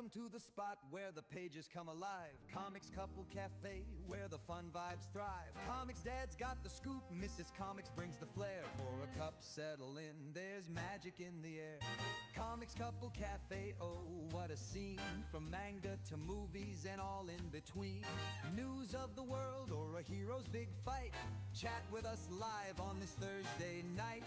Welcome to the spot where the pages come alive. Comics Couple Cafe, where the fun vibes thrive. ComixDad's got the scoop, Mrs. Comics brings the flair. Pour a cup, settle in, there's magic in the air. Comics Couple Cafe, oh, what a scene. From manga to movies and all in between. News of the world or a hero's big fight. Chat with us live on this Thursday night.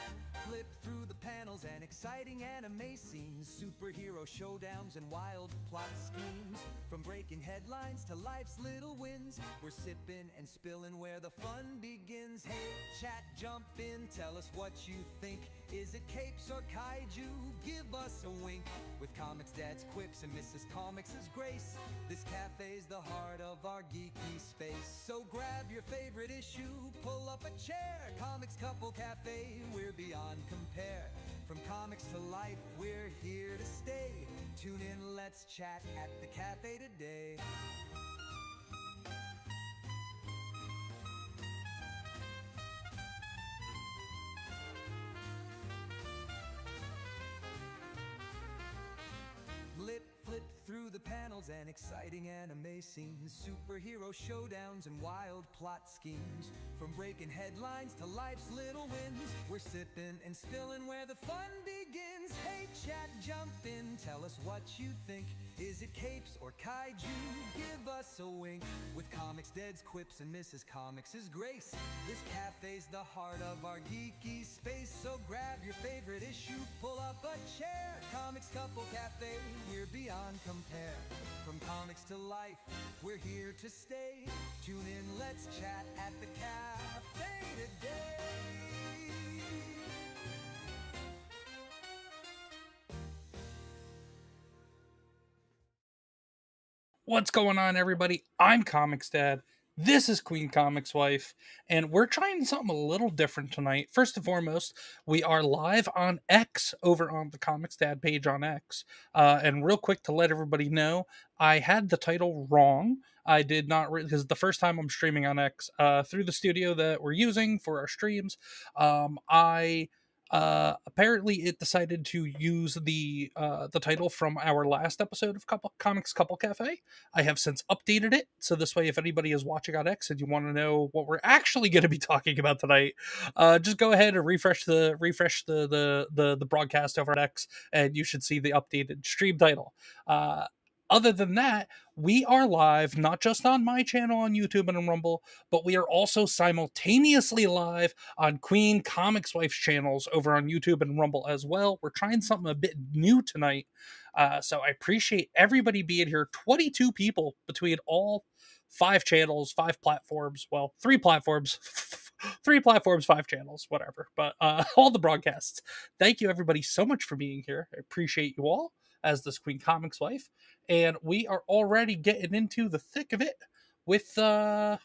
Flip through the panels and exciting anime scenes. Superhero showdowns and wild plot schemes. From breaking headlines to life's little wins, we're sipping and spilling where the fun begins. Hey, chat, jump in, tell us what you think. Is it capes or kaiju? Give us a wink. With ComixDad's quips and Mrs. Comics' grace, this cafe's the heart of our geeky space. So grab your favorite issue, pull up a chair. Comics Couple Cafe, we're beyond compare. From comics to life, we're here to stay. Tune in, let's chat at the cafe today. Flip through the panels and exciting anime scenes. Superhero showdowns and wild plot schemes. From breaking headlines to life's little wins, we're sipping and spilling where the fun begins. Hey chat, jump in, tell us what you think. Is it capes or kaiju? Give us a wink. With ComixDad's quips and Mrs. Comics' grace, this cafe's the heart of our geeky space. So grab your favorite issue, pull up a chair. Comics Couple Cafe, we're beyond compare. From comics to life, we're here to stay. Tune in, let's chat at the cafe today. What's going on, everybody? I'm ComixDad. This is QueenComixWife, and we're trying something a little different tonight. First and foremost, we are live on X over on the ComixDad page on X. And real quick to let everybody know, I had the title wrong. I did not, because the first time I'm streaming on X through the studio that we're using for our streams, apparently it decided to use the title from our last episode of Comics Couple Cafe. I have since updated it, so this way if anybody is watching on X and you want to know what we're actually going to be talking about tonight, just go ahead and refresh the broadcast over at X, and you should see the updated stream title. Other than that, we are live not just on my channel on YouTube and on Rumble, but we are also simultaneously live on QueenComixWife's channels over on YouTube and Rumble as well. We're trying something a bit new tonight, so I appreciate everybody being here. 22 people between all 5 channels, 5 platforms. Well, 3 platforms. 3 platforms, 5 channels, whatever. But all the broadcasts. Thank you, everybody, so much for being here. I appreciate you all as this QueenComixWife. And we are already getting into the thick of it with, right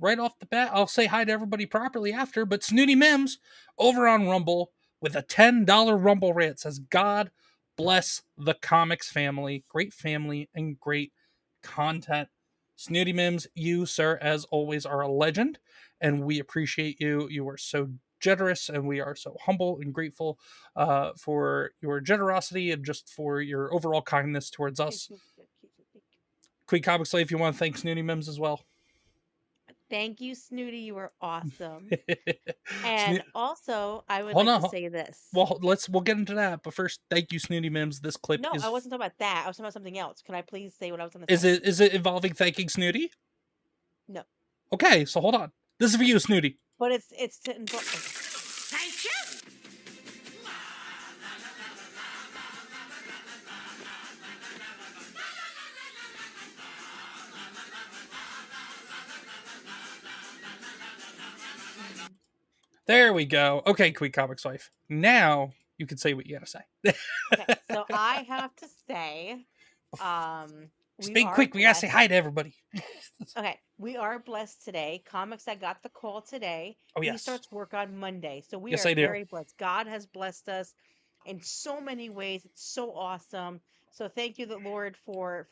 off the bat, I'll say hi to everybody properly after, but Snooty Mims over on Rumble with a $10 Rumble rant says, God bless the comics family. Great family and great content. Snooty Mims, you, sir, as always, are a legend, and we appreciate you. You are so generous, and we are so humble and grateful for your generosity and just for your overall kindness towards us. QueenComixWife, you want to thank Snooty Mims as well? Thank you, Snooty. You were awesome. And also, I would Hold like on. to say this. Well, we'll get into that, but first, thank you, Snooty Mims. This clip No, is. I wasn't talking about that. I was talking about something else. Can I please say what I was going to say? Is it involving thanking Snooty? No. Okay, so hold on. This is for you, Snooty. But it's to involve. Thank you. There we go. Okay, QueenComixWife. Now you can say what you gotta say. Okay, so I have to say, Speak quick. We gotta say hi to everybody. Okay, we are blessed today. ComixDad got the call today. Oh, yes. He starts work on Monday, so we Yes, are I do. very blessed. God has blessed us in so many ways. It's so awesome. So thank you, the Lord, for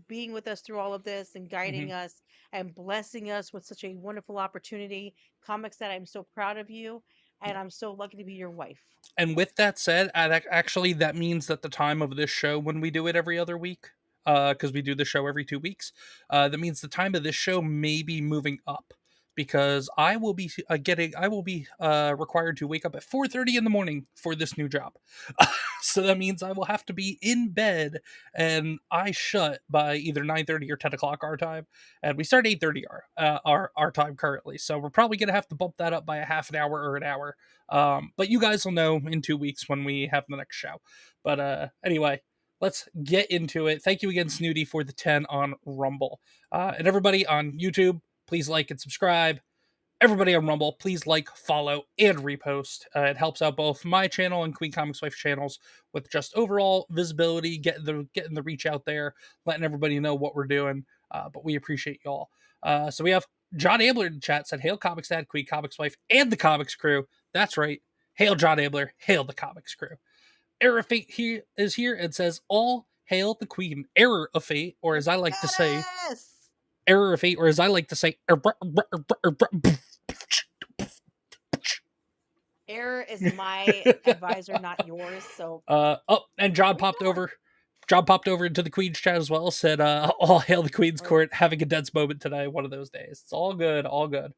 being with us through all of this and guiding us and blessing us with such a wonderful opportunity. ComixDad, I'm so proud of you. and I'm so lucky to be your wife. And with that said, actually, that means that the time of this show, when we do it every other week, because we do the show every 2 weeks, that means the time of this show may be moving up because I will be required to wake up at 4:30 in the morning for this new job. So that means I will have to be in bed and eyes shut by either 9:30 or 10 o'clock our time, and we start 8:30 our time currently. So we're probably gonna have to bump that up by a half an hour or an hour. But you guys will know in 2 weeks when we have the next show. But anyway, let's get into it. Thank you again, Snooty, for the 10 on Rumble. And everybody on YouTube, please like and subscribe. Everybody on Rumble, please like, follow, and repost. It helps out both my channel and Queen Comics Wife channels with just overall visibility, getting the reach out there, letting everybody know what we're doing. But we appreciate y'all. So we have John Abler in the chat said, "Hail ComixDad, Queen Comics Wife, and the Comics Crew." That's right. Hail John Abler. Hail the Comics Crew. Error of Fate is here and says, "All hail the Queen." Error of Fate, or as I like to say, Error of Fate, or as I like to say, Error is my advisor, not yours. So and John popped over. John popped over into the Queen's chat as well. Said, "All hail the Queen's Court, having a dense moment today. One of those days. It's all good, all good."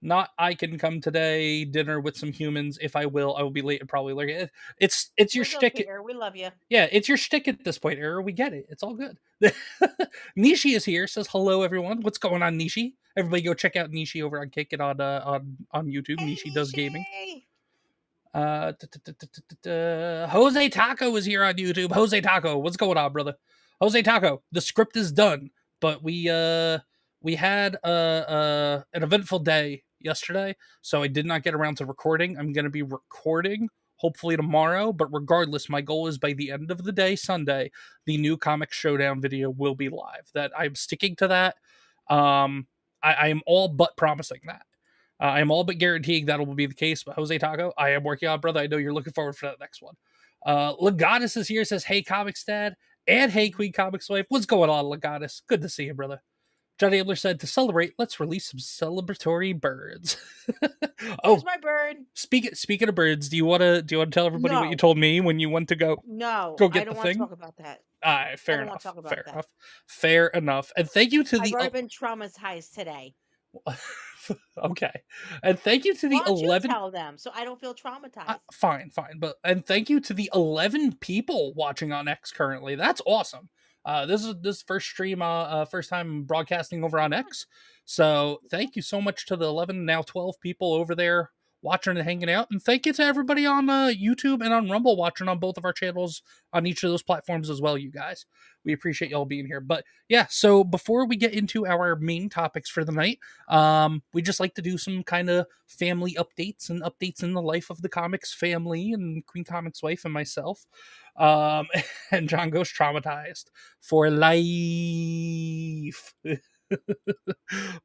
Not I can come today. Dinner with some humans. If I will be late and probably late. It's your shtick. Okay, we love you. Yeah, it's your shtick at this point, Error. We get it. It's all good. Nishi is here. Says hello, everyone. What's going on, Nishi? Everybody, go check out Nishi over on Kick It on YouTube. Hey, Nishi does gaming. Jose Taco is here on YouTube. Jose Taco, what's going on, brother? Jose Taco, the script is done, but we had an eventful day yesterday, so I did not get around to recording. I'm going to be recording hopefully tomorrow, but regardless, my goal is by the end of the day, Sunday, the new Comic Showdown video will be live. That I'm sticking to that. I am all but promising that. I am all but guaranteeing that will be the case. But Jose Taco, I am working on, brother. I know you're looking forward for that next one. Legatus is here, says, "Hey, ComixDad," and "Hey, Queen Comics Wife." What's going on, Legatus? Good to see you, brother. John Abler said, "To celebrate, let's release some celebratory birds." There's my bird. Speaking of birds, do you want to tell everybody what you told me when you went to go? No, go get I don't the want thing? to talk about that. Fair enough. Fair enough. And thank you to I've already been traumatized today. Okay, and thank you to the 11. You tell them so I don't feel traumatized. Fine, but and thank you to the 11 people watching on X currently. That's awesome. This is first stream, first time broadcasting over on X. So thank you so much to the 11, now 12 people over there watching and hanging out, and thank you to everybody on YouTube and on Rumble watching on both of our channels on each of those platforms as well. You guys, we appreciate y'all being here. But yeah, so before we get into our main topics for the night, we just like to do some kind of family updates and updates in the life of the comics family and Queen Comics Wife and myself. And John goes traumatized for life.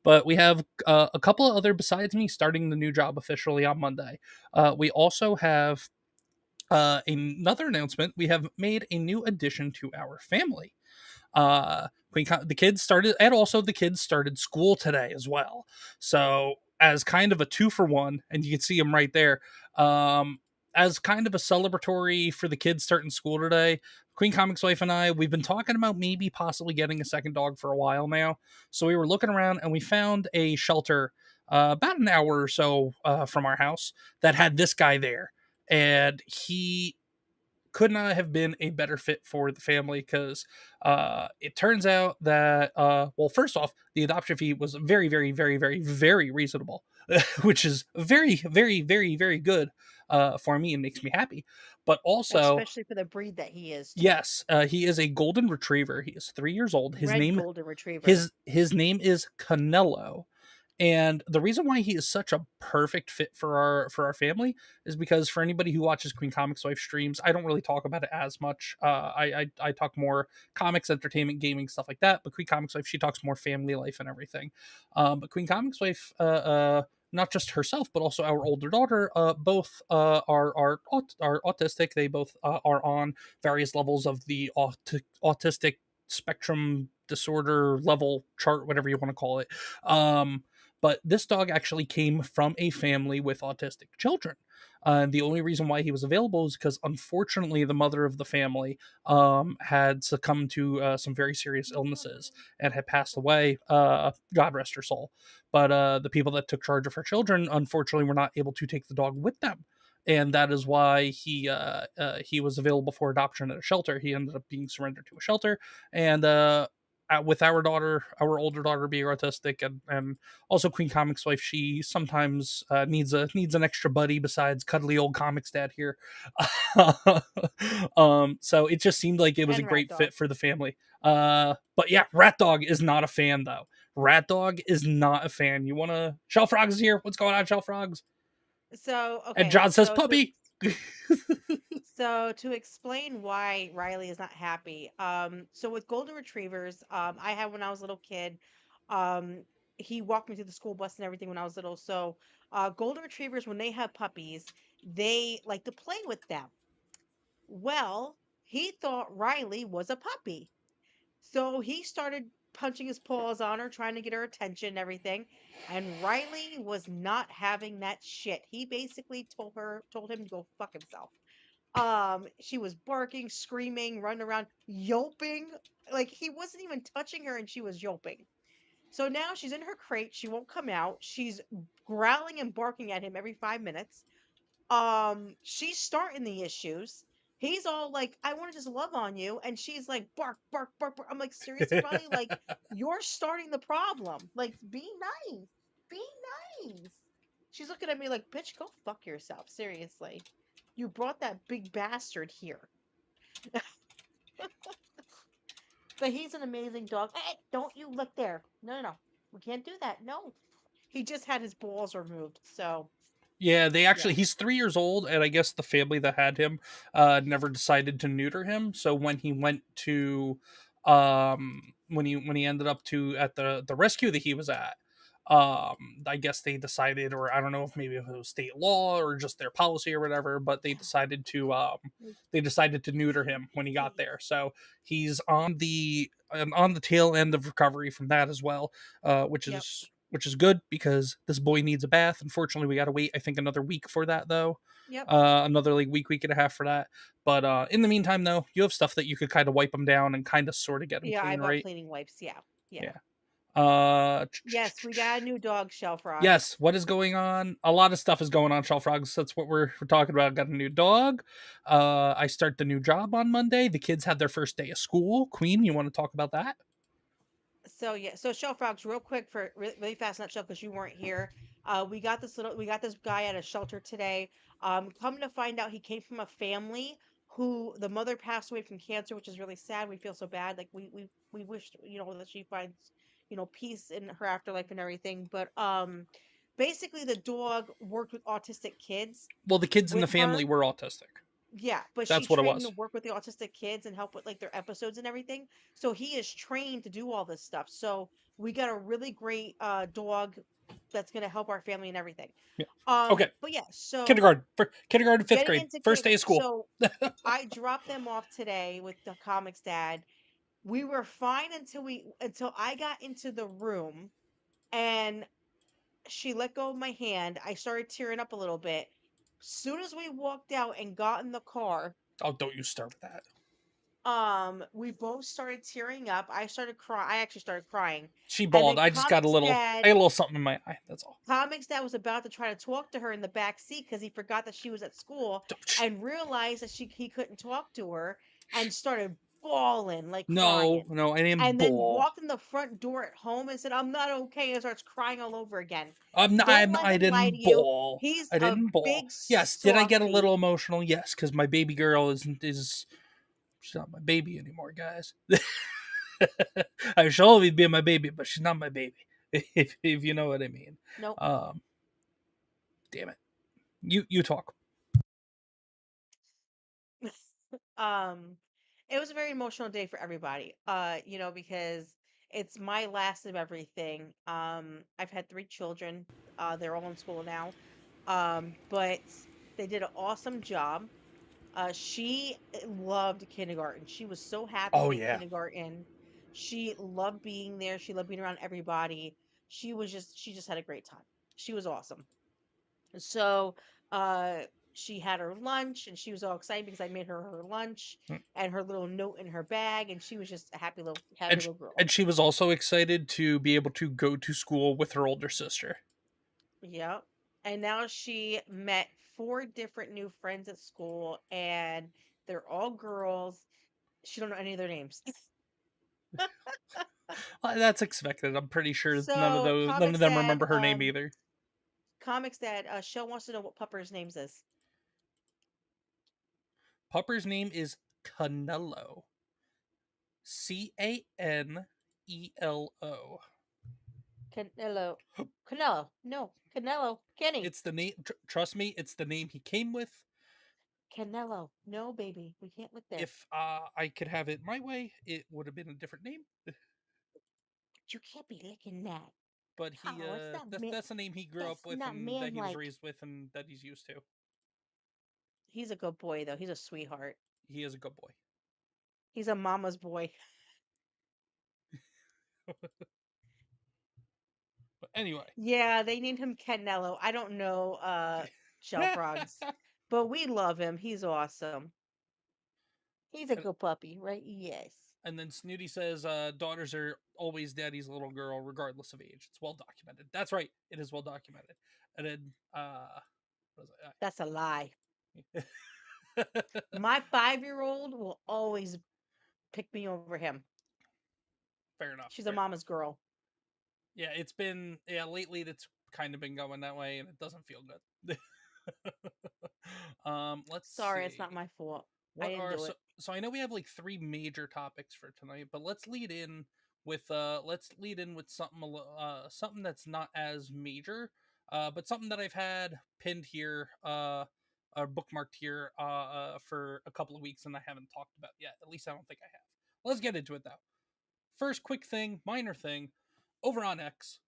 But we have a couple of other besides me starting the new job officially on Monday. We also have another announcement. We have made a new addition to our family. The kids started, and also the kids started school today as well. So as kind of a 2-for-1, and you can see them right there. As kind of a celebratory for the kids starting school today, Queen Comics Wife and I, we've been talking about maybe possibly getting a second dog for a while now. So we were looking around and we found a shelter about an hour or so from our house that had this guy there. And he could not have been a better fit for the family because it turns out that, well, first off, the adoption fee was very, very, very, very, very reasonable, which is very, very, very, very good for me and makes me happy. But also, especially for the breed that he is. Too. Yes, he is a golden retriever. He is 3 years old. His name, golden retriever. His name is Canelo. And the reason why he is such a perfect fit for our family is because for anybody who watches Queen Comics Wife streams, I don't really talk about it as much. I talk more comics, entertainment, gaming, stuff like that. But Queen Comics Wife, she talks more family life and everything. But Queen Comics Wife, not just herself, but also our older daughter, both are autistic. They both are on various levels of the autistic spectrum disorder level chart, whatever you want to call it. But this dog actually came from a family with autistic children. The only reason why he was available is because, unfortunately, the mother of the family had succumbed to some very serious illnesses and had passed away. God rest her soul. But the people that took charge of her children, unfortunately, were not able to take the dog with them, and that is why he was available for adoption at a shelter. He ended up being surrendered to a shelter, and with our daughter, our older daughter being autistic, and also QueenComixWife, she sometimes needs an extra buddy besides cuddly old ComixDad here. So it just seemed like it was a And Rat great Dog. fit for the family. But yeah, Rat Dog is not a fan though. Rat Dog is not a fan. You want to? Shell Frogs is here. What's going on, Shell Frogs? So And okay, John says puppy. so to explain why Riley is not happy, so with golden retrievers, I had when I was a little kid, um, he walked me to the school bus and everything when I was little. So, golden retrievers, when they have puppies, they like to play with them. Well, he thought Riley was a puppy. So he started punching his paws on her, trying to get her attention and everything. And Riley was not having that shit. He basically told him to go fuck himself. She was barking, screaming, running around, yelping. Like he wasn't even touching her and she was yelping. So now she's in her crate. She won't come out. She's growling and barking at him every 5 minutes. She's starting the issues. He's all like, I want to just love on you. And she's like, bark, bark, bark, bark. I'm like, seriously, Riley? Like, you're starting the problem. Like, be nice. Be nice. She's looking at me like, bitch, go fuck yourself. Seriously. You brought that big bastard here. But he's an amazing dog. Hey, don't you look there. No, no, no. We can't do that. No. He just had his balls removed. So, Yeah, yeah. he's 3 years old, and I guess the family that had him never decided to neuter him. So when he went to when he ended up to at the rescue that he was at, I guess they decided, or I don't know if maybe it was state law or just their policy or whatever, but they decided to neuter him when he got there. So he's on the tail end of recovery from that as well, Yep. which is good because this boy needs a bath. Unfortunately, we got to wait, I think, another week for that, though. Yep. Another like week and a half for that. But in the meantime, though, you have stuff that you could kind of wipe them down and kind of sort of get them Yeah, I clean, bought right? cleaning wipes. Yeah. Yeah. Yeah. Uh, Yes, we got a new dog, Shell Frogs. yes. What is going on? A lot of stuff is going on, Shell Frogs. That's what we're talking about. Got a new dog. I start the new job on Monday. The kids had their first day of school. Queen, you want to talk about that? So yeah, so Shell Frogs, real quick for really fast nutshell because you weren't here. We got this guy at a shelter today. Come to find out, he came from a family who the mother passed away from cancer, which is really sad. We feel so bad. Like we wish that she finds peace in her afterlife and everything. But basically the dog worked with autistic kids Well, the kids in the with family her. were autistic. Yeah, but she That's what it trained him to was. work with the autistic kids and help with like their episodes and everything. So he is trained to do all this stuff. So we got a really great dog that's gonna help our family and everything. Yeah. Okay. But yeah, so Kindergarten, fifth getting grade, into first day kindergarten. of school. So I dropped them off today with the comics dad. We were fine until I got into the room and she let go of my hand. I started tearing up a little bit. Soon as we walked out and got in the car, Oh, don't you start with that. we both started tearing up. I started crying. I actually started crying. She And bawled. then I just got I got a little something in my eye. That's all. Comics Dad was about to try to talk to her in the back seat because he forgot that she was at school and realized that he couldn't talk to her and started bawling, like No, crying. no, I didn't And then bawl. walked in the front door at home and said, I'm not okay, and starts crying all over again. I'm Don't not, let I him lie to didn't you. bawl. He's I a didn't bawl. big Yes, did I get a little softy. emotional? Yes, because my baby girl is she's not my baby anymore, guys. I should always be my baby, but she's not my baby. If you know what I mean. Nope. Um, damn it. You talk. um it was a very emotional day for everybody, because it's my last of everything. I've had 3 children. They're all in school now. But they did an awesome job. She loved kindergarten. She was so happy Oh in yeah. kindergarten. She loved being there. She loved being around everybody. she just had a great time. She was awesome. So uh she had her lunch and she was all excited because I made her lunch Mm. and her little note in her bag, and she was just a happy And little girl. and she was also excited to be able to go to school with her older sister. Yep. And now she met 4 different new friends at school, and they're all girls. She don't know any of their names. That's expected. I'm pretty sure So none of Comics them Dad, remember her name either. Shell wants to know what Pupper's names is. Pupper's name is Canelo. Canelo. Canelo. Canelo. No. Canelo. Kenny. It's the name. Trust me, it's the name he came with. Canelo. No, baby. We can't look there. If I could have it my way, it would have been a different name. You can't be licking that. But he Oh, it's not that's the name he grew up it's with not and that man he was like. raised with and that he's used to. He's a good boy though. He's a sweetheart. He is a good boy. He's a mama's boy. But anyway. Yeah, they named him Canelo. I don't know shell frogs, but we love him. He's awesome. He's a and, good puppy, right? Yes. and then Snooty says daughters are always daddy's little girl regardless of age. It's well documented. That's right. It is well documented. And then what was That's a lie. it? My 5-year-old will always pick me over him. Fair enough. She's a mama's girl. Yeah, it's been lately it's kind of been going that way and it doesn't feel good. Let's Sorry, see. it's not my fault. I What didn't are do it. so I know we have like 3 major topics for tonight, but let's lead in with something that's not as major, but something that I've had pinned here or bookmarked here for a couple of weeks and I haven't talked about yet. At least I don't think I have. Let's get into it though. First quick thing, minor thing, over on X,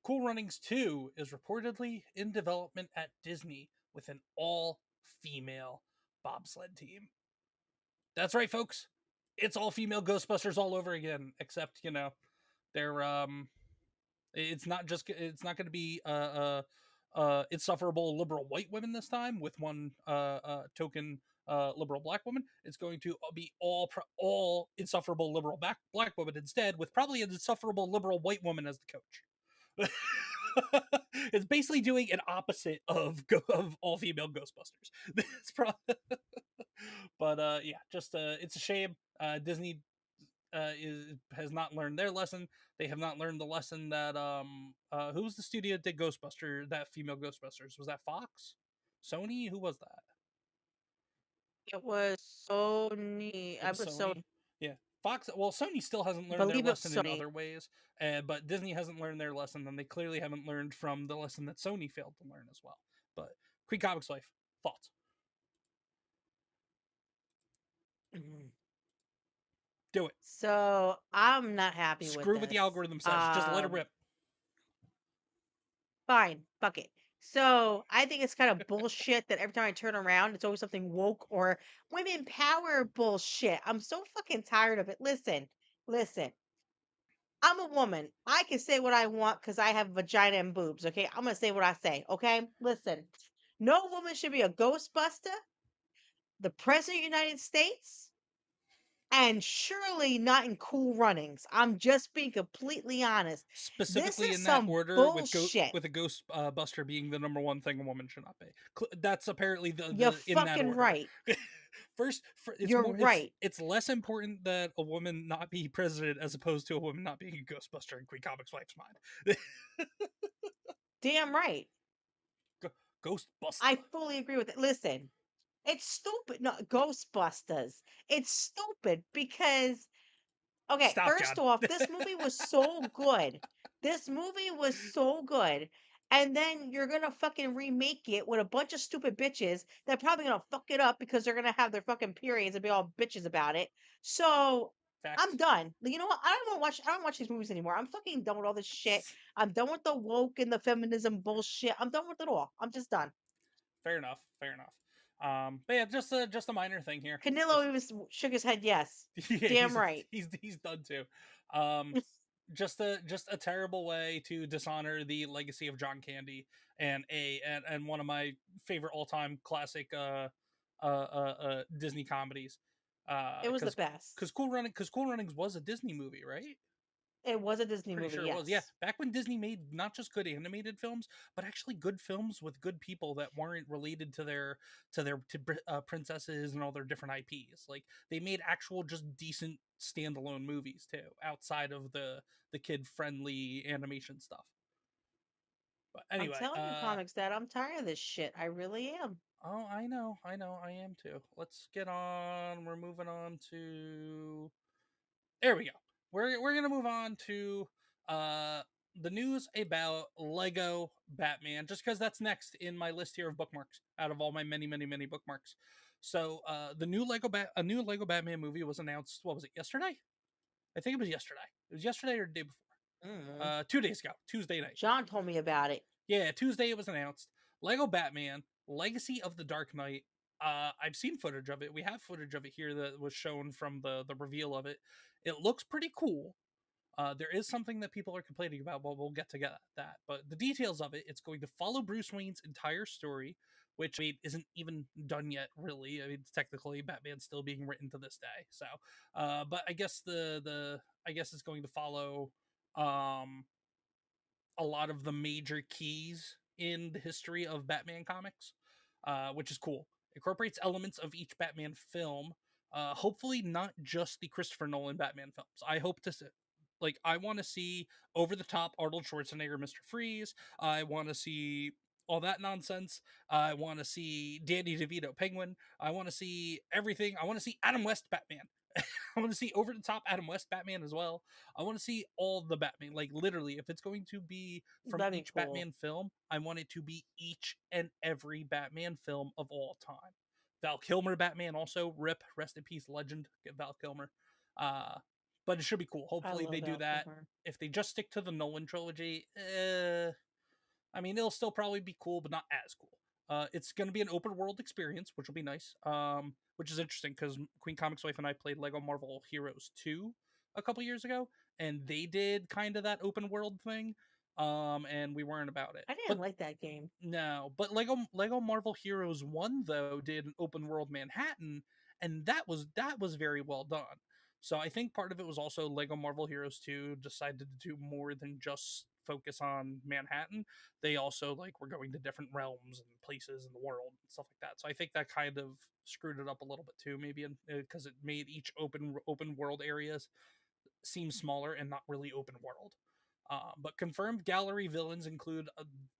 Cool Runnings 2 is reportedly in development at Disney with an all-female bobsled team. That's right, folks. It's all-female Ghostbusters all over again, except, they're it's not going to be insufferable liberal white women this time with one token liberal black woman. It's going to be all insufferable liberal black women instead, with probably an insufferable liberal white woman as the coach. It's basically doing an opposite of all female Ghostbusters. It's probably, but yeah, just it's a shame. Disney has not learned their lesson. They have not learned the lesson that who was the studio that did that female Ghostbusters? Was that Fox? Sony? Who was that? It was Sony. It I was was Sony. Yeah. Fox, well, Sony still hasn't learned their believe it was lesson in Sony. other ways, but Disney hasn't learned their lesson, and they clearly haven't learned from the lesson that Sony failed to learn as well. But QueenComixWife, thoughts? Mhm. Do it. So I'm not happy with Screw what the this. algorithm says. Just let it rip. Fine, fuck it. So I think it's kind of bullshit that every time I turn around, it's always something woke or women power bullshit. I'm so fucking tired of it. Listen. I'm a woman. I can say what I want because I have vagina and boobs. Okay, I'm gonna say what I say. Okay, listen. No woman should be a Ghostbuster, the president of the United States, and surely not in Cool Runnings. I'm just being completely honest. This Specifically is in that some order, bullshit. with a ghost buster being the number one thing a woman should not be. That's apparently You're the in that fucking order. right. First, You're right. it's less important that a woman not be president as opposed to a woman not being a Ghostbuster in QueenComixWife's mind. Damn right. Ghostbuster. I fully agree with it. Listen, it's stupid. No, Ghostbusters. It's stupid because, okay, Stop, first John. off, this movie was so good. This movie was so good. And then you're gonna fucking remake it with a bunch of stupid bitches that probably gonna fuck it up because they're gonna have their fucking periods and be all bitches about it. So I'm Facts. done. You know what? I don't watch these movies anymore. I'm fucking done with all this shit. I'm done with the woke and the feminism bullshit. I'm done with it all. I'm just done. Fair enough. Fair enough. But yeah, just a minor thing here. Canelo Just even shook his head yes. yeah, Damn right. he's done too. Um, just a terrible way to dishonor the legacy of John Candy and one of my favorite all time classic Disney comedies. It was the Because best. Cool Runnings was a Disney movie, right? It was a Disney Pretty movie, sure it was. Yeah, yes. back when Disney made not just good animated films, but actually good films with good people that weren't related to their princesses and all their different IPs. Like they made actual just decent standalone movies too, outside of the kid friendly animation stuff. But I'm anyway, telling you, Comics Dad, I'm tired of this shit. I really am. oh, I know, I am too. Let's get on. We're moving on to. There we go. We're gonna move on to uh the news about Lego Batman, just because that's next in my list here of bookmarks out of all my many bookmarks. So the a new Lego Batman movie was announced. What was it, yesterday? I think it was yesterday. It was yesterday or the day before. Mm. 2 days ago, Tuesday night. John told me about it. Yeah, Tuesday it was announced. Lego Batman: Legacy of the Dark Knight. I've seen footage of it. We have footage of it here that was shown from the reveal of it. It looks pretty cool. There is something that people are complaining about, but we'll get to that. But the details of it, it's going to follow Bruce Wayne's entire story, which I mean isn't even done yet, really. I mean, technically, Batman's still being written to this day. So, but I guess I guess it's going to follow um a lot of the major keys in the history of Batman comics, which is cool. Incorporates elements of each Batman film. Hopefully, not just the Christopher Nolan Batman films. I hope to see, like, I want to see over the top Arnold Schwarzenegger, Mr. Freeze. I want to see all that nonsense. I want to see Danny DeVito Penguin. I want to see everything. I want to see Adam West Batman. I want to see over the top Adam West Batman as well. I want to see all the Batman. Like literally, if it's going to be from That'd be each cool. Batman film, I want it to be each and every Batman film of all time. Val Kilmer Batman also, rip, rest in peace, legend, get Val Kilmer. But it should be cool. I Hopefully they love do Val that. Kilmer. If they just stick to the Nolan trilogy, I mean, it'll still probably be cool, but not as cool. It's going to be an open world experience, which will be nice. Which is interesting because QueenComixWife and I played Lego Marvel Heroes 2 a couple years ago, and they did kind of that open world thing. And we weren't about it. I didn't But like that game. no, but Lego Marvel Heroes 1 though did an open world Manhattan, and that was very well done. So I think part of it was also Lego Marvel Heroes 2 decided to do more than just focus on Manhattan. They also like were going to different realms and places in the world and stuff like that. So I think that kind of screwed it up a little bit too, maybe because it made each open world areas seem smaller and not really open world. But confirmed gallery villains include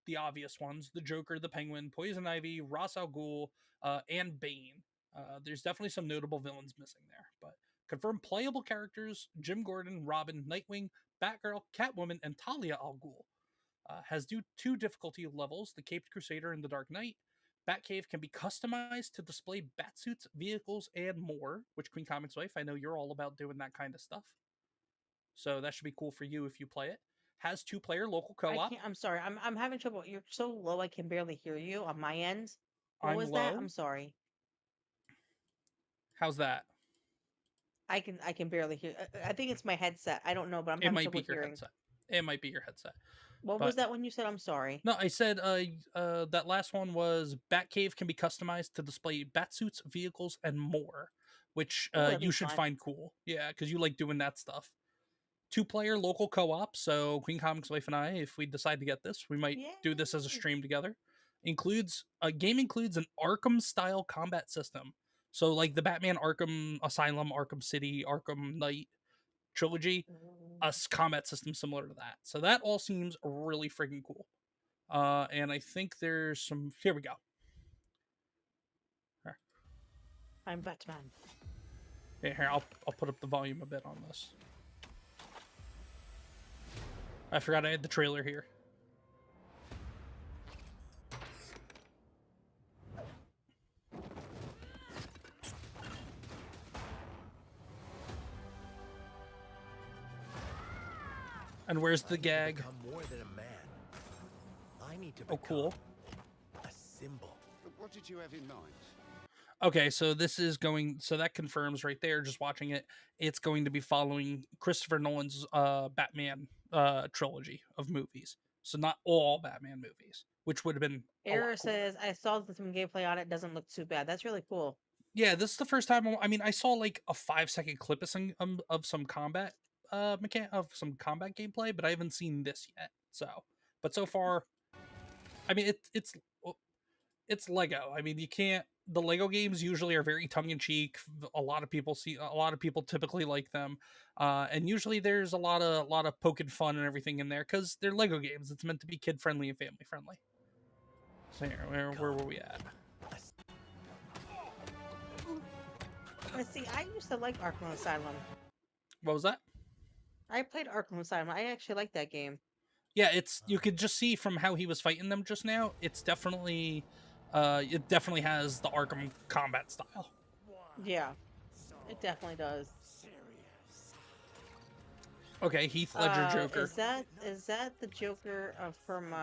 the obvious ones: the Joker, the Penguin, Poison Ivy, Ra's al Ghul, and Bane. There's definitely some notable villains missing there, but confirmed playable characters: Jim Gordon, Robin, Nightwing, Batgirl, Catwoman, and Talia al Ghul. Has two difficulty levels: the Caped Crusader and the Dark Knight. Batcave can be customized to display batsuits, vehicles, and more, which QueenComixWife, I know you're all about doing that kind of stuff. So that should be cool for you if you play it. Has 2-player local I co-op. can't. I'm sorry. I'm having trouble. You're so low. I can barely hear you on my end. What I'm was that? low. I'm sorry. How's that? I can barely hear. I think it's my headset. I don't know, but I'm It having might trouble be your hearing. headset. It might be your headset. What was But that when you said I'm sorry? no, I said that last one was Batcave can be customized to display batsuits, vehicles, and more, which Oh, that'd you be should fun. find cool. Yeah, because you like doing that stuff. 2-player local co-op. So QueenComixWife and I, if we decide to get this, we might do this as a Yay! stream together. Game includes an Arkham style combat system. So like the Batman Arkham Asylum, Arkham City, Arkham Knight trilogy, a combat system similar to that. So that all seems really freaking cool. And I think there's some. Here we go. Here, I'm Batman. here I'll put up the volume a bit on this. I forgot I had the trailer here. And where's the gag? More than a man. I need to Oh, cool. a symbol. What did you have in mind? Okay, so this is going. So that confirms right there. Just watching it, it's going to be following Christopher Nolan's Batman trilogy of movies. So not all Batman movies, which would have been a lot Error cooler. says, I saw some gameplay on it. Doesn't look too bad. That's really cool. Yeah, this is the first time. I mean, I saw like a 5 second clip of some combat of some combat gameplay, but I haven't seen this yet. So, but so far, I mean, it's Lego. I mean, you can't. The Lego games usually are very tongue in cheek. A lot of people typically like them, and usually there's a lot of poking fun and everything in there because they're Lego games. It's meant to be kid friendly and family friendly. So here, where were we at? Let's see. I used to like Arkham Asylum. What was that? I played Arkham Asylum. I actually like that game. Yeah, it's you could just see from how he was fighting them just now. It definitely has the Arkham combat style. Yeah, it definitely does. Okay, Heath Ledger Joker. Is that the Joker from?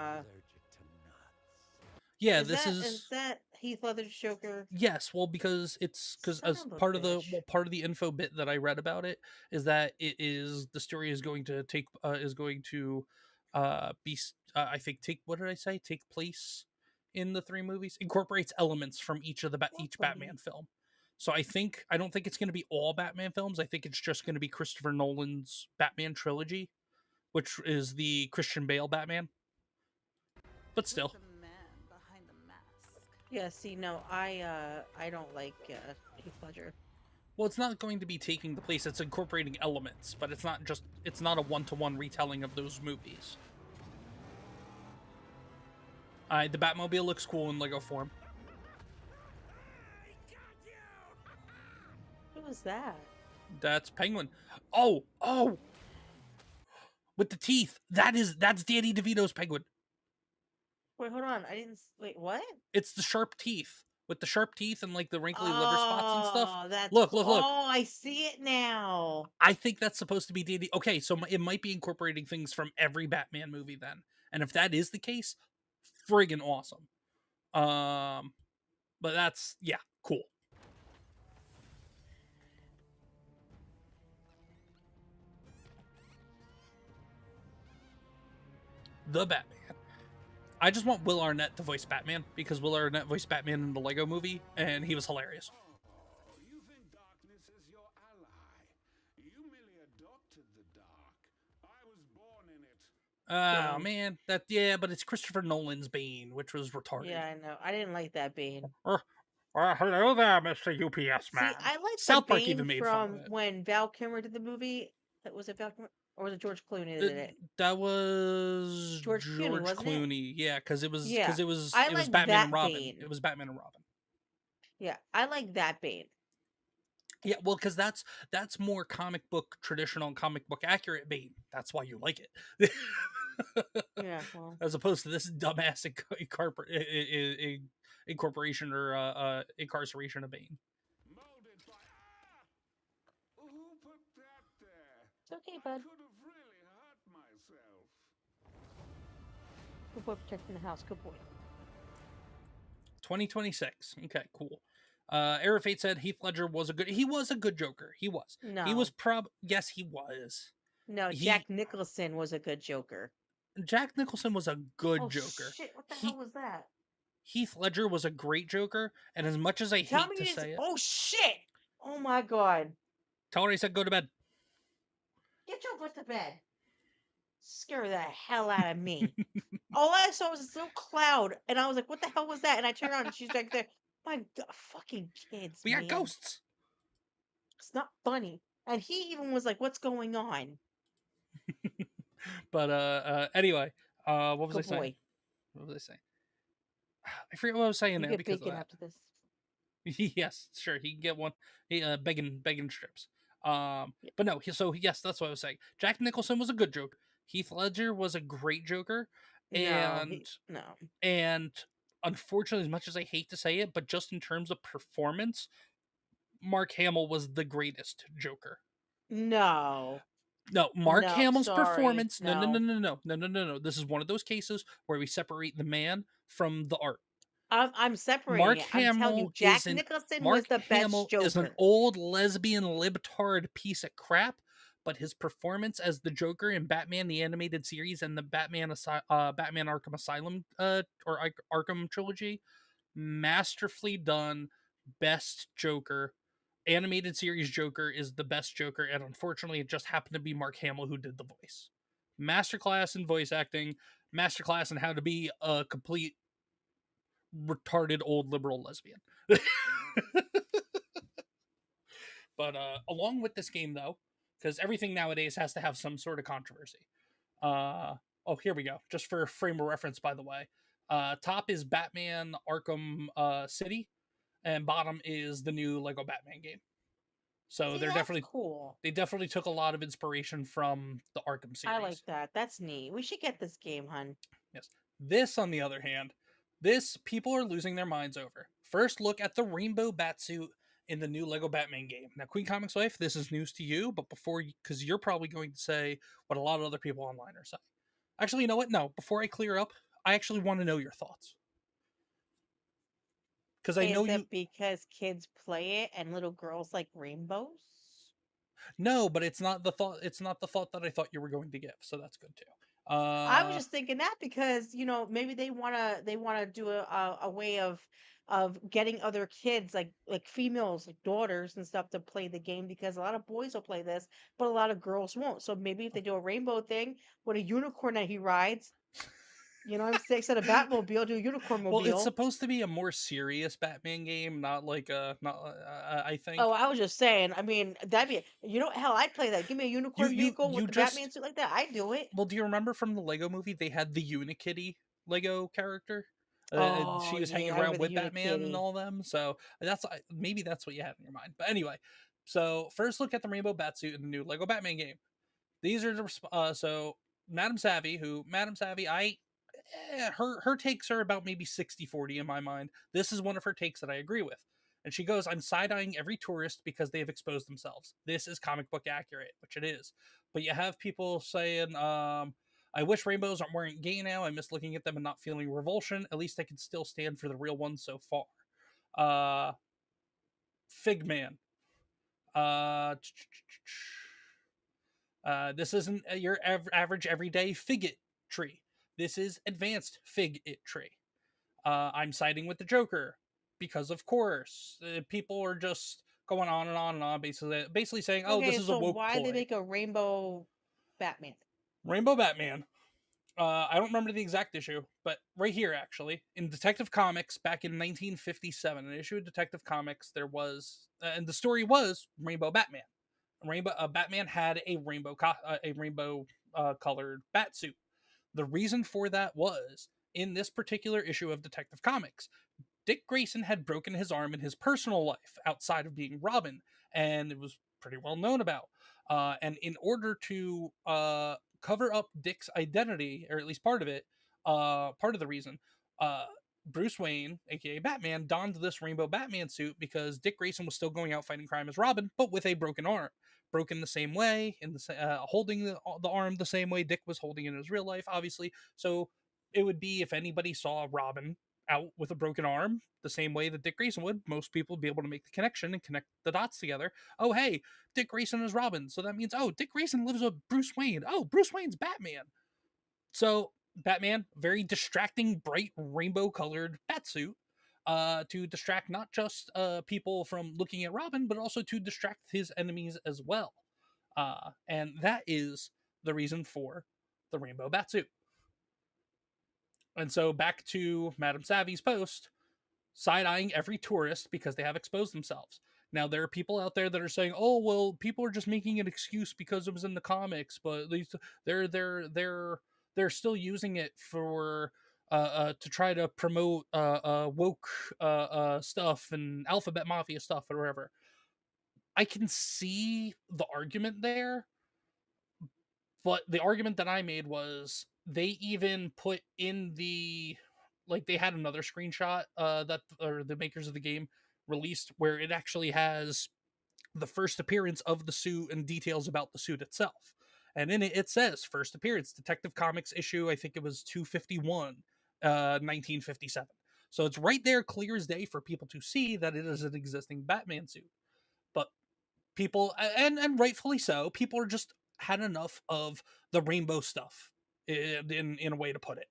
Yeah, is that Heath Ledger's Joker? Yes, well, because as part of the info bit that I read about it is that the story is going to take be I think take place in the 3 movies, incorporates elements from each Batman film. So I don't think it's going to be all Batman films. I think it's just going to be Christopher Nolan's Batman trilogy, which is the Christian Bale Batman. But still. Yeah, see, no, I don't like Heath Ledger. Well, it's not going to be taking the place. It's incorporating elements, but it's not a one-to-one retelling of those movies. The Batmobile looks cool in Lego form. Who was that? That's Penguin. Oh! With the teeth. That's Danny DeVito's Penguin. Wait, hold on. Wait, what? It's the sharp teeth. With the sharp teeth and like the wrinkly liver spots and stuff. That's look. Oh, I see it now. I think that's supposed to be Danny. Okay, so it might be incorporating things from every Batman movie then. And if that is the case, friggin' awesome. But that's, yeah, cool. The Batman. I just want Will Arnett to voice Batman because Will Arnett voiced Batman in the Lego movie and he was hilarious. You think darkness is your ally. You merely adopted the dark. I was born in it. Oh, man. But it's Christopher Nolan's Bane, which was retarded. Yeah, I know. I didn't like that Bane. Hello there, Mr. UPS man. See, I like South the Park Bane even made from fun of it. when Val Kilmer did the movie. Was it Val Kilmer? Or was it George Clooney that did it? That was George Clooney, wasn't it? Clooney. Yeah, because it was like Batman and Robin. Bane. It was Batman and Robin. Yeah, I like that Bane. Yeah, well, because that's more traditional and comic book accurate Bane. That's why you like it. Yeah, well. As opposed to this dumbass incorporation or incarceration of Bane. Who put that there? It's okay, bud. I could have really hurt myself. Good boy protecting the house. Good boy. 2026. Okay, cool. Era Fate said Heath Ledger was a good Joker. He was. No. He was yes, he was. No, Jack Nicholson was a good Joker. Jack Nicholson was a good Joker. Shit, what the hell was that? Heath Ledger was a great Joker, and as much as I hate to say it. Oh shit! Oh my god. Tell her I said go to bed. Get your butt to bed. Scare the hell out of me. All I saw was this little cloud, and I was like, what the hell was that? And I turned around and she's back there. My god, fucking kids. We got ghosts. It's not funny. And he even was like, what's going on? But anyway, what was I saying? What was I saying? I forget what I was saying there because of that. After this. Yes, sure. He can get one. Begging strips. But no. So yes, that's what I was saying. Jack Nicholson was a good Joker. Heath Ledger was a great Joker, and unfortunately, as much as I hate to say it, but just in terms of performance, Mark Hamill was the greatest Joker. No, Mark Hamill's performance. No. This is one of those cases where we separate the man from the art. I'm separating Mark it. I'm telling you, Hamill Jack is an Nicholson was Mark the best Hamill is an Joker. old lesbian libtard piece of crap, but his performance as the Joker in Batman the Animated Series and the Batman Arkham Asylum Arkham trilogy, masterfully done. Best Joker. Animated series Joker is the best Joker, and unfortunately, it just happened to be Mark Hamill who did the voice. Masterclass in voice acting, masterclass in how to be a complete retarded old liberal lesbian. But along with this game, though, because everything nowadays has to have some sort of controversy. Oh, here we go. Just for frame of reference, by the way. Top is Batman Arkham City, and bottom is the new Lego Batman game. So See, that's cool. they definitely took a lot of inspiration from the Arkham I like series. that. That's neat. We should get this game, hun. Yes. This, on the other hand, this people are losing their minds over. First, look at the rainbow batsuit in the new Lego Batman game. Now, QueenComixWife, this is news to you, but because you're probably going to say what a lot of other people online are saying. Actually, you know what? No, before I clear up, I actually want to know your thoughts. Because I know Is you. it because kids play it and little girls like rainbows? No, but it's not the thought. It's not the thought that I thought you were going to give. So that's good too. I was just thinking that because maybe they wanna do a way of getting other kids like females like daughters and stuff to play the game because a lot of boys will play this but a lot of girls won't. So maybe if they do a rainbow thing with a unicorn that he rides, what I'm saying, instead of Batmobile, do a unicorn Well, it's mobile. supposed to be a more serious Batman game, not like a not. I Oh, think I was just saying. I mean, that'd be hell. I'd play that. Give me a unicorn vehicle with you the Batman just. suit like that. I'd do it. Well, do you remember from the Lego movie they had the Unikitty Lego character? Oh She was hanging yeah, I remember around the with Batman and Unikitty. all them. So maybe that's what you had in your mind. But anyway, so first look at the rainbow batsuit in the new Lego Batman game. These are so Madam Savvy, her takes are about maybe 60-40 in my mind. This is one of her takes that I agree with. And she goes, I'm side-eyeing every tourist because they have exposed themselves. This is comic book accurate, which it is. But you have people saying, I wish rainbows weren't gay now. I miss looking at them and not feeling revulsion. At least I can still stand for the real ones so far. Uh, Figman. Uh, this isn't your average everyday fig tree. This is advanced fig tree. I'm siding with the Joker because, of course, people are just going on and on and on, basically saying, "Oh, this Okay, is a so woke why they ploy." make a rainbow Batman? Rainbow Batman. I don't remember the exact issue, but right here, actually, in Detective Comics back in 1957, an issue of Detective Comics, there was, and the story was Rainbow Batman. Batman had a rainbow colored bat suit. The reason for that was in this particular issue of Detective Comics, Dick Grayson had broken his arm in his personal life outside of being Robin, and it was pretty well known about. And in order to cover up Dick's identity, or at least part of it, part of the reason, uh, Bruce Wayne, aka Batman, donned this rainbow Batman suit because Dick Grayson was still going out fighting crime as Robin, but with a broken arm, broken the same way, holding the arm the same way Dick was holding it in his real life, obviously. So it would be if anybody saw Robin out with a broken arm, the same way that Dick Grayson would, most people would be able to make the connection and connect the dots together. Oh, hey, Dick Grayson is Robin. So that means, oh, Dick Grayson lives with Bruce Wayne. Oh, Bruce Wayne's Batman. So Batman, very distracting, bright, rainbow colored batsuit. To distract not just people from looking at Robin, but also to distract his enemies as well. And that is the reason for the rainbow batsuit. And so back to Madame Savvy's post, side eyeing every tourist because they have exposed themselves. Now there are people out there that are saying, "Oh, well, people are just making an excuse because it was in the comics," but at least they're still using it for to try to promote woke stuff and alphabet mafia stuff or whatever. I can see the argument there, but the argument that I made was they even put in the like they had another screenshot that or the makers of the game released where it actually has the first appearance of the suit and details about the suit itself. And in it, it says first appearance, Detective Comics issue, I think it was 251, 1957. So it's right there, clear as day, for people to see that it is an existing Batman suit. But people, and rightfully so, people are just had enough of the rainbow stuff, in a way to put it,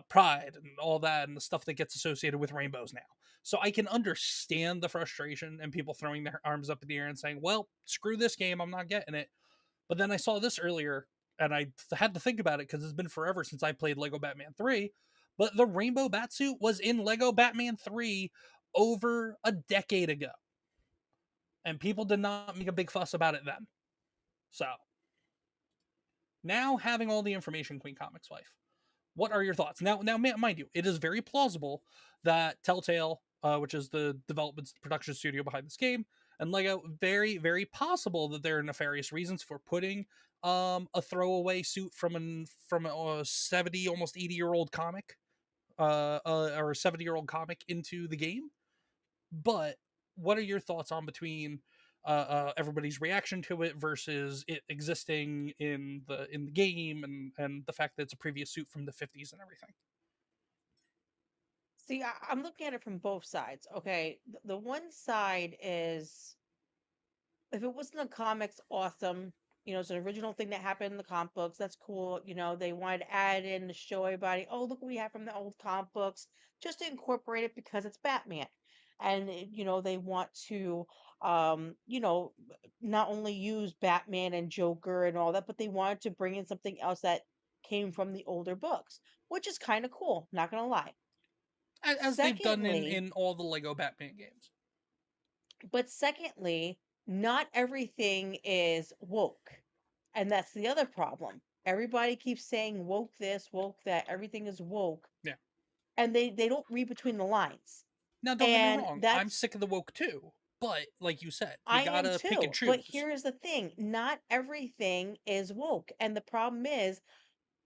pride and all that, and the stuff that gets associated with rainbows now. So I can understand the frustration and people throwing their arms up in the air and saying, well, screw this game, I'm not getting it. But then I saw this earlier, and I had to think about it because it's been forever since I played Lego Batman 3. But the rainbow batsuit was in Lego Batman 3 over a decade ago, and people did not make a big fuss about it then. So now, having all the information, Queen Comics Wife, what are your thoughts? Now, mind you, it is very plausible that Telltale, which is the development production studio behind this game, and Lego, very, very possible that there are nefarious reasons for putting a throwaway suit from a 70, almost 80-year-old comic, or a 70-year-old comic into the game. But what are your thoughts on between everybody's reaction to it versus it existing in the game, and the fact that it's a previous suit from the 50s and everything? See, I'm looking at it from both sides. Okay, the one side is, if it wasn't a comics, awesome. It's an original thing that happened in the comic books. That's cool. They wanted to add in to show everybody, oh, look what we have from the old comic books, just to incorporate it because it's Batman. And, they want to, not only use Batman and Joker and all that, but they wanted to bring in something else that came from the older books, which is kind of cool. Not going to lie. As they've done Secondly, in all the Lego Batman games. Secondly, not everything is woke. And that's the other problem. Everybody keeps saying woke this, woke that, everything is woke, Yeah. and they don't read between the lines. Now, don't get me And wrong, I'm that's sick of the woke too. But like you said, you I am gotta pick and too. But choose. here's the thing, not everything is woke. And the problem is,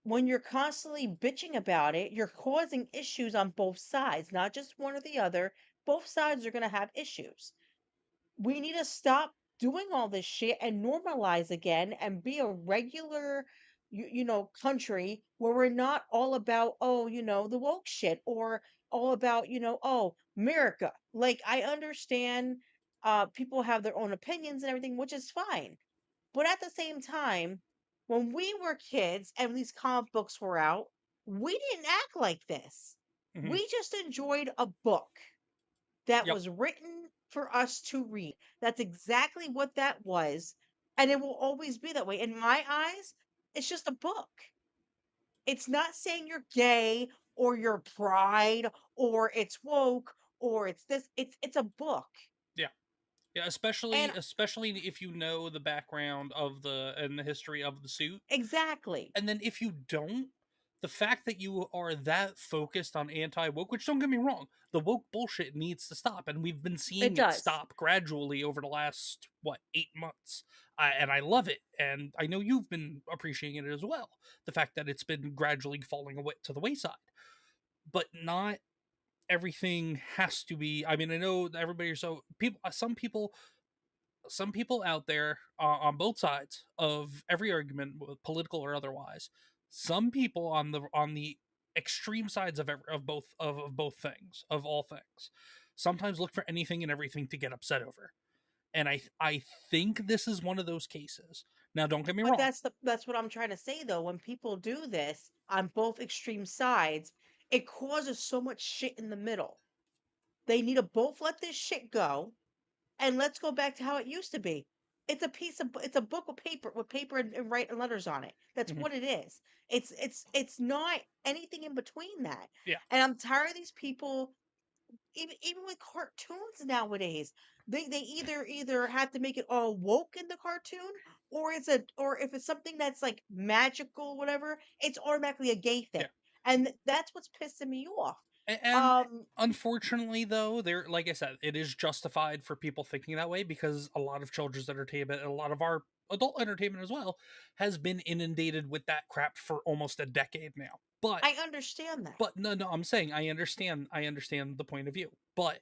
when you're constantly bitching about it, you're causing issues on both sides, not just one or the other. Both sides are going to have issues. We need to stop doing all this shit and normalize again and be a regular country where we're not all about, oh, the woke shit, or all about, oh, America. Like, I understand people have their own opinions and everything, which is fine. But at the same time, when we were kids and these comic books were out, we didn't act like this. Hmm. We just enjoyed a book that Yep. was written for us to read. That's exactly what that was. And it will always be that way. In my eyes, it's just a book. It's not saying you're gay or you're pride or it's woke or it's this. It's a book. Yeah. Yeah, especially And especially if you know the background of the history of the suit. exactly. And then if you don't, the fact that you are that focused on anti woke, which, don't get me wrong, the woke bullshit needs to stop, and we've been It seeing it does. stop gradually over the last 8 months, and I love it, and I know you've been appreciating it as well. The fact that it's been gradually falling away to the wayside, but not everything has to be. I mean, I know everybody. So people, some people out there, on both sides of every argument, political or otherwise, some people on the extreme sides of both things, of all things, sometimes look for anything and everything to get upset over. And I think this is one of those cases. Now, don't get me But wrong. that's what I'm trying to say though. When people do this on both extreme sides, it causes so much shit in the middle. They need to both let this shit go and let's go back to how it used to be. It's a book with paper and writing letters on it. That's Mhm. what it is. It's not anything in between that. Yeah, And I'm tired of these people, even with cartoons nowadays. They either have to make it all woke in the cartoon, or if it's something that's like magical, whatever, it's automatically a gay thing. yeah. And that's what's pissing me off. And Um, unfortunately, though, there, like I said, it is justified for people thinking that way, because a lot of children's entertainment and a lot of our adult entertainment as well has been inundated with that crap for almost a decade now. But I understand that. no, I'm saying I understand the point of view. But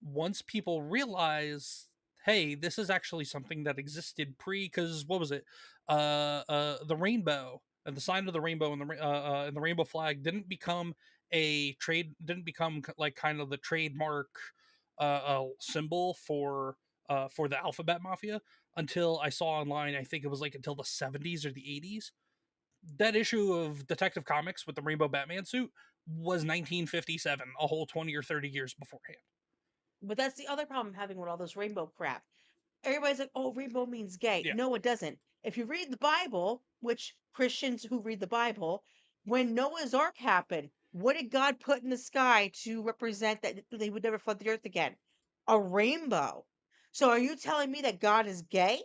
once people realize, hey, this is actually something that existed pre, because what was it? The rainbow and the sign of the rainbow and the rainbow flag didn't become like kind of the trademark symbol for the alphabet mafia until I saw online. I think it was like until the 70s or the 80s. That issue of Detective Comics with the rainbow Batman suit was 1957, a whole 20 or 30 years beforehand. But that's the other problem I'm having with all this rainbow crap. Everybody's like, oh, rainbow means gay. Yeah. No, it doesn't. If you read the Bible, which Christians who read the Bible, when Noah's Ark happened, what did God put in the sky to represent that they would never flood the earth again? A rainbow. So are you telling me that God is gay?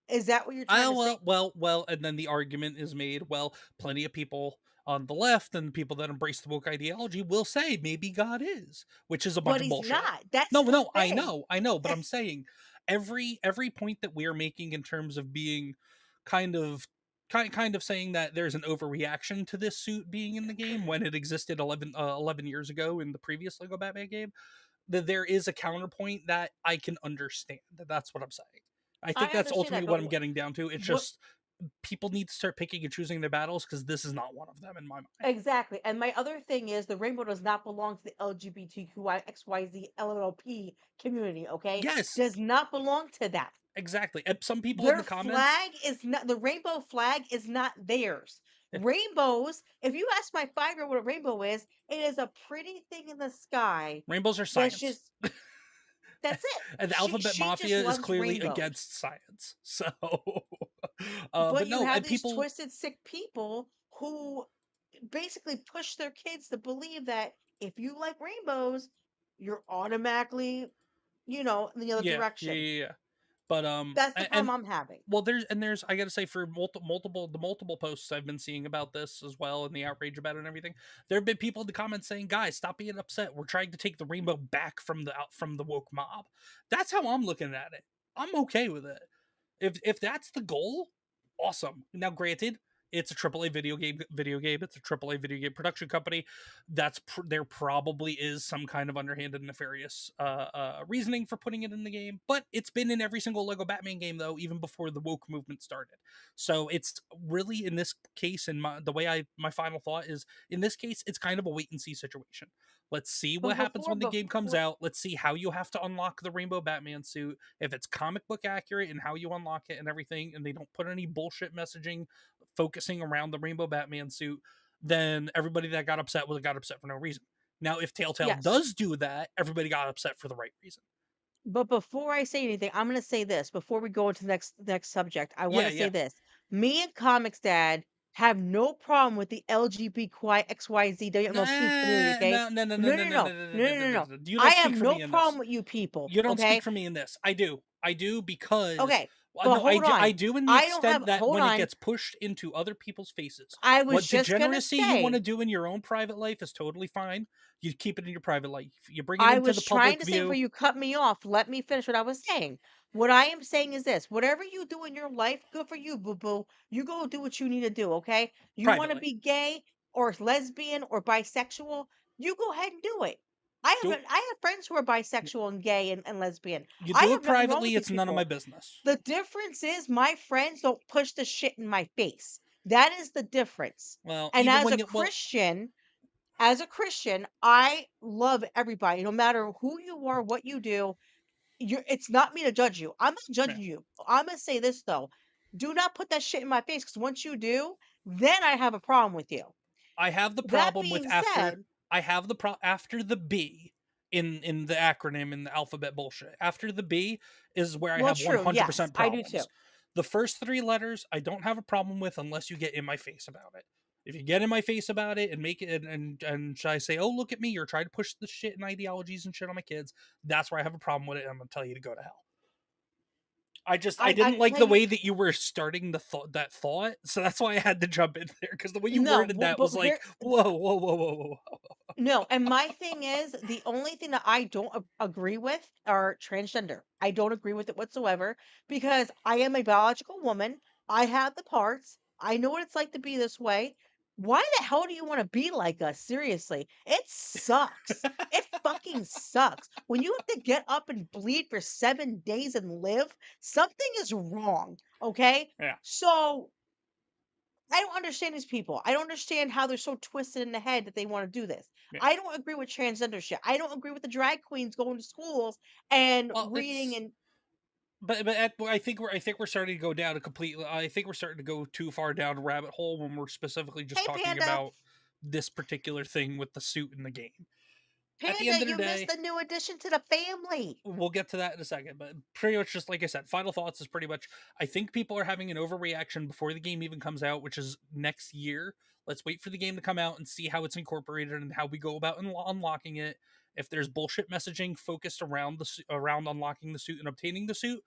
Is that what you're trying to say? Well, and then the argument is made, well, plenty of people on the left and people that embrace the woke ideology will say maybe God is, which is a bunch But of he's bullshit. not. That's No, the no, I thing. know, but I'm saying every point that we're making in terms of being kind of kind of saying that there's an overreaction to this suit being in the game when it existed 11 years ago in the previous Lego Batman game, that there is a counterpoint that I can understand. That's what I'm saying. I I think that's understand ultimately that, what but I'm getting down to. It's what just people need to start picking and choosing their battles because this is not one of them in my mind. exactly. And my other thing is the rainbow does not belong to the LGBTQIXYZ LLP community, okay? Yes, Does not belong to that. exactly. And some people in Their the comments, flag is not the rainbow flag is not theirs. eh, Rainbows, if you ask my 5-year-old what a rainbow is, it is a pretty thing in the sky rainbows are that's science. just that's it. And the She alphabet she just mafia is loves clearly rainbows. against science. So, But but you no, have and these people, twisted sick people who basically push their kids to believe that if you like rainbows, you're automatically, in the other direction. yeah. But That's the problem and I'm having. well, there's I gotta say for multiple posts I've been seeing about this as well and the outrage about it and everything. There have been people in the comments saying, "Guys, stop being upset. We're trying to take the rainbow back from the woke mob." That's how I'm looking at it. I'm okay with it. If that's the goal, awesome. Now, granted, it's a AAA video game. It's a AAA video game production company. There probably is some kind of underhanded, nefarious reasoning for putting it in the game, but it's been in every single Lego Batman game though, even before the woke movement started. So it's really in this case, and my final thought is in this case, it's kind of a wait and see situation. Let's see But what happens when the game comes before out. Let's see how you have to unlock the Rainbow Batman suit, if it's comic book accurate and how you unlock it and everything, and they don't put any bullshit messaging focusing around the Rainbow Batman suit, then everybody that got upset got upset for no reason. Now, if Telltale yes. does do that, everybody got upset for the right reason. But before I say anything, I'm gonna say this before we go into the next subject. I want Yeah, to say yeah. this. Me and Comics Dad have no problem with the LGBTQIXYZ WMLP community, Nah, okay? no, no, no, no, No, no, no, no, no, no, no, no, no, no, no, no, no, no. no. You I don't have speak for no me in this. problem with you people, You don't speak okay? for me in this. I do because Okay, well, but no, hold I on. do in the I don't have extent that hold when it on. gets pushed into other people's faces, I was what just gonna degeneracy you want to say, do in your own private life is totally fine. You keep it in your private life. You bring it I into was the trying public to say before view you cut me off, let me finish what I was saying. What I am saying is this: whatever you do in your life, good for you, boo boo. You go do what you need to do, okay? You want to privately. be gay or lesbian or bisexual, you go ahead and do it. Do I have friends who are bisexual and gay and lesbian. you I do it have nothing wrong with privately? these It's none of my people. business. The difference is my friends don't push the shit in my face. That is the difference. Well, And even when you well, as a Christian, I love everybody, no matter who you are, what you do. It's not me to judge you. I'm not yeah. judging you. I'm gonna say this though. Do not put that shit in my face because once you do, then I have a problem with you. I have the That problem with being after said, I have the after the B in the acronym in the alphabet bullshit. After the B is where I well, have true. Yes, 100% I do too. problems. The first three letters I don't have a problem with unless you get in my face about it. If you get in my face about it and make it and should I say, "Oh, look at me, you're trying to push the shit and ideologies and shit on my kids." That's where I have a problem with it. And I'm going to tell you to go to hell. I I didn't can like tell the you way that you were starting that thought, so that's why I had to jump in there because the way you no, worded that but was like, here whoa, whoa, whoa, whoa, whoa. no, and my thing is the only thing that I don't agree with are transgender. I don't agree with it whatsoever because I am a biological woman. I have the parts. I know what it's like to be this way. Why the hell do you want to be like us? Seriously, it sucks. It fucking sucks. When you have to get up and bleed for 7 days and live, something is wrong. Okay. Yeah. So I don't understand these people. I don't understand how they're so twisted in the head that they want to do this. Yeah. I don't agree with transgender shit. I don't agree with the drag queens going to schools and Well, reading and I think we're starting to go down a completely. I think we're starting to go too far down a rabbit hole when we're specifically just hey talking Panda, about this particular thing with the suit in the game. At the end Panda, of the you missed day, the new addition to the family. we'll get to that in a second, but pretty much just like I said, final thoughts is pretty much I think people are having an overreaction before the game even comes out, which is next year. Let's wait for the game to come out and see how it's incorporated and how we go about unlocking it. If there's bullshit messaging focused around around unlocking the suit and obtaining the suit,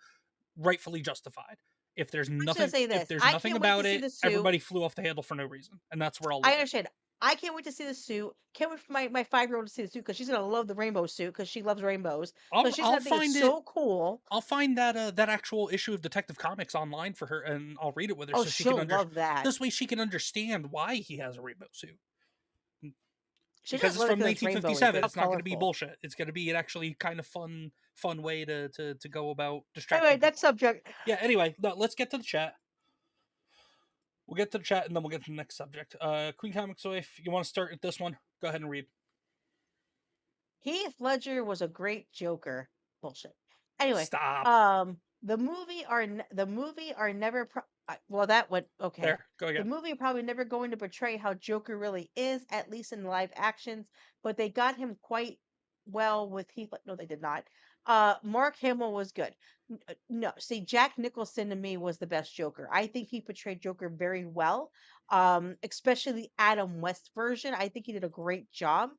rightfully justified. If there's I'm just gonna nothing say if this. there's I nothing can't wait to about see it, the suit. everybody flew off the handle for no reason. And that's where I'll I leave it. understand. I can't wait to see the suit. Can't wait for my 5-year-old to see the suit because she's gonna love the rainbow suit because she loves rainbows. So she's I'll gonna think it's find it so cool. I'll find that actual issue of Detective Comics online for her, and I'll read it with her Oh, so she can she'll love that. This way she can understand why he has a rainbow suit. She Because doesn't it's love it from because it's rainbowy, 1957. but how It's not going to be colorful. bullshit. It's going to be an actually kind of fun way to go about Anyway, distracting that people. subject. Yeah. Anyway, no, let's get to the chat. We'll get to the chat and then we'll get to the next subject. QueenComixWife, you want to start with this one? Go ahead and read. Heath Ledger was a great Joker. Bullshit. Anyway, Stop. the movie are never. Well, that went okay. There. Go The again. movie probably never going to portray how Joker really is, at least in live actions. But they got him quite well with Heath. No, they did not. Mark Hamill was good. No, see, Jack Nicholson to me was the best Joker. I think he portrayed Joker very well. Especially the Adam West version. I think he did a great job.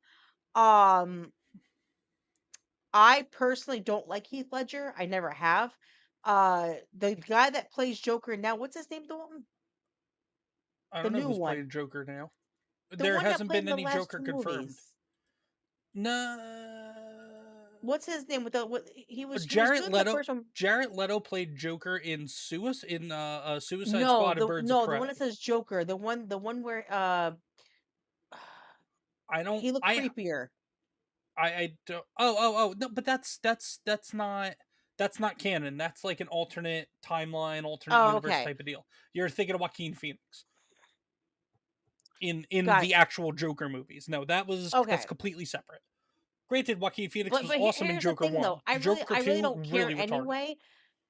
Um, I personally don't like Heath Ledger. I never have. The guy that plays Joker now, what's his name? I The don't know new who's one, playing Joker now. the There one that hasn't played been in the any last Joker two confirmed. movies. No. What's his name? He was Jared good in the Leto. first one. Jared Leto played Joker in Suicide No, Squad and the Birds of no, the one Prey. that says Joker, the one where I don't. he looked creepier. I don't. Oh no, but that's not canon. That's like an alternate timeline, alternate Oh, universe okay, type of deal. You're thinking of Joaquin Phoenix in got it. the actual Joker movies. No, that's Okay. completely separate. Granted, Joaquin Phoenix But was but awesome in here's the Joker thing though. 1. Joker I really 2 don't care really retarded. anyway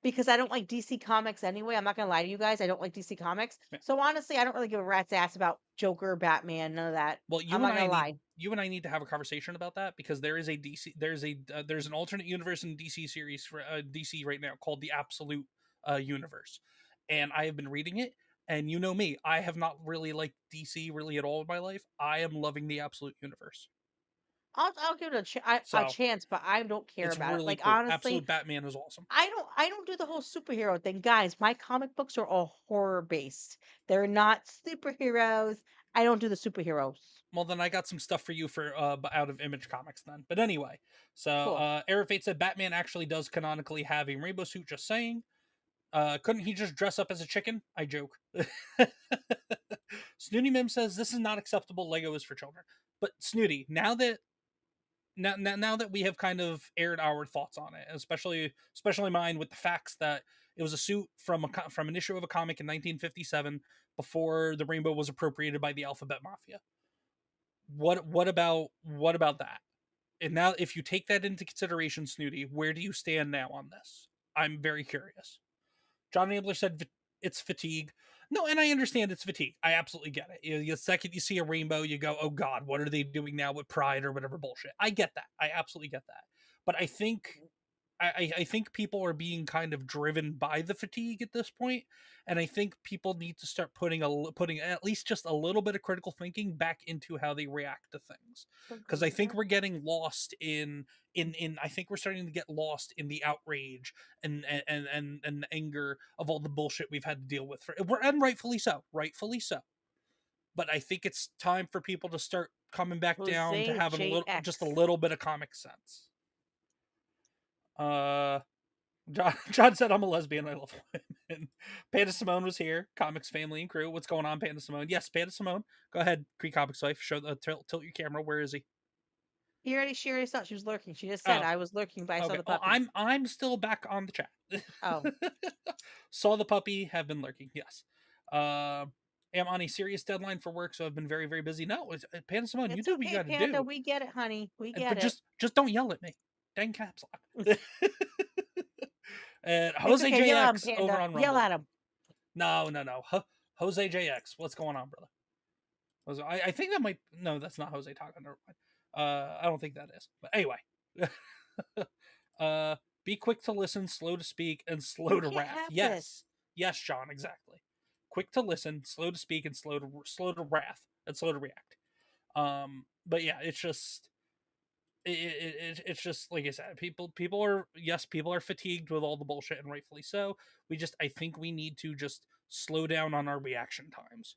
because I don't like DC Comics anyway. I'm not gonna lie to you guys. I don't like DC Comics. Yeah. So honestly, I don't really give a rat's ass about Joker, Batman, none of that. Well, I'm not gonna lie. you and I need to have a conversation about that because there is a DC there's an alternate universe in DC series for DC right now called the Absolute universe. And I have been reading it and you know me, I have not really liked DC really at all in my life. I am loving the Absolute universe. I'll give it a So, chance, but I don't care it's about it. really Like cool. honestly, Absolute Batman is awesome. I don't do the whole superhero thing, guys. My comic books are all horror based. They're not superheroes. I don't do the superheroes. Well, then I got some stuff for you for out of Image Comics then. But anyway, so Cool. Eric Fate said Batman actually does canonically have a rainbow suit. Just saying. Couldn't he just dress up as a chicken? I joke. Snooty Mim says this is not acceptable. Lego is for children. But Snooty, now that we have kind of aired our thoughts on it, especially mine with the facts that it was a suit from an issue of a comic in 1957 before the rainbow was appropriated by the Alphabet Mafia. What about that? And now, if you take that into consideration, Snooty, where do you stand now on this? I'm very curious. John Ambler said it's fatigue. No, and I understand it's fatigue. I absolutely get it. The second you see a rainbow, you go, "Oh God, what are they doing now with Pride or whatever bullshit?" I get that. I absolutely get that. But I think I think people are being kind of driven by the fatigue at this point, and I think people need to start putting at least just a little bit of critical thinking back into how they react to things, because I think we're getting lost in I think we're starting to get lost in the outrage and anger of all the bullshit we've had to deal with and rightfully so. But I think it's time for people to start coming back down to Jose having just a JX. little bit of comic sense. John said I'm a lesbian. I love women. Panda Simone was here. Comics family and crew. What's going on, Panda Simone? Yes, Panda Simone. Go ahead, QueenComixWife. Show tilt your camera. Where is he? She already saw she was lurking. She just said Oh, I was lurking, but I saw okay. the Oh, puppy. I'm still back on the chat. Oh, Saw the puppy. Have been lurking. Yes. am on a serious deadline for work, so I've been very, very busy. No, Panda Simone, you It's do what you okay, got to Panda. do. We get it, honey. We get But it. just don't yell at me. Dang caps lock. And It's Jose okay. Yell at him, JX over Panda. on Yell Rumble. at him. No. Jose JX. What's going on, brother? I think that might. No, that's not Jose Taco. Never mind. I don't think that is. But anyway. Be quick to listen, slow to speak, and slow You to can't wrath. have Yes. this. Yes, John, exactly. Quick to listen, slow to speak, and slow to wrath, and slow to react. But yeah, it's just it's just like I said, people are fatigued with all the bullshit, and rightfully so. I think we need to just slow down on our reaction times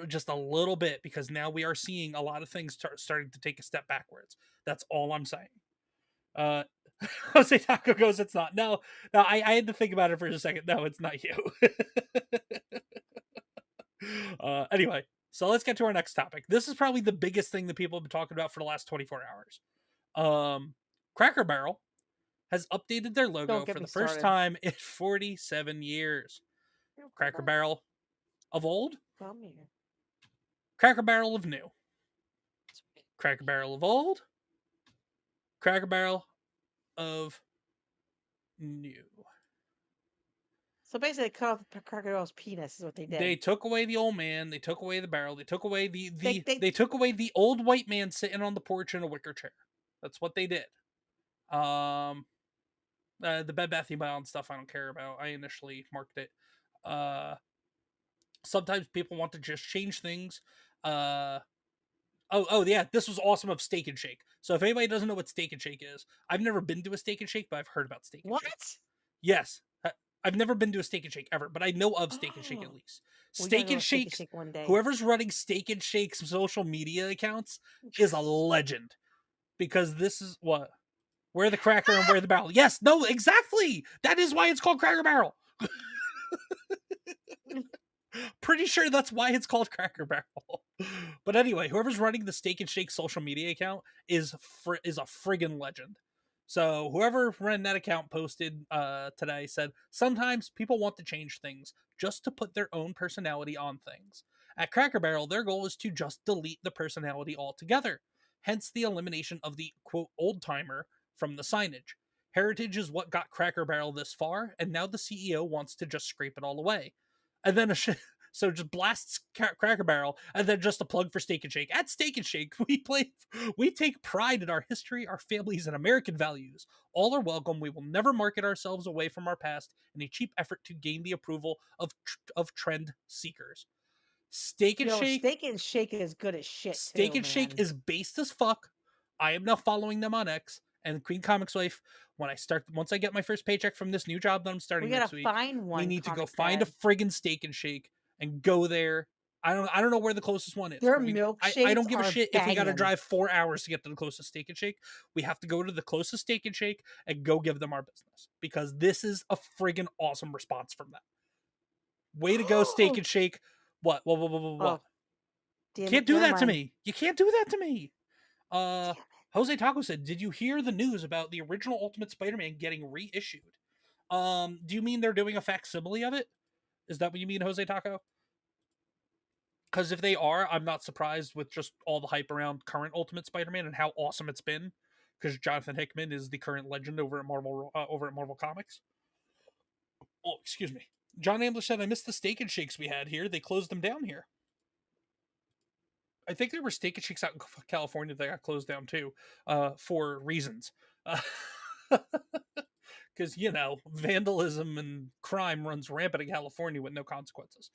just a little bit, because now we are seeing a lot of things starting to take a step backwards. That's all I'm saying. uh Jose Taco goes, it's not. No, I had to think about it for a second. No, it's not you. Anyway, so let's get to our next topic. This is probably the biggest thing that people have been talking about for the last 24 hours. Cracker Barrel has updated their logo Don't get for me the first started. time in 47 years. Cracker Barrel of old, Come here. Cracker Barrel of new. Cracker Barrel of old, Cracker Barrel of new. So basically, cut off the Cracker Barrel's penis is what they did. They took away the old man. They took away the barrel. They took away They took away the old white man sitting on the porch in a wicker chair. That's what they did. The Bed Bath & Beyond stuff I don't care about. I initially marked it. Sometimes people want to just change things. Oh yeah, this was awesome of Steak and Shake. So if anybody doesn't know what Steak and Shake is, I've never been to a Steak and Shake, but I've heard about Steak and Shake. What? Yes. I've never been to a Steak and Shake ever, but I know of Steak and Shake at least. We gotta Steak go and to Steak and Shake's, Shake one day. whoever's running Steak and Shake's social media accounts is a legend. Because this is what? Where the cracker and where the barrel. Yes, no, exactly. That is why it's called Cracker Barrel. Pretty sure that's why it's called Cracker Barrel. But anyway, whoever's running the Steak and Shake social media account is a friggin' legend. So whoever ran that account posted today said, sometimes people want to change things just to put their own personality on things. At Cracker Barrel, their goal is to just delete the personality altogether. Hence the elimination of the, quote, old-timer from the signage. Heritage is what got Cracker Barrel this far, and now the CEO wants to just scrape it all away. And then so just blasts Cracker Barrel, and then just a plug for Steak and Shake. At Steak and Shake, we take pride in our history, our families, and American values. All are welcome. We will never market ourselves away from our past in a cheap effort to gain the approval of trend seekers. Steak and Shake. Steak and Shake is good as shit. Steak and Shake is based as fuck. I am now following them on X, and QueenComixWife. Once I get my first paycheck from this new job that I'm starting next week, we need to go find a friggin' Steak and Shake and go there. I don't know where the closest one is. Their milkshakes I don't give a shit if we got to banging. drive 4 hours to get to the closest Steak and Shake. We have to go to the closest Steak and Shake and go give them our business, because this is a friggin' awesome response from them. Way to go, Steak and Shake. What? Oh, can't do that to me. You can't do that to me. Jose Taco said, did you hear the news about the original Ultimate Spider-Man getting reissued? Do you mean they're doing a facsimile of it? Is that what you mean, Jose Taco? Because if they are, I'm not surprised with just all the hype around current Ultimate Spider-Man and how awesome it's been. Because Jonathan Hickman is the current legend over at Marvel Comics. Oh, excuse me. John Ambler said, I missed the Steak and Shakes we had here. They closed them down here. I think there were Steak and Shakes out in California that got closed down too, for reasons. Because, vandalism and crime runs rampant in California with no consequences.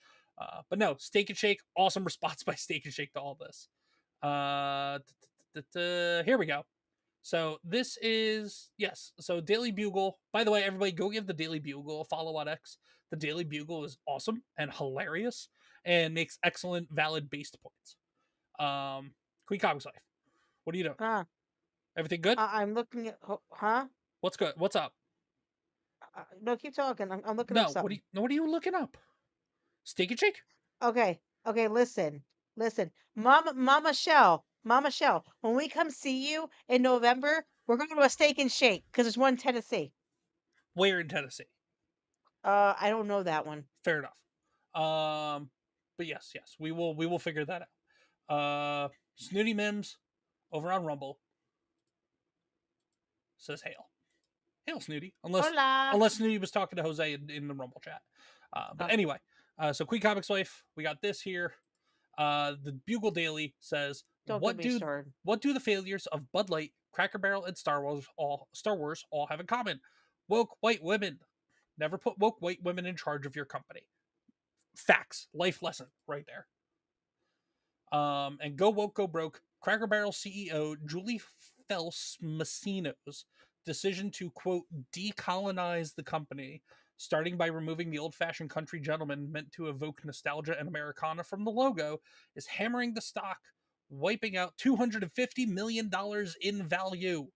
But no, Steak and Shake, awesome response by Steak and Shake to all this. Here we go. So this is, yes, so Daily Bugle. By the way, everybody go give the Daily Bugle a follow on X. The Daily Bugle is awesome and hilarious and makes excellent, valid based points. QueenComixWife, what are you doing? Everything good? I'm looking at, huh? What's good? What's up? No, keep talking. I'm looking up something. What are you looking up? Steak and Shake? Okay, listen. Mama Shell, when we come see you in November, we're going to a Steak and Shake, because there's one in Tennessee. Where in Tennessee? I don't know that one. Fair enough. but yes, we will figure that out. Snooty Mims over on Rumble says hail Snooty, Hola. unless Snooty was talking to Jose in the Rumble chat. But Oh. anyway, so QueenComixWife, we got this here. The Bugle Daily says, Don't get me started. what do the failures of Bud Light, Cracker Barrel, and Star Wars all have in common? Woke white women. Never put woke white women in charge of your company. Facts, life lesson right there. And go woke, go broke. Cracker Barrel CEO Julie Fels-Massino's decision to quote decolonize the company, starting by removing the old-fashioned country gentleman meant to evoke nostalgia and Americana from the logo, is hammering the stock, wiping out $250 million in value.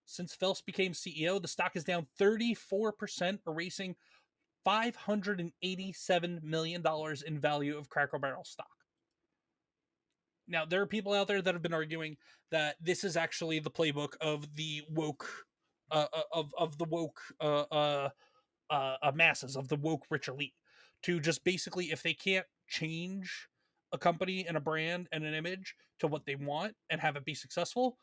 Since Phelps became CEO, the stock is down 34%, erasing $587 million in value of Cracker Barrel stock. Now, there are people out there that have been arguing that this is actually the playbook of the woke, of the woke masses, of the woke rich elite, to just basically, if they can't change a company and a brand and an image to what they want and have it be successful,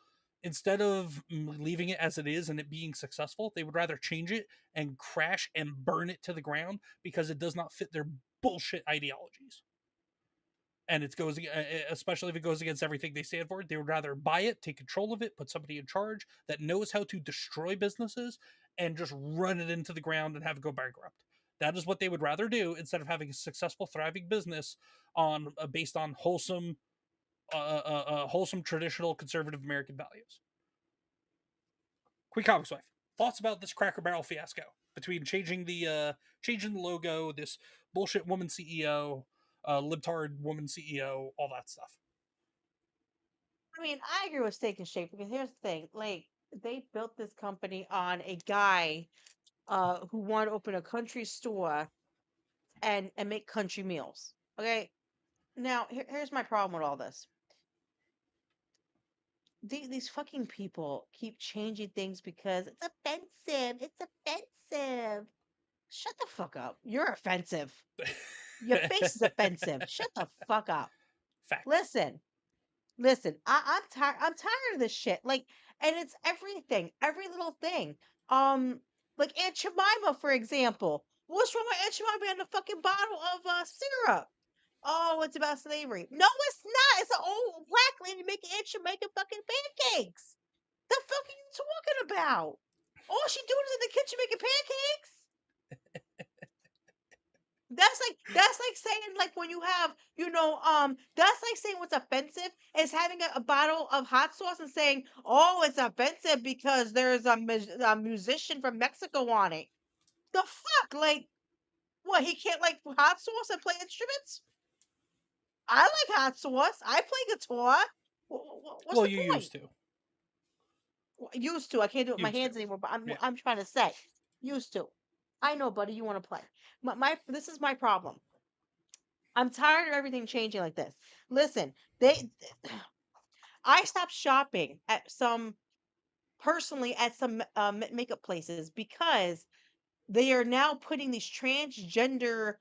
instead of leaving it as it is and it being successful, they would rather change it and crash and burn it to the ground because it does not fit their bullshit ideologies. And it goes, especially if it goes against everything they stand for, they would rather buy it, take control of it, put somebody in charge that knows how to destroy businesses and just run it into the ground and have it go bankrupt. That is what they would rather do instead of having a successful, thriving business on based on wholesome, wholesome, traditional, conservative American values. QueenComixWife, thoughts about this Cracker Barrel fiasco between changing the logo, this bullshit woman CEO, libtard woman CEO, all that stuff. I mean, I agree with Steak and Shake because here's the thing: like, they built this company on a guy who wanted to open a country store and make country meals. Okay, now here's my problem with all this. These fucking people keep changing things because it's offensive. It's offensive. Shut the fuck up. You're offensive. Your face is offensive. Shut the fuck up. Facts. Listen. I'm tired. I'm tired of this shit. Like, and it's everything, every little thing. Like Aunt Jemima, for example. What's wrong with Aunt Jemima and the fucking bottle of syrup? Oh, it's about slavery. No, it's not. It's an old black lady making Aunt Jemima fucking pancakes. The fuck are you talking about? All she doing is in the kitchen making pancakes. That's like saying, like, when you have, that's like saying what's offensive is having a bottle of hot sauce and saying, oh, it's offensive because there's a musician from Mexico on it. The fuck? Like, what, he can't like hot sauce and play instruments? I like hot sauce. I play guitar. What's Well, the you point? used to. Used to. I can't do it with my Used to. hands anymore, but Yeah. I'm trying to say. Used to. I know, buddy, you want to play. This is my problem. I'm tired of everything changing like this. Listen, I stopped shopping at some personally at some makeup places because they are now putting these transgender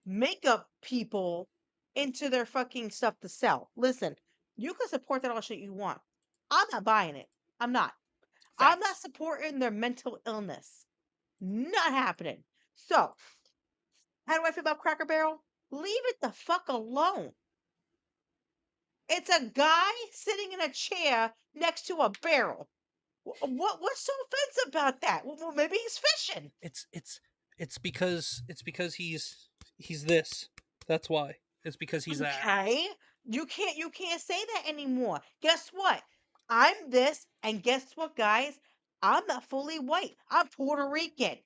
makeup people into their fucking stuff to sell. Listen, you can support that all shit you want. I'm not buying it. I'm not. I'm not Facts. supporting their mental illness. Not happening. So, how do I feel about Cracker Barrel? Leave it the fuck alone. It's a guy sitting in a chair next to a barrel. What's so offensive about that? Well, maybe he's fishing. It's because he's this. That's why. It's because he's that. Okay, you can't say that anymore. Guess what? I'm this, and guess what, guys? I'm not fully white. I'm Puerto Rican.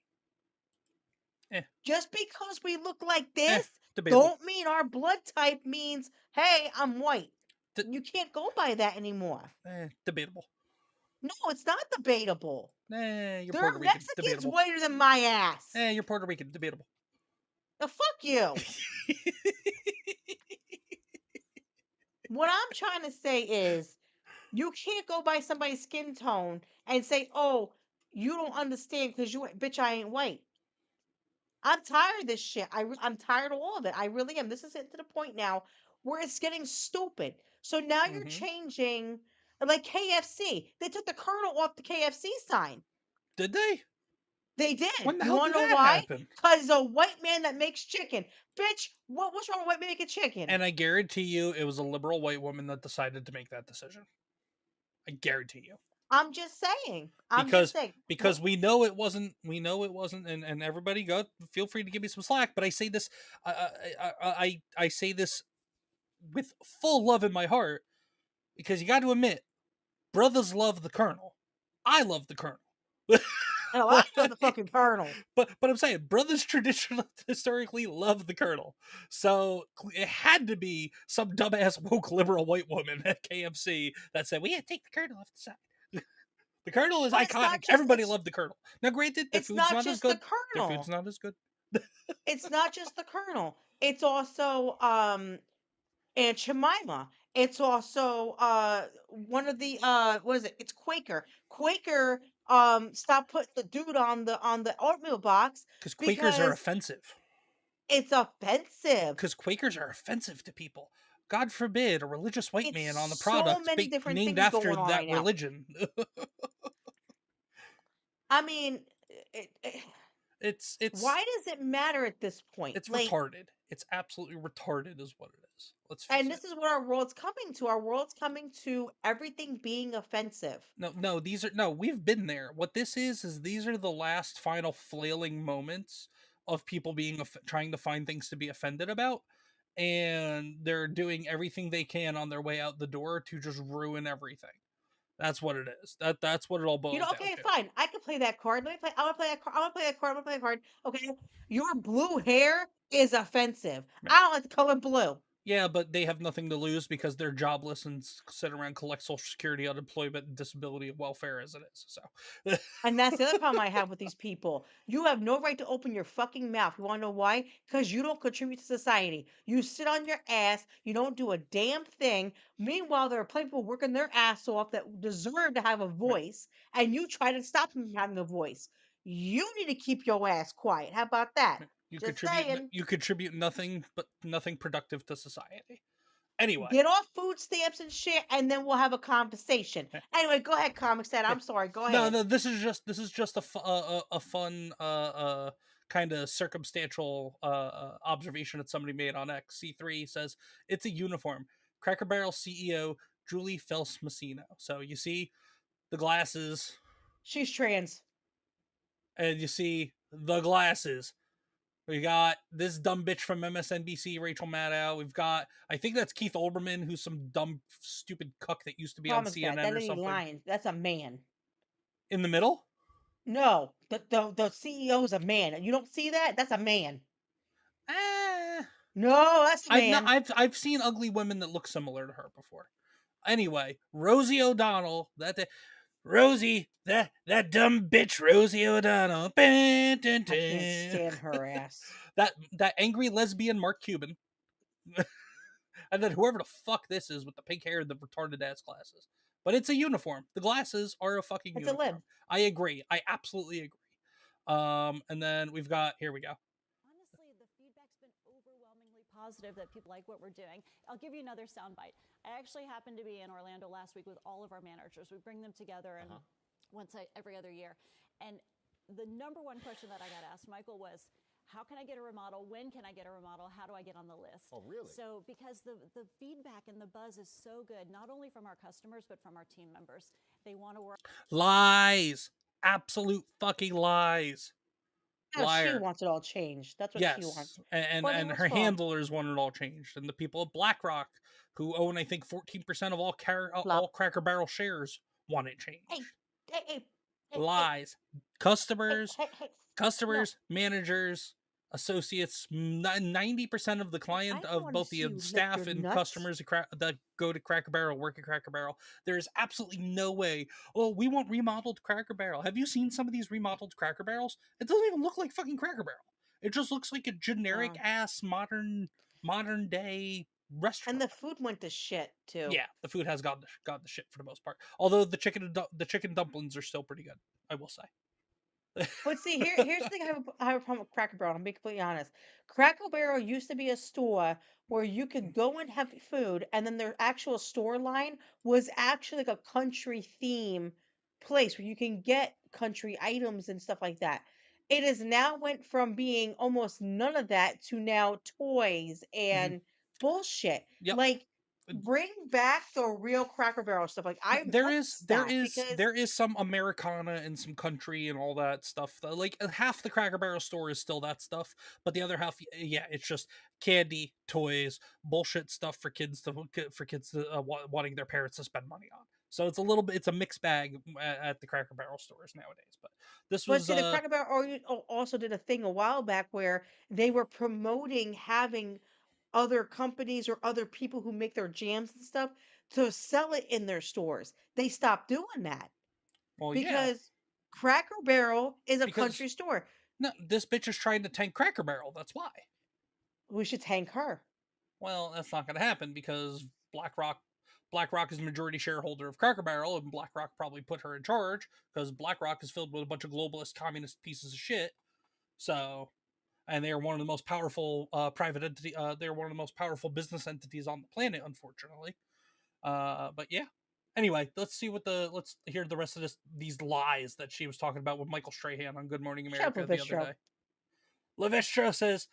Eh, Just because we look like eh, this, debatable. don't mean our blood type means, hey, I'm white. You can't go by that anymore. Debatable. No, it's not debatable. You're There Puerto are Rican. Mexicans Debatable. whiter than my ass. You're Puerto Rican. Debatable. The fuck you. What I'm trying to say is, you can't go by somebody's skin tone and say, oh, you don't understand because you ain't, bitch, I ain't white. I'm tired of this shit. I'm tired of all of it. I really am. This is getting to the point now where it's getting stupid. So now you're Mm-hmm. changing, like KFC. They took the Colonel off the KFC sign. Did they? They did. When the You hell want did to know that why? happen? Because a white man that makes chicken. Bitch, what's wrong with white man making chicken? And I guarantee you, it was a liberal white woman that decided to make that decision. I guarantee you. I'm just saying. I'm just because saying. because we know it wasn't and everybody go feel free to give me some slack, but I say this, I say this with full love in my heart, because you got to admit, brothers love the Colonel. I love the Colonel. Oh, I love the fucking Colonel. but I'm saying brothers traditionally historically love the Colonel, so it had to be some dumbass woke liberal white woman at KFC that said we had to take the Colonel off the side. The Colonel is But it's not iconic. just Everybody loved the Colonel. Now, granted, their it's food's not not as just the good. Their food's Colonel. not as good. It's not just the Colonel. It's also Aunt Jemima. It's also one of the what is it? It's Quaker. Quaker stopped putting the dude on the oatmeal box Because Quakers are because offensive. it's offensive. Because Quakers are offensive to people. God forbid a religious white It's man on the so product many different named things after going on that right now. religion. I mean, it's why does it matter at this point? it's Like, retarded. It's absolutely retarded, is what it is. Let's face and it. this is what our world's coming to. Our world's coming to everything being offensive. No, these are no. We've been there. What this is these are the last final flailing moments of people being trying to find things to be offended about, and they're doing everything they can on their way out the door to just ruin everything. That's what it is. That's what it all You boils know, down okay, to. fine. I can play that card. Let me play. I want to play that card. I want to play that card. I want to play that card. Okay, your blue hair is offensive. Yeah. I don't like the color blue. Yeah, but they have nothing to lose because they're jobless and sit around collect Social Security, unemployment, and disability welfare as it is. So, And that's the other problem I have with these people. You have no right to open your fucking mouth. You want to know why? Because you don't contribute to society. You sit on your ass. You don't do a damn thing. Meanwhile, there are plenty of people working their ass off that deserve to have a right. voice, and you try to stop them from having a voice. You need to keep your ass quiet. How about that? You Just contribute saying. you contribute nothing but nothing productive to society. Anyway, Get off food stamps and shit, and then we'll have a conversation. yeah, Anyway, go ahead, ComixDad. yeah. I'm sorry. Go No, ahead. no. This is just a fun kind of circumstantial observation that somebody made on X. C3 says it's a uniform. Cracker Barrel CEO Julie Fels Messina. So you see the glasses, She's trans. and you see the glasses. We got this dumb bitch from MSNBC, Rachel Maddow. We've got, I think that's Keith Olbermann, who's some dumb, stupid cuck that used to be on ComixDad. CNN That or ain't something. lying. That's a man. In the middle? No, the CEO is a man. And you don't see that? That's a man. Eh, No, that's a I've not. man. I've seen ugly women that look similar to her before. Anyway, Rosie O'Donnell. Rosie, that dumb bitch, Rosie O'Donnell. Dun, dun, I can't dun. stand her ass. That angry lesbian Mark Cuban. And then whoever the fuck this is with the pink hair and the retarded ass glasses. But it's a uniform. The glasses are a fucking It's a lib. uniform. I agree. I absolutely agree. And then we've got, here we go. Honestly, the feedback's been overwhelmingly positive that people like what we're doing. I'll give you another soundbite. I actually happened to be in Orlando last week with all of our managers. We bring them together and every other year. And the number one question that I got asked, Michael, was, how can I get a remodel? When can I get a remodel? How do I get on the list? Oh, really? So because the feedback and the buzz is so good, not only from our customers, but from our team members. They want to work. Lies. Absolute fucking lies. No, she Liar. wants it all changed. That's what she wants. Yes. And But it was her fun. handlers want it all changed. And the people at BlackRock, who own, I think, 14% of all Cracker Barrel shares, want it changed. Hey, Lies. Customers, No. managers, associates, 90% of the client I of wanna both see the you lick staff your and nuts. customers that go to Cracker Barrel, work at Cracker Barrel. There is absolutely no way. Oh, we want remodeled Cracker Barrel. Have you seen some of these remodeled Cracker Barrels? It doesn't even look like fucking Cracker Barrel. It just looks like a generic ass modern day restaurant. And the food went to shit too. Yeah, the food has gone the shit for the most part. Although the chicken dumplings are still pretty good, I will say. But see, here's the thing I have a problem with Cracker Barrel. I'm being completely honest. Cracker Barrel used to be a store where you could go and have food, and then their actual store line was actually like a country theme place where you can get country items and stuff like that. It has now went from being almost none of that to now toys Mhm. and bullshit. Yep. Like, bring back the real Cracker Barrel stuff. Like, I There is miss there that is because there is some Americana and some country and all that stuff. Like half the Cracker Barrel store is still that stuff, but the other half, yeah, it's just candy, toys, bullshit stuff for kids to wanting their parents to spend money on. So it's a little bit, it's a mixed bag at the Cracker Barrel stores nowadays. But this But was see, the Cracker Barrel also did a thing a while back where they were promoting having other companies or other people who make their jams and stuff to sell it in their stores. They stopped doing that well, yeah, because Cracker Barrel is a because country store. no, this bitch is trying to tank Cracker Barrel. That's why. We should thank her. Well, that's not going to happen because BlackRock BlackRock is a majority shareholder of Cracker Barrel, and BlackRock probably put her in charge because BlackRock is filled with a bunch of globalist communist pieces of shit. So, and they are one of the most powerful private entity. They're one of the most powerful business entities on the planet, unfortunately. But yeah. Anyway, let's hear the rest of these lies that she was talking about with Michael Strahan on Good Morning Shut America up, the other Bistro. day. Levistro says,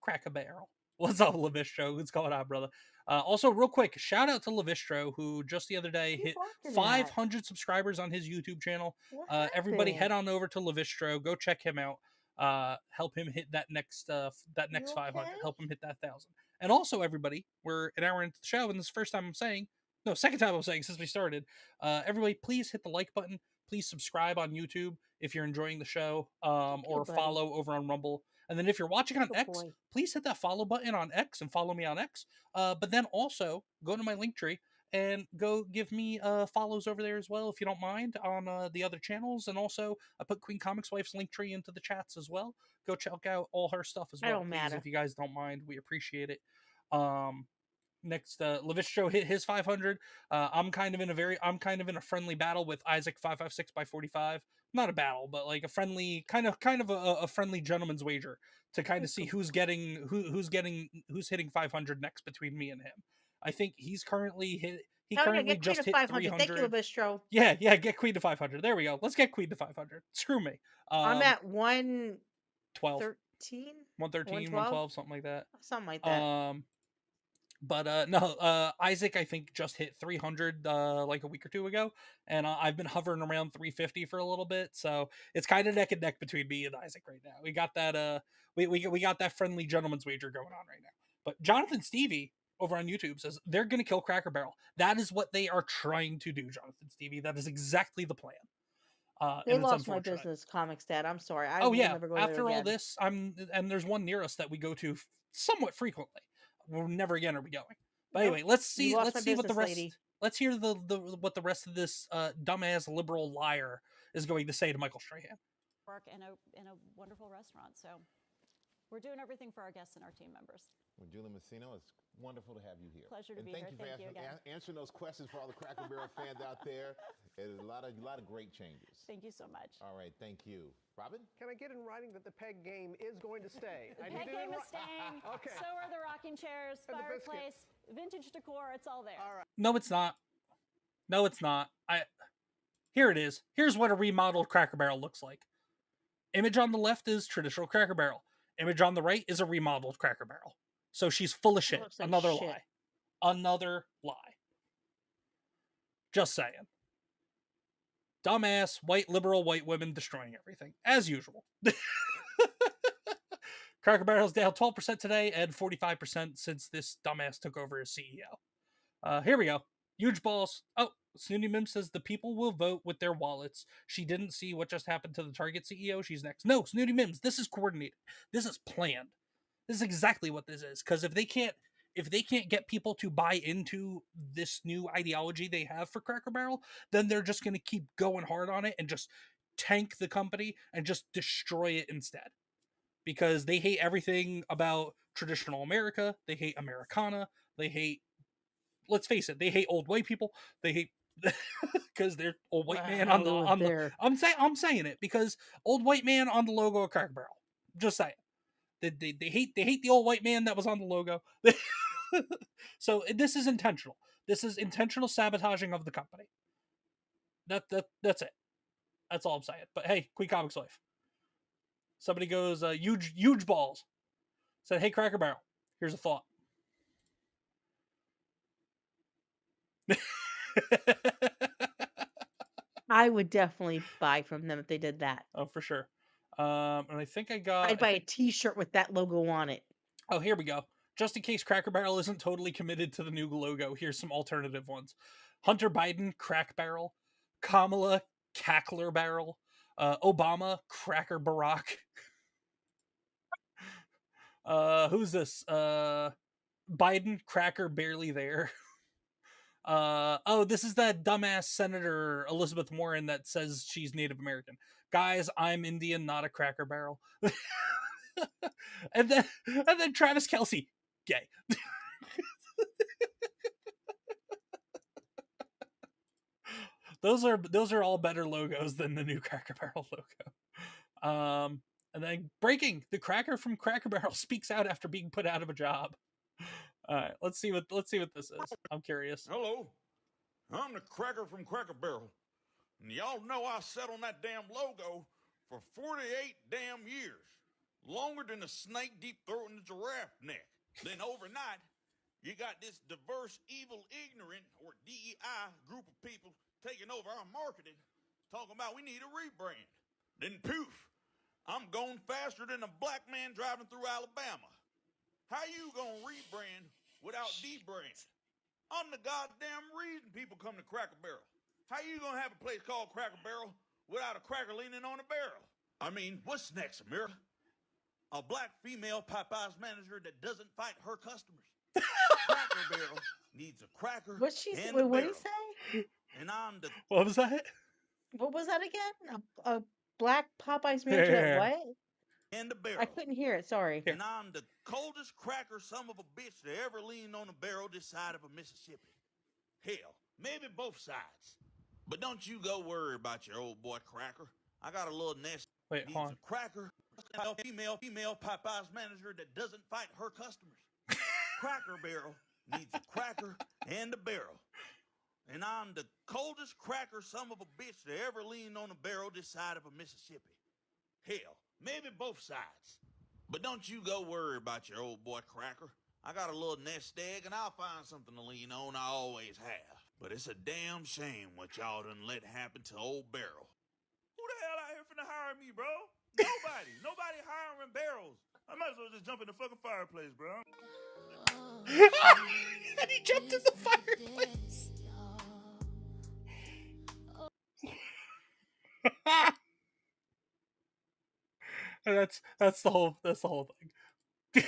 crack a barrel. What's up, Levistro? What's going on, brother? Also, real quick, shout out to Levistro, who just the other day What are you hit barking at? 500 subscribers on his YouTube channel. What Everybody head happened? on over to Levistro. Go check him out. Help him hit that next You 500. okay? Help him hit that 1,000. And also, everybody, we're an hour into the show, and this is the first time I'm saying, no, second time I'm saying since we started. Everybody, please hit the like button. Please subscribe on YouTube if you're enjoying the show, Okay, or buddy. follow over on Rumble. And then if you're watching on Good X, boy. please hit that follow button on X and follow me on X. But then also go to my link tree and go give me follows over there as well, if you don't mind, on the other channels. And also, I put Queen Comics Wife's link tree into the chats as well. Go check out all her stuff as I well, don't please, matter. if you guys don't mind. We appreciate it. Next, Levistro hit his 500. I'm kind of in a friendly battle with Isaac 556 by 45. Not a battle, but like a friendly a friendly gentleman's wager to kind of see who's hitting 500 next between me and him. I think he's currently hit. He Oh yeah, currently get Queen just of hit 500. Thank you, 300. Bistro. Yeah, get Queen to 500. There we go. Let's get Queen to 500. Screw me. I'm at 12, 113, 113, 112, 112, something like that. something like that. But no, Isaac I think just hit 300 like a week or two ago, and I've been hovering around 350 for a little bit, so it's kind of neck and neck between me and Isaac right now. We got that we got that friendly gentleman's wager going on right now. But Jonathan Stevie over on YouTube says they're gonna kill Cracker Barrel. That is what they are trying to do, Jonathan Stevie. That is exactly the plan. They And it's lost my unfortunate. business, ComixDad. I'm sorry. I Oh will yeah, never go there after all again. this, and there's one near us that we go to somewhat frequently. Well, never again are we going. But Nope. anyway, let's You see lost my what the business, rest. lady. Let's hear what the rest of this dumbass liberal liar is going to say to Michael Strahan. Work in a wonderful restaurant. So we're doing everything for our guests and our team members. Well, Julie Messino, it's wonderful to have you here. Pleasure to and be thank here. You for Thank you again. answering those questions for all the Cracker Barrel fans out there. There's a lot of great changes. Thank you so much. All right, thank you. Robin? Can I get in writing that the peg game is going to stay? The peg game is staying. Okay. So are the rocking chairs, And the fireplace, vintage decor. It's all there. All right. No, it's not. No, it's not. Here it is. Here's what a remodeled Cracker Barrel looks like. Image on the left is traditional Cracker Barrel. Image on the right is a remodeled Cracker Barrel. So she's full of shit. Looks like Another shit. lie. Another lie. Just saying. Dumbass, white, liberal, white women destroying everything. As usual. Cracker Barrel's down 12% today and 45% since this dumbass took over as CEO. Here we go. Huge balls. Oh, Snooty Mim says the people will vote with their wallets. She didn't see what just happened to the Target CEO. She's next. No, Snooty Mims, this is coordinated. This is planned. This is exactly what this is. Because if they can't get people to buy into this new ideology they have for Cracker Barrel, then they're just going to keep going hard on it and just tank the company and just destroy it instead. Because they hate everything about traditional America. They hate Americana. They hate, let's face it, they hate old white people. They hate because they're old white man on the Wow, on the. there. I'm saying it because old white man on the logo of Cracker Barrel. Just saying. They hate the old white man that was on the logo. So this is intentional. This is intentional sabotaging of the company. That's it. That's all I'm saying. But hey, QueenComixWife. Somebody goes huge balls. Said, hey Cracker Barrel, here's a thought. I would definitely buy from them if they did that. Oh, for sure. And I think I got. I'd buy a T-shirt with that logo on it. Oh, here we go. Just in case Cracker Barrel isn't totally committed to the new logo, here's some alternative ones: Hunter Biden Crack Barrel, Kamala Cackler Barrel, Obama Cracker Barack. Who's this? Biden Cracker Barely There. Oh, this is that dumbass Senator Elizabeth Warren that says she's Native American. Guys, I'm Indian, not a Cracker Barrel. and then Travis Kelce, gay. Those are all better logos than the new Cracker Barrel logo. And then breaking, the Cracker from Cracker Barrel speaks out after being put out of a job. All right, let's see what this is. I'm curious. Hello, I'm the Cracker from Cracker Barrel, and y'all know I sat on that damn logo for 48 damn years, longer than a snake deep throating the giraffe neck. Then overnight, you got this diverse, evil, ignorant, or DEI group of people taking over our marketing, talking about we need a rebrand. Then poof, I'm going faster than a black man driving through Alabama. How you gonna rebrand without debrand? I'm the goddamn reason people come to Cracker Barrel. How you gonna have a place called Cracker Barrel without a cracker leaning on a barrel? I mean, what's next, America? A black female Popeyes manager that doesn't fight her customers. Cracker Barrel needs a cracker What's she? and Wait, a what did barrel. he say? And I'm the What was that? What was that again? A black Popeyes manager that what? and a barrel. I couldn't hear it. Sorry. And I'm the coldest cracker son of a bitch to ever lean on a barrel this side of a Mississippi. Hell, maybe both sides. But don't you go worry about your old boy Cracker. I got a little nest. Wait, Needs hold on. a cracker. Female Popeyes manager that doesn't fight her customers. Cracker Barrel needs a cracker and a barrel. And I'm the coldest cracker son of a bitch to ever lean on a barrel this side of a Mississippi. Hell, maybe both sides. But don't you go worry about your old boy Cracker. I got a little nest egg and I'll find something to lean on. I always have. But it's a damn shame what y'all done let happen to old Barrel. Who the hell out here finna hire me, bro? Nobody hiring barrels. I might as well just jump in the fucking fireplace, bro. And he jumped in the fireplace. that's the whole thing.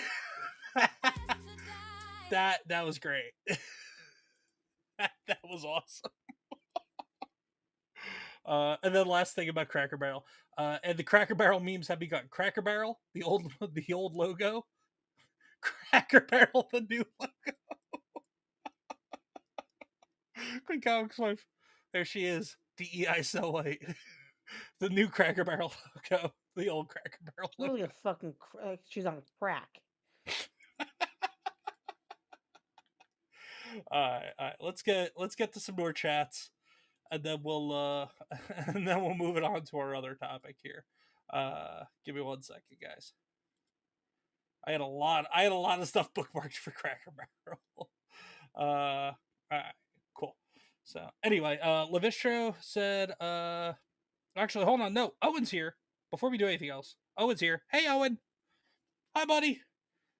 that was great. that was awesome. And then last thing about Cracker Barrel, and the Cracker Barrel memes have begun. Cracker Barrel, the old logo. Cracker Barrel, the new logo. QueenComixWife, there she is. DEI so white. The new Cracker Barrel logo. The old Cracker Barrel logo. Literally a fucking. She's on crack. All right. Let's get to some more chats, and then we'll move it on to our other topic here. Give me 1 second, guys. I had a lot of stuff bookmarked for Cracker Barrel. All right, cool. So anyway, Levistro said, actually, hold on. No, Owen's here. Before we do anything else, Owen's here. Hey, Owen. Hi, buddy.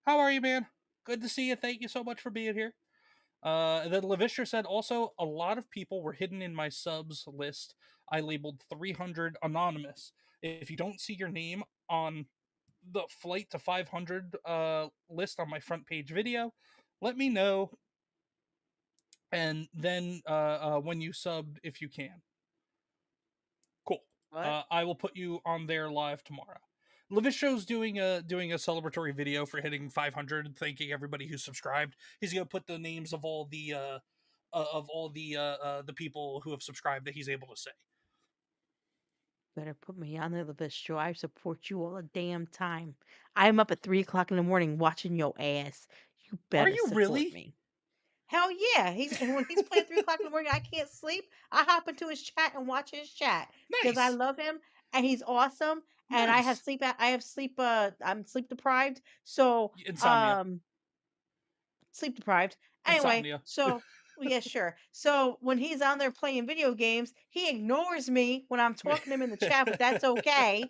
How are you, man? Good to see you. Thank you so much for being here. And then Levistra said, also, a lot of people were hidden in my subs list. I labeled 300 anonymous. If you don't see your name on the flight to 500 list on my front page video, let me know. And then when you subbed, if you can. Cool. I will put you on there live tomorrow. Levistro's doing a celebratory video for hitting 500, thanking everybody who subscribed. He's gonna put the names of all the of all the people who have subscribed that he's able to say. Better put me on there, the show. I support you all the damn time. I'm up at 3 o'clock in the morning watching your ass. You Are better you support really? me. Hell yeah. When he's playing 3 o'clock in the morning, I can't sleep. I hop into his chat and watch his chat because I Nice, love him and he's awesome. And I have nice. sleep. I have sleep. I'm sleep deprived. So Insomnia, um, sleep deprived. Anyway, insomnia. so well, yeah, sure. So when he's on there playing video games, he ignores me when I'm talking to him in the chat, but that's okay.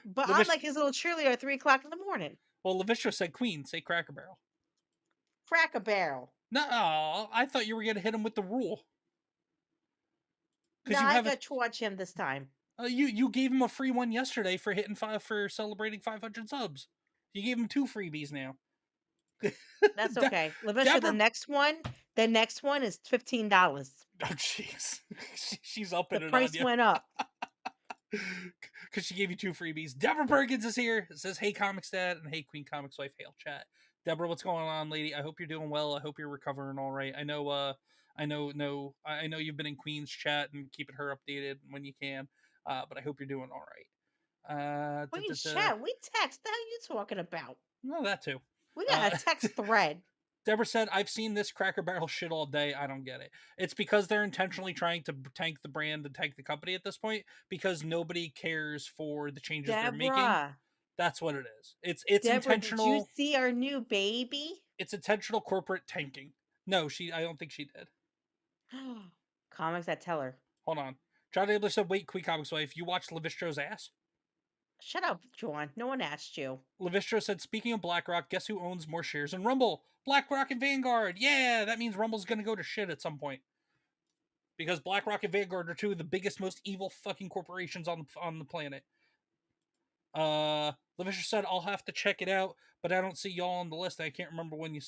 But I'm Levish- like his little cheerleader at 3 o'clock in the morning. well, Levistro said Queen, say Cracker Barrel. Crack a barrel. No, I thought you were gonna hit him with the rule No, because you I have got to watch him this time. you gave him a free one yesterday for hitting for celebrating 500 subs. You gave him 2 freebies now. That's De- okay. Lavisha, Deborah, the next one is $15. oh jeez, she's upping The it on price you went up. because she gave you 2 freebies. Deborah Perkins is here. It says, "Hey ComixDad," and "Hey QueenComixWife." Hail chat. Deborah, what's going on, lady? I hope you're doing well. I hope you're recovering all right. I know. I know you've been in Queen's chat and keeping her updated when you can. But I hope you're doing all right. We chat. We text. The hell you talking about? No, that too. We got a text thread. Deborah said, "I've seen this Cracker Barrel shit all day. I don't get it. It's because they're intentionally trying to tank the brand and tank the company at this point because nobody cares for the changes they're making. Deborah. That's what it is. It's Deborah, did you intentional. see our new baby? It's intentional corporate tanking. No, I don't think she did. Comics that tell her. Hold on. John Abler said, "Wait, QueenComixWife, you watched Levistro's ass?" Shut up, John. No one asked you. Levistro said, "Speaking of BlackRock, guess who owns more shares in Rumble? BlackRock and Vanguard. Yeah, that means Rumble's going to go to shit at some point. Because BlackRock and Vanguard are 2 of the biggest, most evil fucking corporations on the planet." Levistro said, "I'll have to check it out, but I don't see y'all on the list. I can't remember when you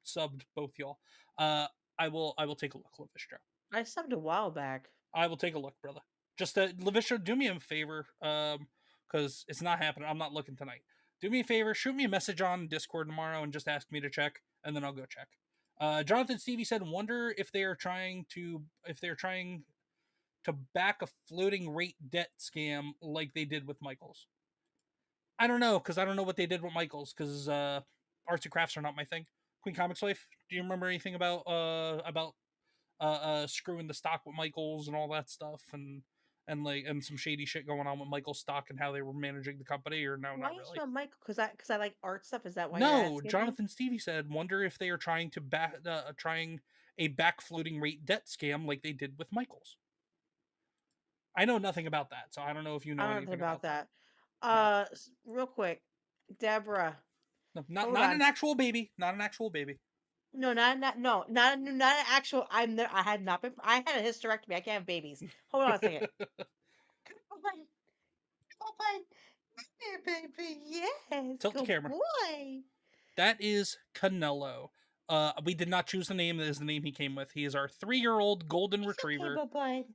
subbed both y'all. I will take a look, Levistro. I subbed a while back. I will take a look, brother. Just Levistro, do me a favor, because it's not happening. I'm not looking tonight. Do me a favor, shoot me a message on Discord tomorrow and just ask me to check, and then I'll go check." Jonathan Stevie said, "Wonder if they're trying to back a floating rate debt scam like they did with Michaels." I don't know, because I don't know what they did with Michaels, because arts and crafts are not my thing. QueenComixWife, do you remember anything about screwing the stock with Michaels and all that stuff, and some shady shit going on with Michael's stock and how they were managing the company, or no, Why not you really? know Michael? Because I like art stuff. Is that why you're No, asking me? Jonathan Stevie said, "Wonder if they are trying a back floating rate debt scam like they did with Michaels." I know nothing about that, so I don't know if you know I don't know anything about about that. that. Real quick, Deborah. No, Hold not on. an actual baby, not an actual baby. No, not an actual. I'm there. I had not been. I had a hysterectomy. I can't have babies. Hold on a second. Come on, yeah, baby. Yes, Tilt the good camera. boy. That is Canelo. We did not choose the name. That is the name he came with. He is our 3-year-old golden retriever. Okay,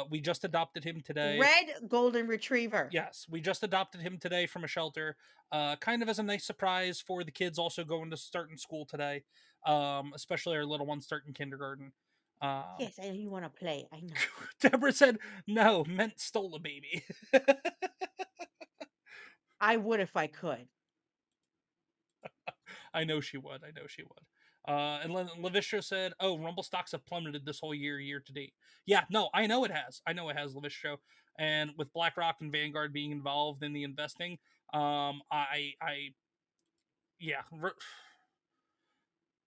We just adopted him today. Red golden retriever. Yes, we just adopted him today from a shelter. Kind of as a nice surprise for the kids also going to start in school today. Especially our little one starting kindergarten. Yes, I know you want to play. I know. Deborah said, "No, meant stole a baby." I would if I could. I know she would. And Levistro said, "Oh, Rumble stocks have plummeted this whole year to date." Yeah, no, I know it has, Levistro. And with BlackRock and Vanguard being involved in the investing, yeah.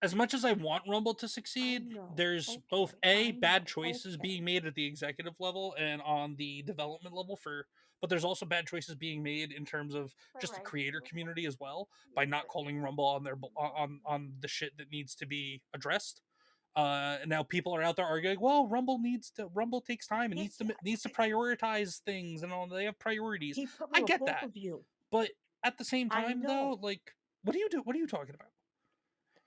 As much as I want Rumble to succeed, there's both bad choices being made at the executive level and on the development level but there's also bad choices being made in terms of just the creator community as well by not calling Rumble on on the shit that needs to be addressed. Now people are out there arguing, well, Rumble takes time and needs to prioritize things and all. They have priorities. He put me I with get both that, of you. but at the same I time, know. though, like, what are you talking about?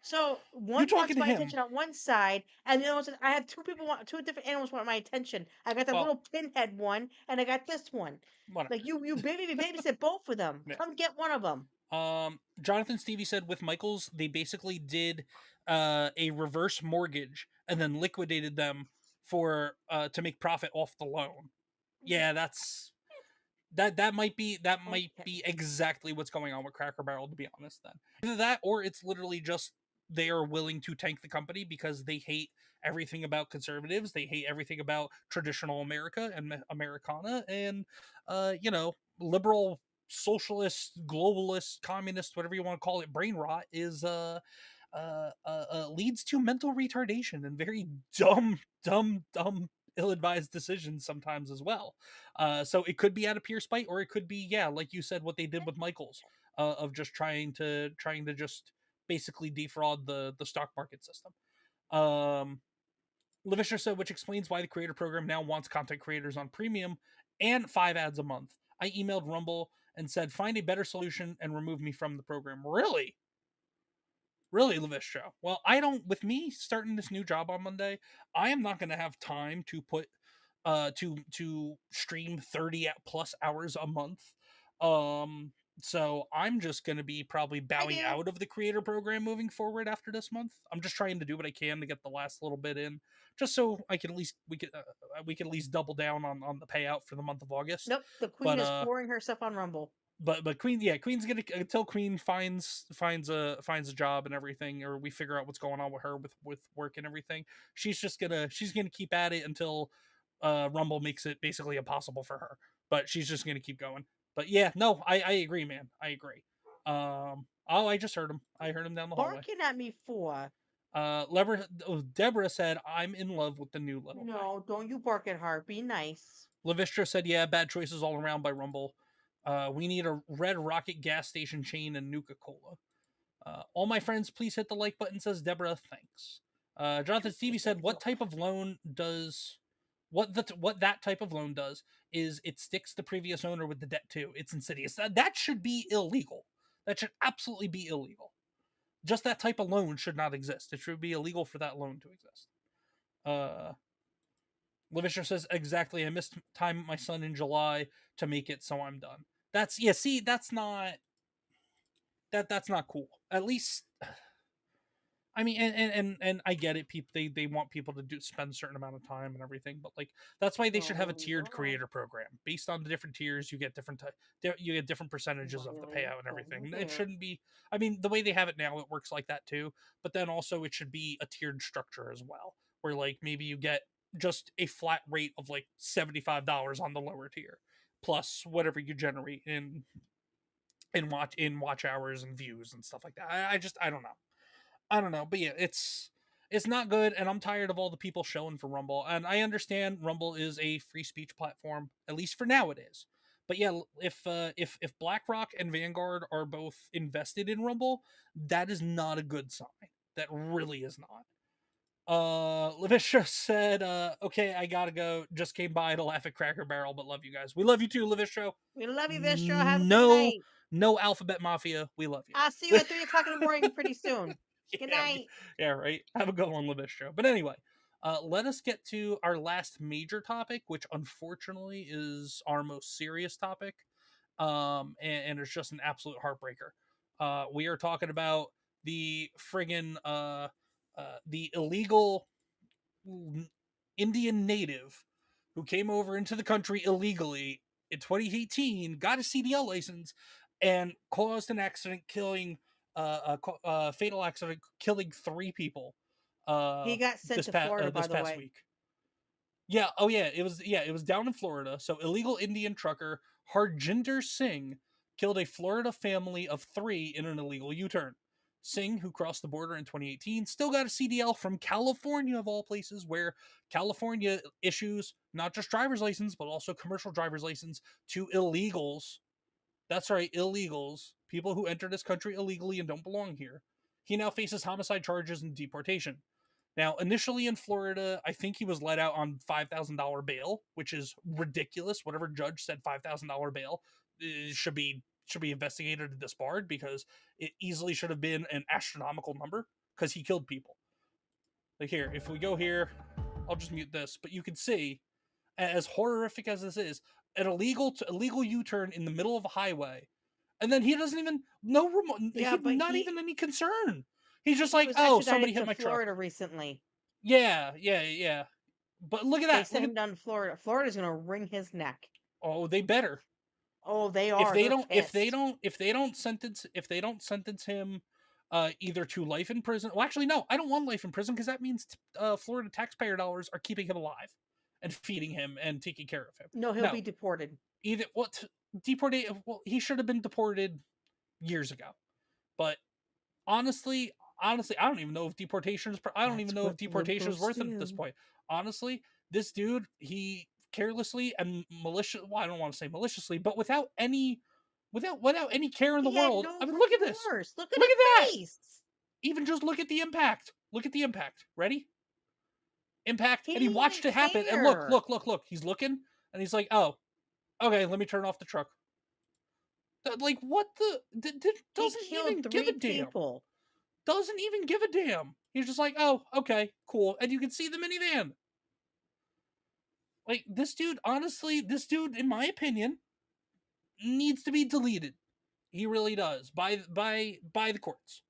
So one You talking wants to my him. attention on one side, and the other one says, I have two different animals want my attention. I got the Well- little pinhead one, and I got this one. Whatever. Like you babysit both of them. Yeah. Come get one of them. Jonathan Stevie said with Michaels, they basically did a reverse mortgage and then liquidated them for to make profit off the loan. Yeah, that might be exactly what's going on with Cracker Barrel, to be honest. Then either that or it's literally just they are willing to tank the company because they hate everything about conservatives, they hate everything about traditional America and Americana, and liberal, socialist, globalist, communist, whatever you want to call it, brain rot is leads to mental retardation and very dumb, ill-advised decisions sometimes as well. So it could be out of pure spite, or it could be, yeah, like you said, what they did with Michaels, of just trying to just basically defraud the stock market system. LaVisher said, which explains why the creator program now wants content creators on premium and 5 ads a month. I emailed Rumble and said, find a better solution and remove me from the program. Really? Really, LaVisher? Well, with me starting this new job on Monday, I am not going to have time to put, to stream 30 plus hours a month. So I'm just going to be probably bowing out of the creator program moving forward after this month. I'm just trying to do what I can to get the last little bit in, just so I can at least we can at least double down on the payout for the month of August. Nope, the queen is pouring herself on Rumble. But Queen's gonna, until Queen finds a job and everything, or we figure out what's going on with her with work and everything. She's gonna keep at it until Rumble makes it basically impossible for her. But she's just gonna keep going. But yeah, no, I agree, man. I agree. I just heard him. I heard him down the hallway. Barking at me for? Deborah said, I'm in love with the new little guy. No, don't you bark at her. Be nice. LaVistra said, yeah, bad choices all around by Rumble. We need a Red Rocket gas station chain and Nuka-Cola. All my friends, please hit the like button, says Deborah. Thanks. Jonathan Stevie said, what type of loan does... What that type of loan does is it sticks the previous owner with the debt too. It's insidious. That should be illegal. That should absolutely be illegal. Just that type of loan should not exist. It should be illegal for that loan to exist. LaVisher says, exactly. I missed time with my son in July to make it, so I'm done. That's not cool. At least, I mean, and I get it. People, they want people to spend a certain amount of time and everything, but like that's why they should have a tiered creator program. Based on the different tiers, you get different percentages of the payout and everything. It shouldn't be. I mean, the way they have it now, it works like that too. But then also, it should be a tiered structure as well, where like maybe you get just a flat rate of like $75 on the lower tier, plus whatever you generate in watch hours and views and stuff like that. I don't know, but yeah, it's not good, and I'm tired of all the people showing for Rumble. And I understand Rumble is a free speech platform, at least for now it is. But yeah, if BlackRock and Vanguard are both invested in Rumble, that is not a good sign. That really is not. LaVistra said, okay, I gotta go. Just came by to laugh at Cracker Barrel, but love you guys. We love you too, LaVistra. We love you, Vistro. Have a good night. No Alphabet Mafia. We love you. I'll see you at 3 o'clock in the morning pretty soon. Good night. Yeah, right. Have a good one, LaVistra. But anyway, let us get to our last major topic, which unfortunately is our most serious topic. And it's just an absolute heartbreaker. We are talking about the friggin' the illegal Indian native who came over into the country illegally in 2018, got a CDL license, and caused an accident, killing a fatal accident, killing 3 people. He got sent to Florida, by the way. Week. Yeah. Oh yeah. It was down in Florida. So illegal Indian trucker Harjinder Singh killed a Florida family of 3 in an illegal U-turn. Singh, who crossed the border in 2018, still got a CDL from California, of all places, where California issues not just driver's license, but also commercial driver's license to illegals. That's right, illegals, people who enter this country illegally and don't belong here. He now faces homicide charges and deportation. Now, initially in Florida, I think he was let out on $5,000 bail, which is ridiculous. Whatever judge said $5,000 bail should be investigated and disbarred, because it easily should have been an astronomical number, because he killed people. Like here, if we go here, I'll just mute this, but you can see, as horrific as this is, an illegal U-turn in the middle of a highway, And then he doesn't even Yeah, but not even any concern. He's just he like, was oh, somebody extradited hit to my truck. Florida recently. Yeah. But look at They that. sent him down to Florida. Florida's gonna wring his neck. Oh, they better. Oh, they are. If they They're don't, pissed. if they don't sentence him, either to life in prison. Well, actually, no, I don't want life in prison because that means Florida taxpayer dollars are keeping him alive and feeding him and taking care of him. No, he'll No, be deported. either what deported. Well, he should have been deported years ago. But honestly, I don't even know if deportation is. I don't That's even know if what the deportation is liberals worth it at this do. point. Honestly, this dude, he carelessly and malicious. Well, I don't want to say maliciously, but without any care in the He had world. no I mean, look at this. remorse. Look at Look his at that. face. Even just look at the impact. Look at the impact. Ready? Impact. He And he didn't watched even it happen. And care. look. He's looking, and he's like, "Oh, okay. Let me turn off the truck." Like, what the? He Doesn't even killed give a 3 damn. people. Doesn't even give a damn. He's just like, oh, okay, cool. And you can see the minivan. Like, this dude, honestly, in my opinion, needs to be deleted. He really does. By the courts.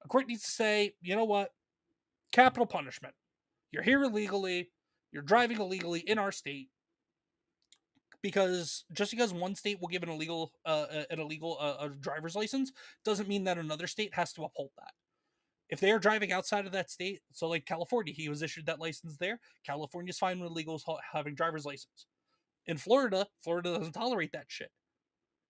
A court needs to say, you know what? Capital punishment. You're here illegally. You're driving illegally in our state. Because just because one state will give an illegal driver's license doesn't mean that another state has to uphold that. If they are driving outside of that state, so like California, he was issued that license there. California's fine with illegals having driver's license. In Florida doesn't tolerate that shit.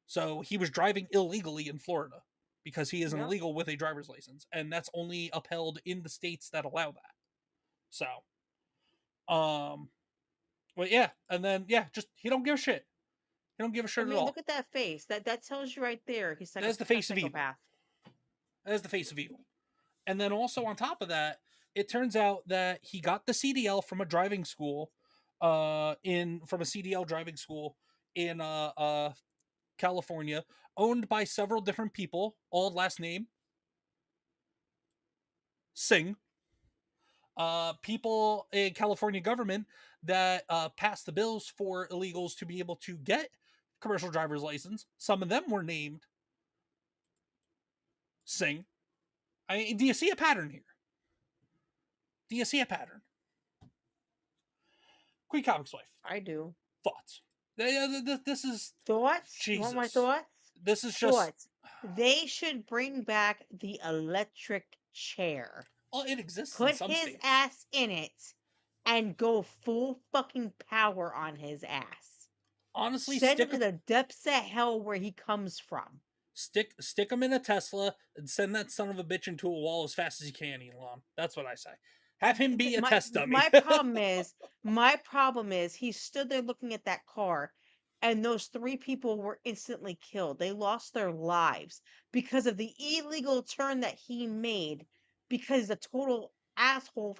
So he was driving illegally in Florida because he is an Yep. illegal with a driver's license, and that's only upheld in the states that allow that. So, but yeah, and then just he don't give a shit. He don't give a shit I at mean, all. look at that face. That tells you right there. He's like That's the a face of evil. psychopath. That is the face of evil. And then also on top of that, it turns out that he got the CDL from a driving school, from a CDL driving school in California, owned by several different people, all last name Singh. People in California government that passed the bills for illegals to be able to get commercial driver's license. Some of them were named Singh. I mean, do you see a pattern here? Do you see a pattern? QueenComixWife. I do. Thoughts? This is Thoughts? You Jesus. want my thoughts? This is just. Thoughts. They should bring back the electric chair. Well, it exists in Put some his states. ass in it and go full fucking power on his ass. Honestly, Send him to the depths of hell where he comes from. Stick him in a Tesla and send that son of a bitch into a wall as fast as you can, Elon. That's what I say. Have him be a test dummy. My problem is he stood there looking at that car and those 3 people were instantly killed. They lost their lives because of the illegal turn that he made, because the total asshole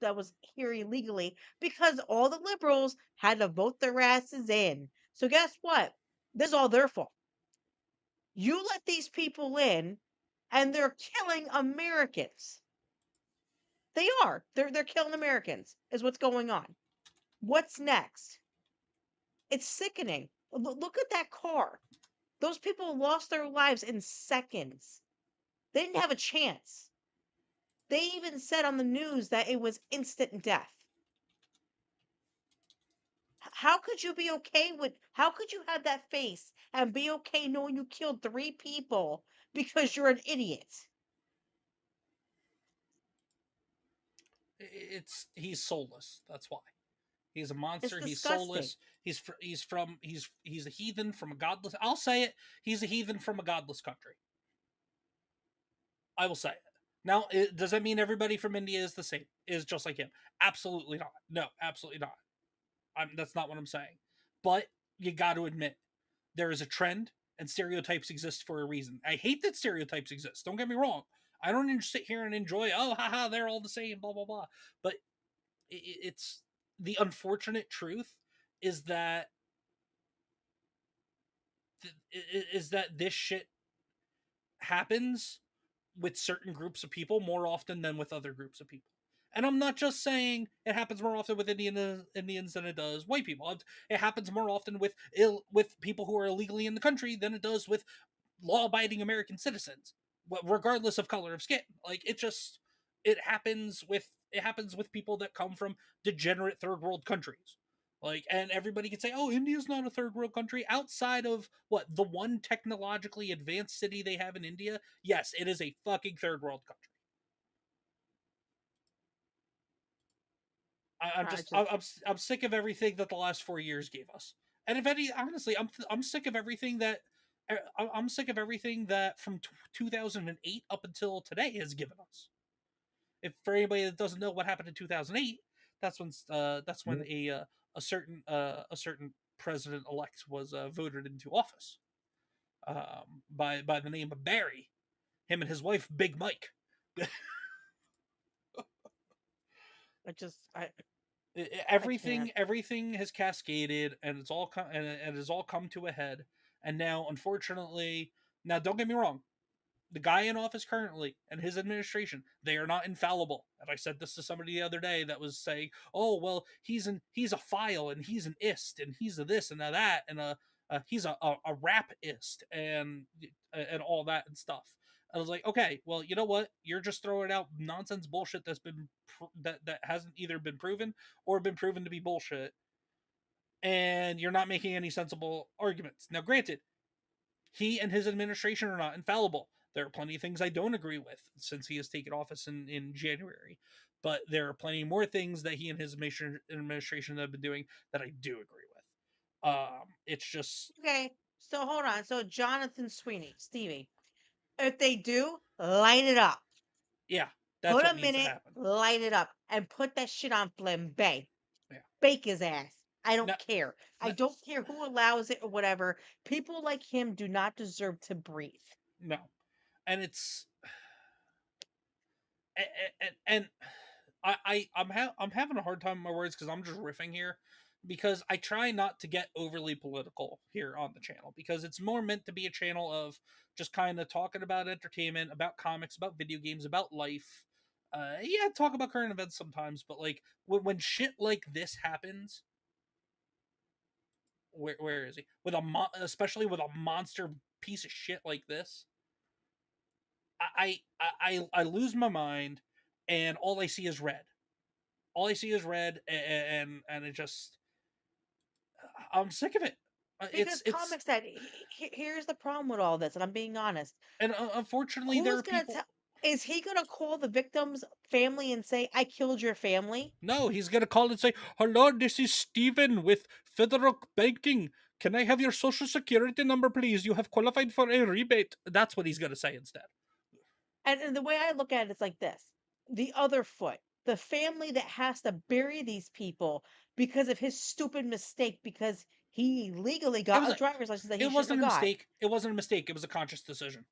that was here illegally, because all the liberals had to vote their asses in. So guess what? This is all their fault. You let these people in and they're killing Americans. They are. They're killing Americans is what's going on. What's next? It's sickening. Look at that car. Those people lost their lives in seconds. They didn't have a chance. They even said on the news that it was instant death. How could you be okay how could you have that face and be okay knowing you killed 3 people because you're an idiot? He's soulless. That's why. He's a monster. It's He's disgusting. soulless. He's a heathen from a godless. I'll say it. He's a heathen from a godless country. I will say it. Now, does that mean everybody from India is the same? Is just like him? Absolutely not. No, absolutely not. That's not what I'm saying. But you got to admit, there is a trend, and stereotypes exist for a reason. I hate that stereotypes exist. Don't get me wrong. I don't sit here and enjoy, oh, haha, they're all the same, blah, blah, blah. But it's the unfortunate truth is that this shit happens with certain groups of people more often than with other groups of people. And I'm not just saying it happens more often with Indians than it does white people. It happens more often with people who are illegally in the country than it does with law-abiding American citizens, regardless of color of skin. Like it happens with people that come from degenerate third world countries. Like, and everybody can say, "Oh, India's not a third world country." Outside of what the one technologically advanced city they have in India, yes, it is a fucking third world country. I'm I just just I'm sick of everything that the last 4 years gave us. And if any, honestly, I'm sick of everything that I'm sick of everything that from 2008 up until today has given us. If for anybody that doesn't know what happened in 2008, that's when a certain president elect was voted into office by the name of Barry. Him and his wife, Big Mike. I can't. Everything has cascaded, and it has all come to a head. And now, unfortunately, now don't get me wrong, the guy in office currently and his administration, they are not infallible. And I said this to somebody the other day that was saying, "Oh, well, he's a file, and he's an ist, and he's a this and a that, and he's a rapist, and all that and stuff." I was like, "Okay, well, you know what? You're just throwing out nonsense bullshit that hasn't either been proven or been proven to be bullshit, and you're not making any sensible arguments." Now, granted, he and his administration are not infallible. There are plenty of things I don't agree with since he has taken office in January, but there are plenty more things that he and his administration have been doing that I do agree with. It's just, Okay, so hold on. So Jonathan Sweeney, Stevie, if they do, light it up. yeah, that's Put what him needs in to it, happen. light it up, and put that shit on flambe. Yeah. Bake his ass. I No, don't care. I no, don't care who allows it or whatever. People like him do not deserve to breathe. no. And it's and I'm having a hard time with my words because I'm just riffing here because I try not to get overly political here on the channel because it's more meant to be a channel of just kind of talking about entertainment, about comics, about video games, about life. Yeah, talk about current events sometimes, but like when shit like this happens, where is he? Especially with a monster piece of shit like this, I lose my mind, and all I see is red. All I see is red, and it just I'm sick of it. Because It's comics that here's the problem with all this, and I'm being honest. and unfortunately there Who's are gonna people. tell? Is he gonna call the victim's family and say, "I killed your family"? No, he's gonna call and say, "Hello, this is Steven with Federal Banking. Can I have your social security number, please? You have qualified for a rebate." That's what he's gonna say instead. And the way I look at it is like this: the other foot, the family that has to bury these people because of his stupid mistake, because he legally It got was a a, driver's license that he it shouldn't have wasn't a got. mistake. It wasn't a mistake. It was a conscious decision.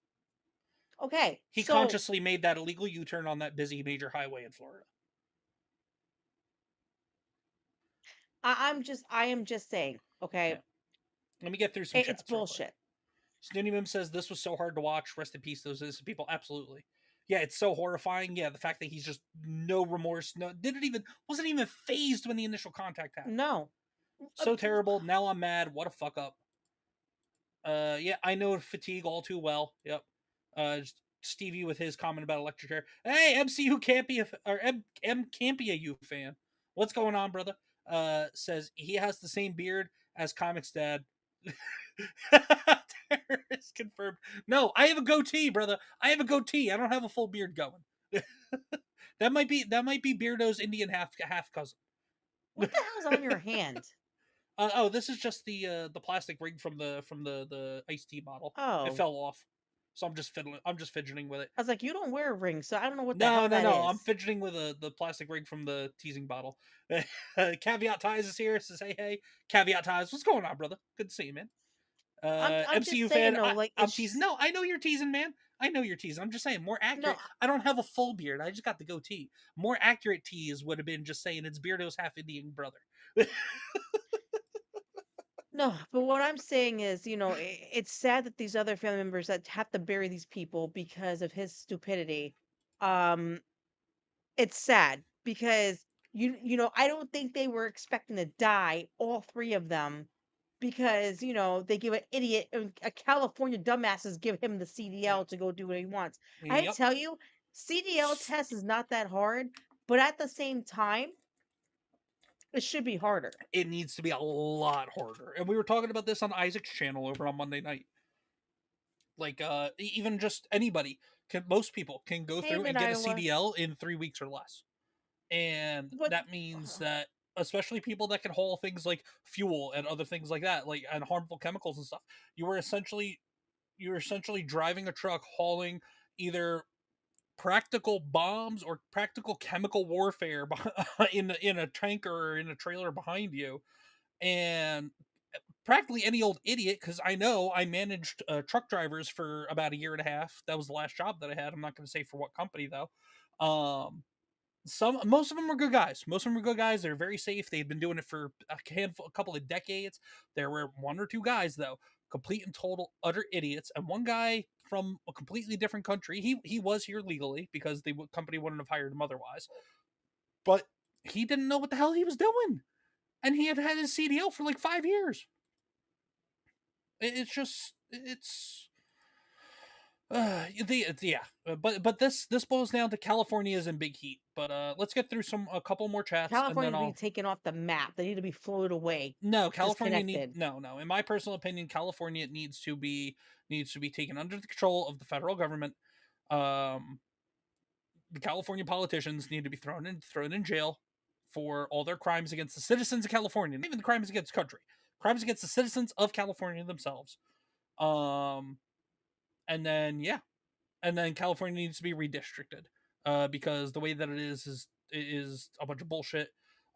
Okay, He so consciously made that illegal U-turn on that busy major highway in Florida. I am just saying, Yeah. okay, Let me get through some it's chats real quick. bullshit. Snooty Mim says this was so hard to watch. Rest in peace, those innocent people. Absolutely. Yeah, it's so horrifying. Yeah, the fact that he's just no remorse, wasn't even phased when the initial contact happened. No. So terrible. Now I'm mad. What a fuck up. Yeah, I know fatigue all too well. Yep. Stevie with his comment about electric chair. Hey, MCU can't be or M can't be a U fan. What's going on, brother? Says he has the same beard as ComixDad. Terrorist confirmed. No, I have a goatee, brother. I have a goatee. I don't have a full beard going. That might be Beardo's Indian half cousin. What the hell's on your hand? Oh, this is just the plastic ring from the iced tea bottle. It Oh. fell off, so I'm just fidgeting with it. I was like, you don't wear a ring, so I don't know what the No, hell no, that no. I'm is. fidgeting with the plastic ring from the teasing bottle. Caveat Ties is here. Says hey. Caveat Ties, what's going on, brother? Good to see you, man. I'm just MCU saying fan. though, like I'm it's teasing. just No, I know you're teasing, man. I know you're teasing. I'm just saying, more no, accurate. I don't have a full beard. I just got the goatee. More accurate tease would have been just saying it's Beardo's half Indian brother. no. But what I'm saying is, it's sad that these other family members that have to bury these people because of his stupidity. Um, it's sad because I don't think they were expecting to die, all three of them, because they give an idiot, a California dumbasses give him the CDL to go do what he wants. I Yep. tell you, CDL test is not that hard, but at the same time, it should be harder. It needs to be a lot harder. And we were talking about this on Isaac's channel over on Monday night. Like, even just anybody most people can go through and get a CDL in 3 weeks or less. And that means that especially people that can haul things like fuel and other things like that, like, and harmful chemicals and stuff, you're essentially driving a truck hauling either practical bombs or practical chemical warfare in a tanker or in a trailer behind you. And practically any old idiot, because I know I managed truck drivers for about a year and a half. That was the last job that I had. I'm not going to say for what company though. Most of them were good guys. They're very safe. They'd been doing it for a couple of decades. There were one or two guys though, complete and total utter idiots, and one guy from a completely different country. He was here legally because the company wouldn't have hired him otherwise, but he didn't know what the hell he was doing, and he had his CDL for like 5 years. But this boils down to California is in big heat. But let's get through a couple more chats. California and then needs to be taken off the map. They need to be floated away. No, California no. In my personal opinion, California needs to be taken under the control of the federal government. The California politicians need to be thrown in jail for all their crimes against the citizens of California, not even the crimes against the country, crimes against the citizens of California themselves. And then California needs to be redistricted, because the way that it is a bunch of bullshit.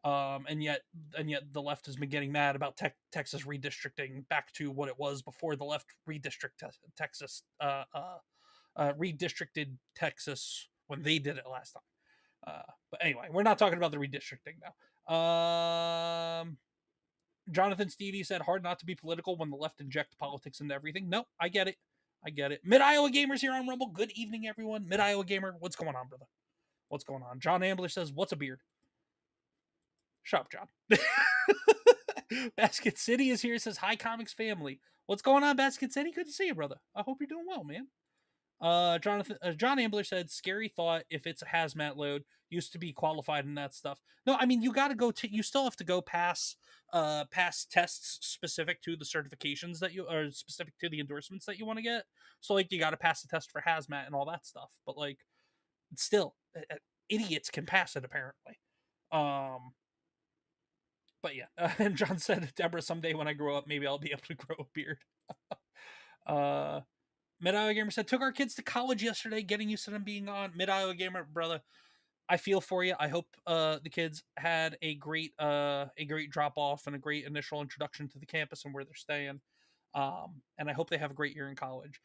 And yet the left has been getting mad about Texas redistricting back to what it was before the left redistricted Texas when they did it last time. But anyway, we're not talking about the redistricting now. Jonathan Stevie said, hard not to be political when the left inject politics into everything. No, I get it. Mid-Iowa Gamers here on Rumble. Good evening, everyone. Mid-Iowa Gamer, what's going on, brother? What's going on? John Ambler says, what's a beard? Shut up, John. Basket City is here, says, hi, Comics family. What's going on, Basket City? Good to see you, brother. I hope you're doing well, man. John Ambler said, scary thought if it's a hazmat load, used to be qualified in that stuff. No, I mean, you got to you still have to go pass tests specific to the certifications that you are specific to the endorsements that you want to get. So like, you got to pass the test for hazmat and all that stuff. But like, still, idiots can pass it apparently. But yeah, and John said, Deborah, someday when I grow up, maybe I'll be able to grow a beard. Mid-Iowa Gamer said, took our kids to college yesterday, getting used to them being on. Mid-Iowa Gamer, brother, I feel for you. I hope the kids had a great drop-off and a great initial introduction to the campus and where they're staying. And I hope they have a great year in college.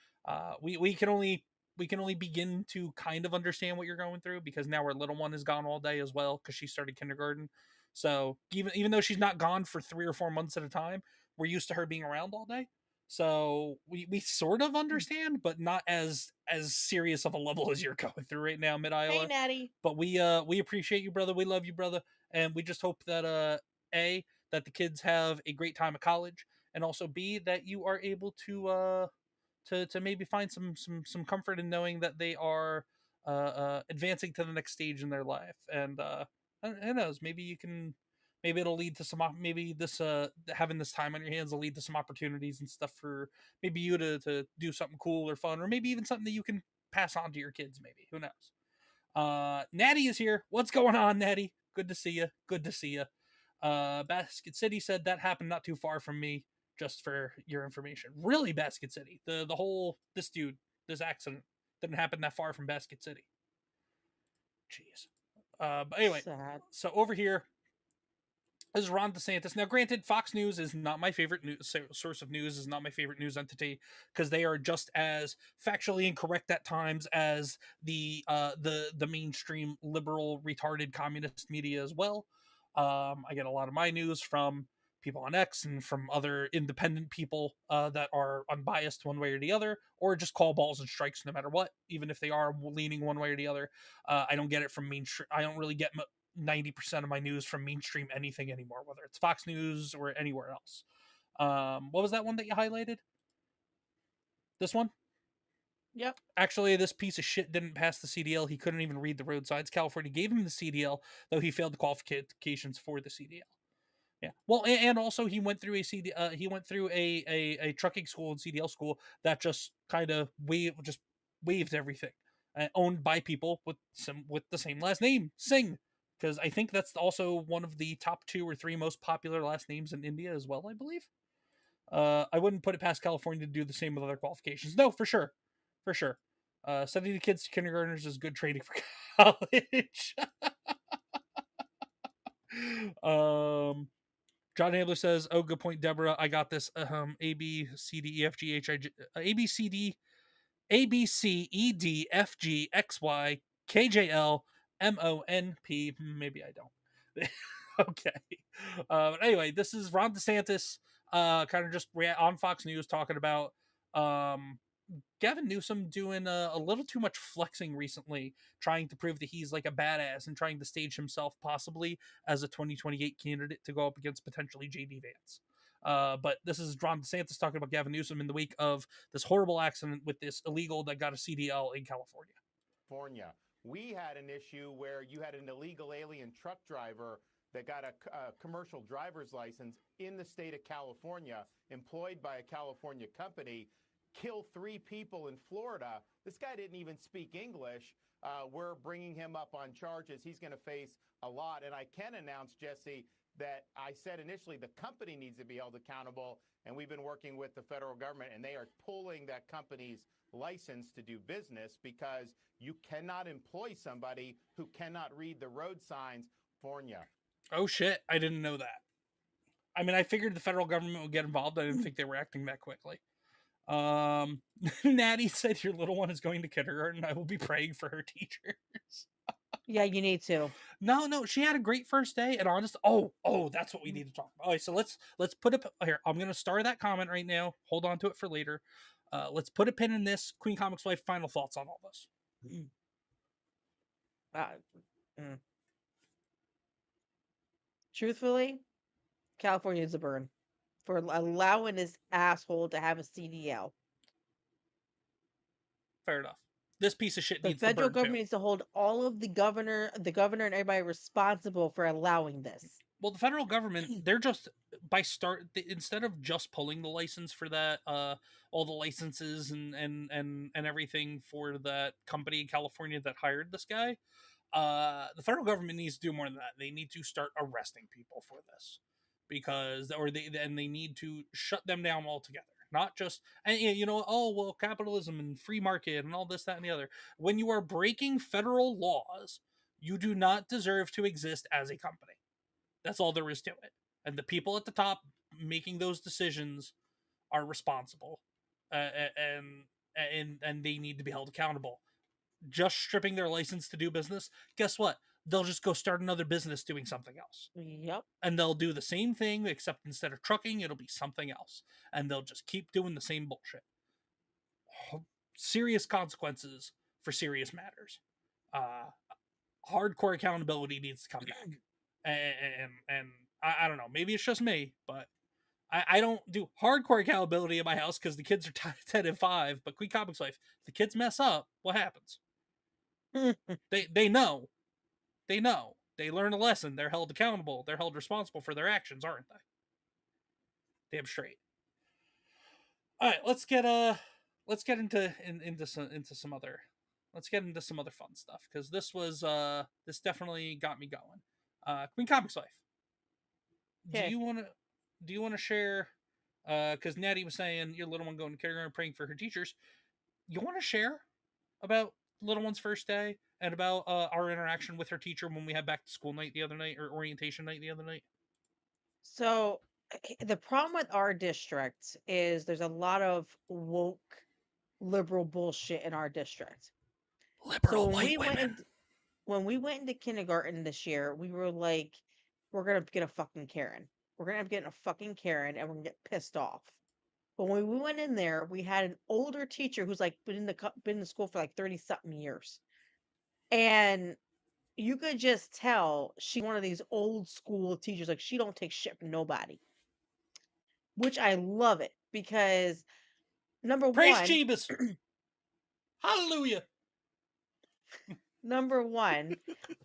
We can only begin to kind of understand what you're going through because now our little one is gone all day as well because she started kindergarten. So even though she's not gone for 3 or 4 months at a time, we're used to her being around all day. So we sort of understand, but not as serious of a level as you're going through right now, Mid-Iowa. Hey, Natty. But we appreciate you, brother. We love you, brother. And we just hope that that the kids have a great time at college, and also B, that you are able to maybe find some comfort in knowing that they are advancing to the next stage in their life. And who knows, maybe it'll lead to maybe this having this time on your hands will lead to some opportunities and stuff for maybe you to do something cool or fun, or maybe even something that you can pass on to your kids. Maybe, who knows? Natty is here. What's going on, Natty? Good to see you. Basket City said that happened not too far from me. Just for your information, really, Basket City. The whole this accident didn't happen that far from Basket City. Jeez. But anyway, sad. So over here is Ron DeSantis. Now, granted, Fox News is not my favorite source of news. Is not my favorite news entity because they are just as factually incorrect at times as the mainstream liberal retarded communist media as well. I get a lot of my news from people on X and from other independent people that are unbiased one way or the other, or just call balls and strikes no matter what, even if they are leaning one way or the other. I don't get it from mainstream. I don't really get 90% of my news from mainstream anything anymore, whether it's Fox News or anywhere else. What was that one that you highlighted? This one? Yep. Actually, this piece of shit didn't pass the CDL. He couldn't even read the road signs. California gave him the CDL, though he failed the qualifications for the CDL. Yeah. Well, and also he went through he went through a trucking school and CDL school that just kind of waived everything, owned by people with the same last name, Singh, because I think that's also one of the top 2 or 3 most popular last names in India as well. I believe. I wouldn't put it past California to do the same with other qualifications. No, for sure, for sure. Sending the kids to kindergartners is good training for college. John Abler says, "Oh, good point, Deborah. I got this. A B C D E F G H I J A B C D A B C E D F G X Y K J L M O N P. Maybe I don't." Okay. But anyway, this is Ron DeSantis, kind of just on Fox News talking about um Gavin Newsom doing a little too much flexing recently, trying to prove that he's like a badass and trying to stage himself possibly as a 2028 candidate to go up against potentially JD Vance. But this is Ron DeSantis talking about Gavin Newsom in the wake of this horrible accident with this illegal that got a CDL in California. We had an issue where you had an illegal alien truck driver that got a commercial driver's license in the state of California, employed by a California company, kill 3 people in Florida. This guy didn't even speak English. We're bringing him up on charges. He's going to face a lot. And I can announce, Jesse, that I said initially the company needs to be held accountable, and we've been working with the federal government, and they are pulling that company's license to do business because you cannot employ somebody who cannot read the road signs. California. Oh shit, I didn't know that. I mean, I figured the federal government would get involved. I didn't think they were acting that quickly. Natty said your little one is going to kindergarten. I will be praying for her teachers. Yeah, you need to. No, she had a great first day, and that's what we need to talk about. All right, so let's put it here. I'm gonna star that comment right now. Hold on to it for later. Let's put a pin in this. Queen Comics Wife, final thoughts on all this. Truthfully, California is a burn for allowing this asshole to have a CDL. Fair enough. This piece of shit The needs federal to burn government too. needs to hold all of the governor and everybody responsible for allowing this. Well, the federal government, they're just instead of just pulling the license for that, all the licenses and everything for that company in California that hired this guy, the federal government needs to do more than that. They need to start arresting people for this they need to shut them down altogether. Not just, and oh well, capitalism and free market and all this, that, and the other. When you are breaking federal laws, you do not deserve to exist as a company. That's all there is to it. And the people at the top making those decisions are responsible, and they need to be held accountable. Just stripping their license to do business, guess what? They'll just go start another business doing something else. Yep. And they'll do the same thing, except instead of trucking, it'll be something else. And they'll just keep doing the same bullshit. Serious consequences for serious matters. Hardcore accountability needs to come back. And I don't know, maybe it's just me, but I don't do hardcore accountability in my house because the kids are 10 and 5. But Queen Comics Wife, if the kids mess up, what happens? They know. They know. They learn a lesson. They're held accountable. They're held responsible for their actions, aren't they? Damn straight. All right, let's get into some other fun stuff, because this definitely got me going. Queen Comics Wife. Okay. Do you want to share? Because Natty was saying your little one going to kindergarten, praying for her teachers. You want to share about little one's first day and about our interaction with her teacher when we had back to school night the other night, or orientation night the other night? So the problem with our district is there's a lot of woke liberal bullshit in our district. Liberal So white women. when we went into kindergarten this year, we were like, we're gonna get a fucking Karen. We're gonna end up getting a fucking Karen, and we're gonna get pissed off. But when we went in there, we had an older teacher who's like been in the school for like 30 something years, and you could just tell she's one of these old school teachers. Like, she don't take shit from nobody. which I love it because number Praise one, Jeebus. Hallelujah. number one,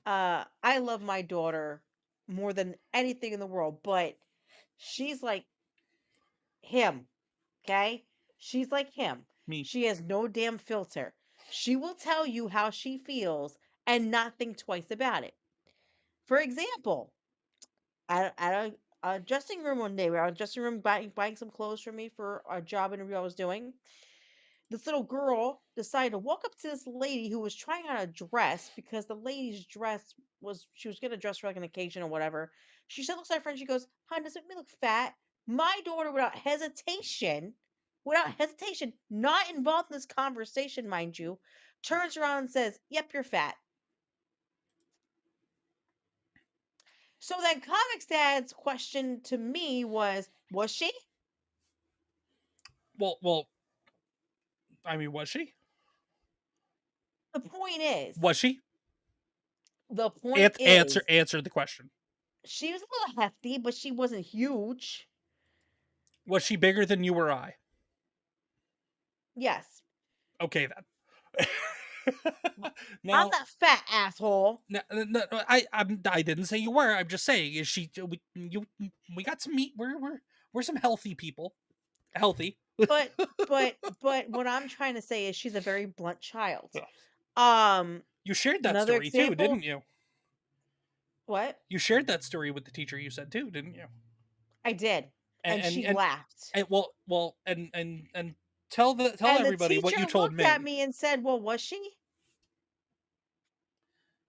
I love my daughter more than anything in the world, but she's like him, okay? She's like him. Me. She has no damn filter. She will tell you how she feels and not think twice about it. For example, at a dressing room one day, we were at a dressing room buying some clothes for me for a job interview I was doing. This little girl decided to walk up to this lady who was trying on a dress because the lady's dress was she was gonna dress for like an occasion or whatever. She said, looks at her friend, she goes, "Hon, does it make me look fat?" My daughter, without hesitation, not involved in this conversation, mind you, turns around and says, "Yep, you're fat." So then Comics Dad's question to me was she? Well, I mean, was she? The point is, Was she? the point is, Answer the question. she was a little hefty, but she wasn't huge. Was she bigger than you or I? Yes. Okay then. I'm Now, not fat, asshole. no, I didn't say you were. I'm just saying, is she? We got some meat. We're some healthy people. Healthy. But what I'm trying to say is she's a very blunt child. You shared that Another story too, example. didn't you? What? You shared that story with the teacher. You said too, didn't you? I did, and she laughed. And tell And the everybody what teacher you told looked at me. me and said, "Well, was she?"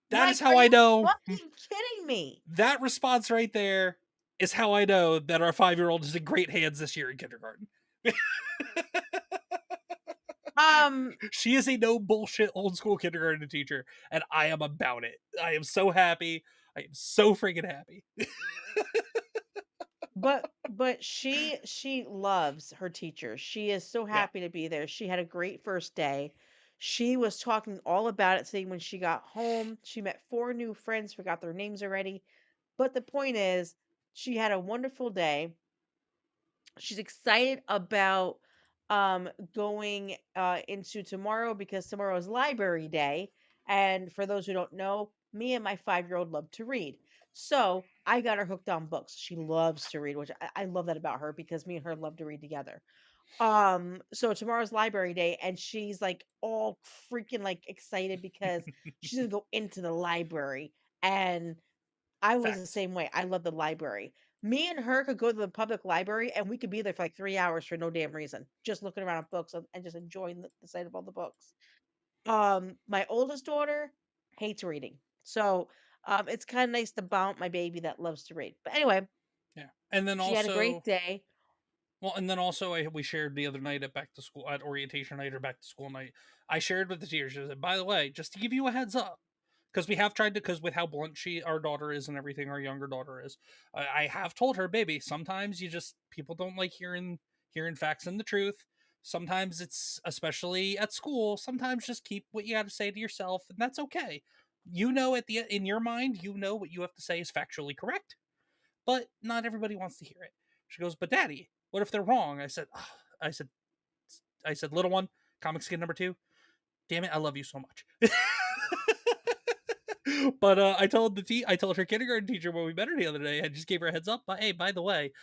That is Like, are how I you know. fucking kidding me? That response right there is how I know that our 5-year-old is in great hands this year in kindergarten. She is a no bullshit old school kindergarten teacher, and I am about it. I am so happy. I am so freaking happy. But she loves her teacher. She is so Yeah. happy to be there. She had a great first day. She was talking all about it today when she got home. She met 4 new friends, forgot their names already. But the point is, she had a wonderful day. She's excited about going into tomorrow because tomorrow is library day. And for those who don't know, me and my 5-year-old love to read. So I got her hooked on books. She loves to read, which I love that about her because me and her love to read together. So tomorrow's library day, and she's like all freaking like excited because she's gonna go into the library. And I was the Facts. same way. I love the library. Me and her could go to the public library and we could be there for like 3 hours for no damn reason, just looking around at books and just enjoying the sight of all the books. My oldest daughter hates reading, so it's kind of nice to bounce my baby that loves to read. But anyway, Yeah. And then she had a great also, day. well, and then also, we shared the other night at back to school, at orientation night or back to school night. I shared with the teachers. I said, by the way, just to give you a heads up, because we have tried to, because with how blunt our daughter is and everything, our younger daughter is, I have told her, baby, sometimes people don't like hearing facts and the truth. Sometimes it's, especially at school, sometimes just keep what you got to say to yourself, and that's okay. You know, in your mind, you know what you have to say is factually correct, but not everybody wants to hear it. She goes, but Daddy, what if they're wrong? I said, "Ugh." I said, little one, comics kid number 2. Damn it, I love you so much. But I told her kindergarten teacher when we met her the other day, I just gave her a heads up. But hey, by the way,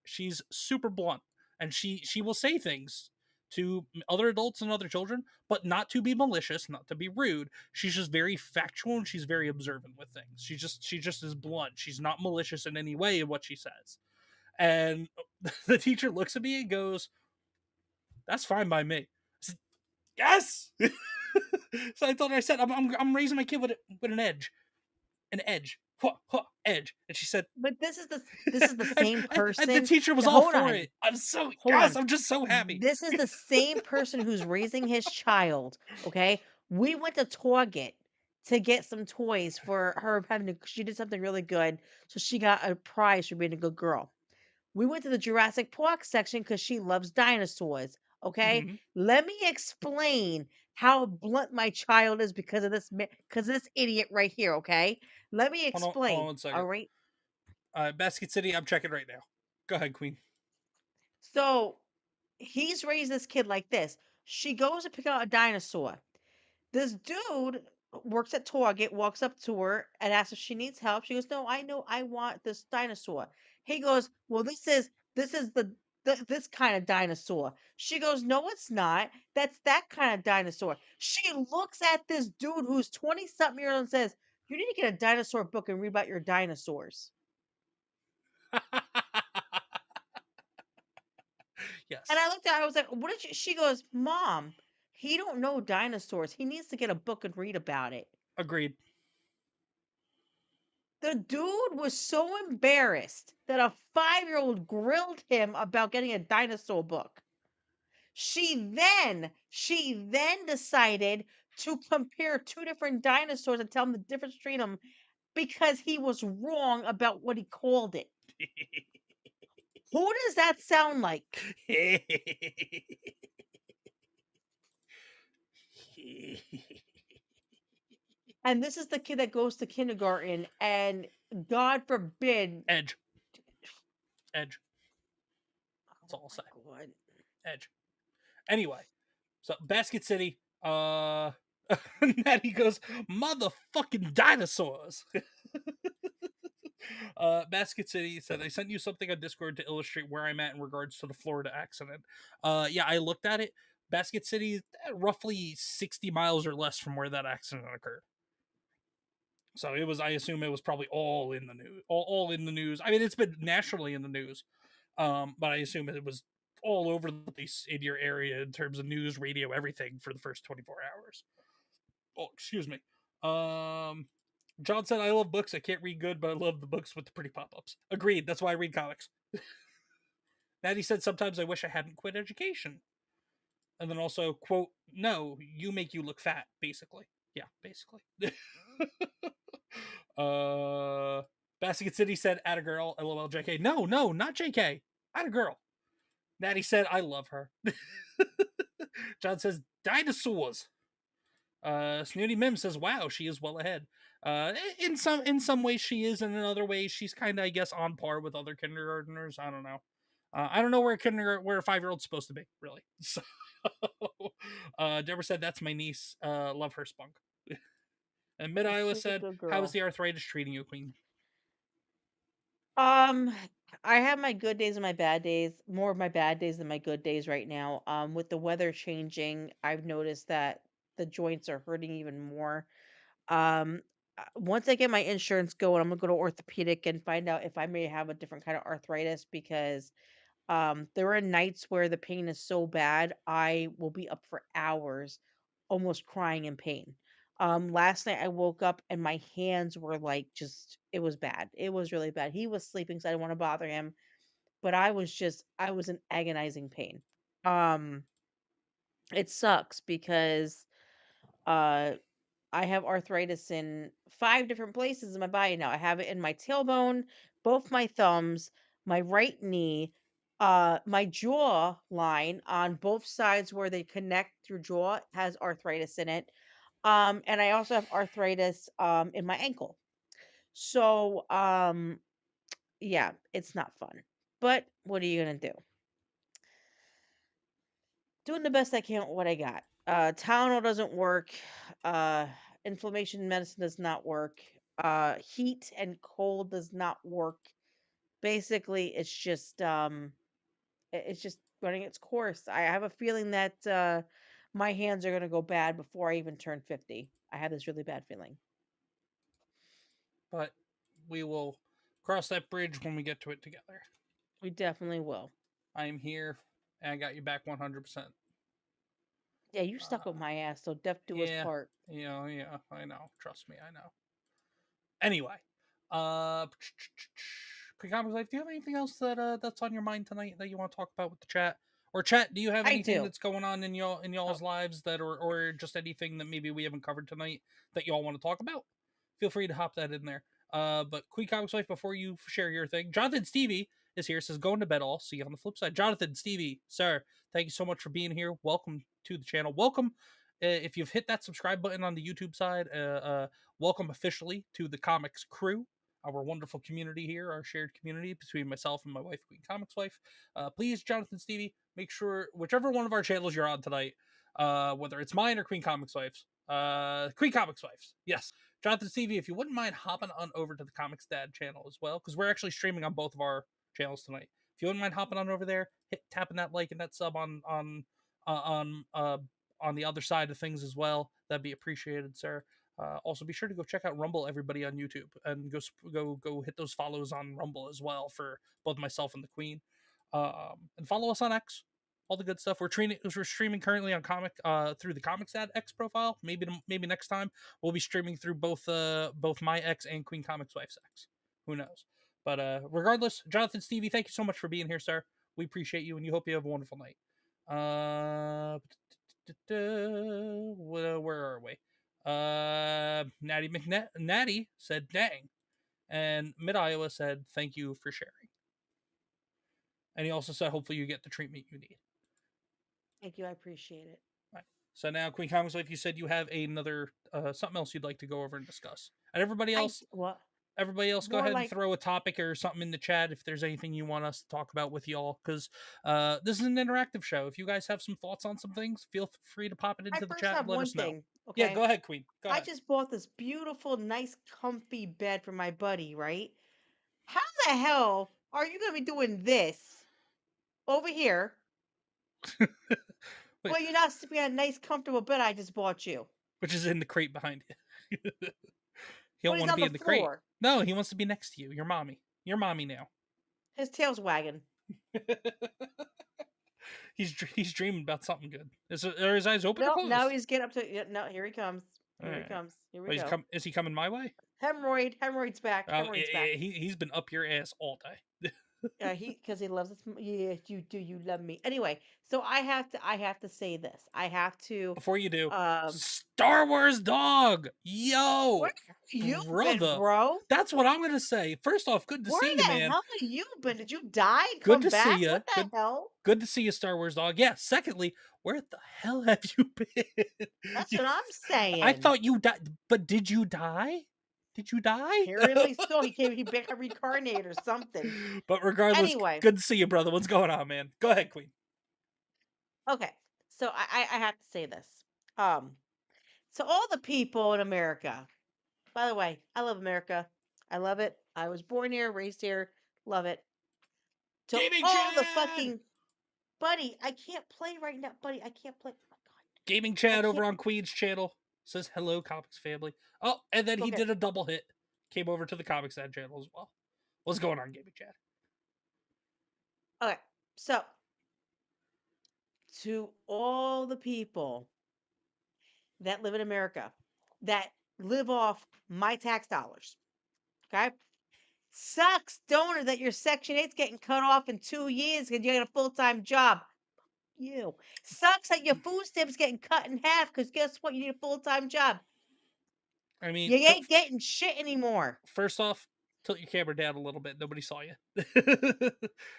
she's super blunt, and she will say things to other adults and other children, but not to be malicious, not to be rude. She's just very factual and she's very observant with things. She just is blunt. She's not malicious in any way in what she says. And the teacher looks at me and goes, "That's fine by me." I said, "Yes." So I told her, I said, I'm raising my kid with an edge, edge. And she said, But this is the same and the person. teacher was Now, all hold for on. it. I'm so Hold yes, on. I'm just so happy. This is the same person who's raising his child. Okay, we went to Target to get some toys for her she did something really good, so she got a prize for being a good girl. We went to the Jurassic Park section because she loves dinosaurs. Okay, Mhm. let me explain how blunt my child is because of this idiot right here. Okay, let me Hold on explain. 1 second. All right. Basket City, I'm checking right now. Go ahead, Queen. So he's raised this kid like this. She goes to pick out a dinosaur. This dude works at Target, walks up to her and asks if she needs help. She goes, "No, I know, I want this dinosaur." He goes, "Well, this is this kind of dinosaur." She goes, "No, it's not. That's that kind of dinosaur." She looks at this dude who's 20 something years old and says, "You need to get a dinosaur book and read about your dinosaurs." Yes. And I looked at her, I was like, "What did you?" She goes, "Mom, he don't know dinosaurs. He needs to get a book and read about it." Agreed. The dude was so embarrassed that a 5-year-old grilled him about getting a dinosaur book. She then decided to compare two different dinosaurs and tell him the difference between them because he was wrong about what he called it. Who does that sound like? And this is the kid that goes to kindergarten, and God forbid. Edge. That's all I'll say. God. Edge. Anyway, so Basket City, Natty goes, "Motherfucking dinosaurs." Basket City said, "I sent you something on Discord to illustrate where I'm at in regards to the Florida accident." Yeah, I looked at it. Basket City is roughly 60 miles or less from where that accident occurred. So it was, I assume it was probably all in the news. All in the news. I mean, it's been nationally in the news. But I assume it was all over the place in your area in terms of news, radio, everything for the first 24 hours. Oh, excuse me. John said, "I love books. I can't read good, but I love the books with the pretty pop-ups." Agreed. That's why I read comics. Natty said, "Sometimes I wish I hadn't quit education." And then also, quote, "No, you make you look fat," basically. Yeah, basically. Basket City said, "Atta girl, LOL JK." No, not JK. Atta girl. Natty said, "I love her." John says, "Dinosaurs." Snooty Mim says, "Wow, she is well ahead." In some ways she is, and in other ways she's kind of, I guess, on par with other kindergartners. I don't know. I don't know where a 5-year-old's supposed to be, really. So, Deborah said, "That's my niece. Love her spunk." And Mid Iowa She's a said, good "How is girl. the arthritis treating you, Queen?" Um, I have my good days and my bad days, more of my bad days than my good days right now. With the weather changing, I've noticed that the joints are hurting even more. Once I get my insurance going, I'm gonna go to orthopedic and find out if I may have a different kind of arthritis because there are nights where the pain is so bad, I will be up for hours, almost crying in pain. Last night I woke up and my hands were like just, it was bad. It was really bad. He was sleeping, so I didn't want to bother him, but I was in agonizing pain. Um, it sucks because uh I have arthritis in 5 different places in my body now. I have it in my tailbone, both my thumbs, my right knee, my jaw line on both sides where they connect your jaw has arthritis in it. And I also have arthritis in my ankle. So, yeah, it's not fun. But what are you gonna do? Doing the best I can with what I got. Tylenol doesn't work. Uh, inflammation medicine does not work. Heat and cold does not work. Basically, it's just running its course. I have a feeling that my hands are gonna go bad before I even turn 50. I have this really bad feeling. But we will cross that bridge when we get to it together. We definitely will. I am here, and I got you back 100%. Yeah, you stuck with my ass, so death do us Yeah, part. yeah, I know. Trust me, I know. Anyway, uh, QueenComixWife, do you have anything else that's on your mind tonight that you want to talk about with the chat? Or chat, do you have I anything do. that's going on in y'all's lives that, or just anything that maybe we haven't covered tonight that y'all want to talk about? Feel free to hop that in there. But QueenComixWife, before you share your thing, Jonathan Stevie is here. Says, "Going to bed all." See you on the flip side. Jonathan Stevie, sir, thank you so much for being here. Welcome to the channel. Welcome. If you've hit that subscribe button on the YouTube side, welcome officially to the Comics crew. our wonderful community here, our shared community between myself and my wife, QueenComixWife. Please, Jonathan Stevie, make sure whichever one of our channels you're on tonight, whether it's mine or QueenComixWife's, QueenComixWife's, yes. Jonathan Stevie, if you wouldn't mind hopping on over to the ComixDad channel as well, because we're actually streaming on both of our channels tonight. If you wouldn't mind hopping on over there, tapping that like and that sub on the other side of things as well, that'd be appreciated, sir. Also, be sure to go check out Rumble, everybody on YouTube, and go hit those follows on Rumble as well for both myself and the Queen. And follow us on X, all the good stuff. We're streaming currently on through the ComixDad X profile. Maybe next time we'll be streaming through both my X and QueenComixWife's X. Who knows? But regardless, Jonathan Stevie, thank you so much for being here, sir. We appreciate you, and you hope you have a wonderful night. Where are we? Natty said dang, and Mid Iowa said thank you for sharing, and he also said hopefully you get the treatment you need. Thank you, I appreciate it. Right. So now, QueenComixWife, you said you have another something else you'd like to go over and discuss, and everybody else, go ahead and throw a topic or something in the chat if there's anything you want us to talk about with y'all, because this is an interactive show. If you guys have some thoughts on some things, feel free to pop it into the chat and let us know. Okay? Yeah, go ahead, Queen. Go ahead. I just bought this beautiful, nice, comfy bed for my buddy, right? How the hell are you going to be doing this over here? Well, you're not sleeping on a nice, comfortable bed I just bought you. Which is in the crate behind you. He don't But he's want to on be the in the crate. floor. No, he wants to be next to you. Your mommy. Your mommy now. His tail's wagging. He's dreaming about something good. Are his eyes open or No, closed? now he's getting up to. No, here he comes. Here he comes. Here we go. Is he coming my way? Hemorrhoid's back. Hemorrhoid's back. He's been up your ass all day. Because he loves it. Yeah, you do. You love me. Anyway, so I have to say this. I have to. Before you do, Star Wars dog. Yo, where have you brother, been, bro? That's what I'm gonna say. First off, good to see you, man. Where the hell have you been? Did you die? Good to see you. What the hell? Good to see you, Star Wars dog. Yeah. Secondly, where the hell have you been? That's what I'm saying. I thought you died, but did you die? Did you die? Apparently so. He got reincarnated or something. But regardless, anyway, good to see you, brother. What's going on, man? Go ahead, Queen. Okay, so I have to say this. So all the people in America. By the way, I love America. I love it. I was born here, raised here. Love it. To Gaming all chat! the fucking buddy, I can't play right now, buddy. I can't play. Oh my God. Gaming chat over on Queen's channel says hello, Comics family. Oh, and then he did a double hit. Came over to the ComixDad channel as well. What's going on, gaming chat? Okay, so to all the people that live in America that live off my tax dollars, okay? Sucks, don't it, that your Section 8's getting cut off in 2 years because you got a full-time job. You. Sucks that your food stamp's getting cut in half because guess what? You need a full-time job. I mean, you ain't getting shit anymore. First off, tilt your camera down a little bit. Nobody saw you. And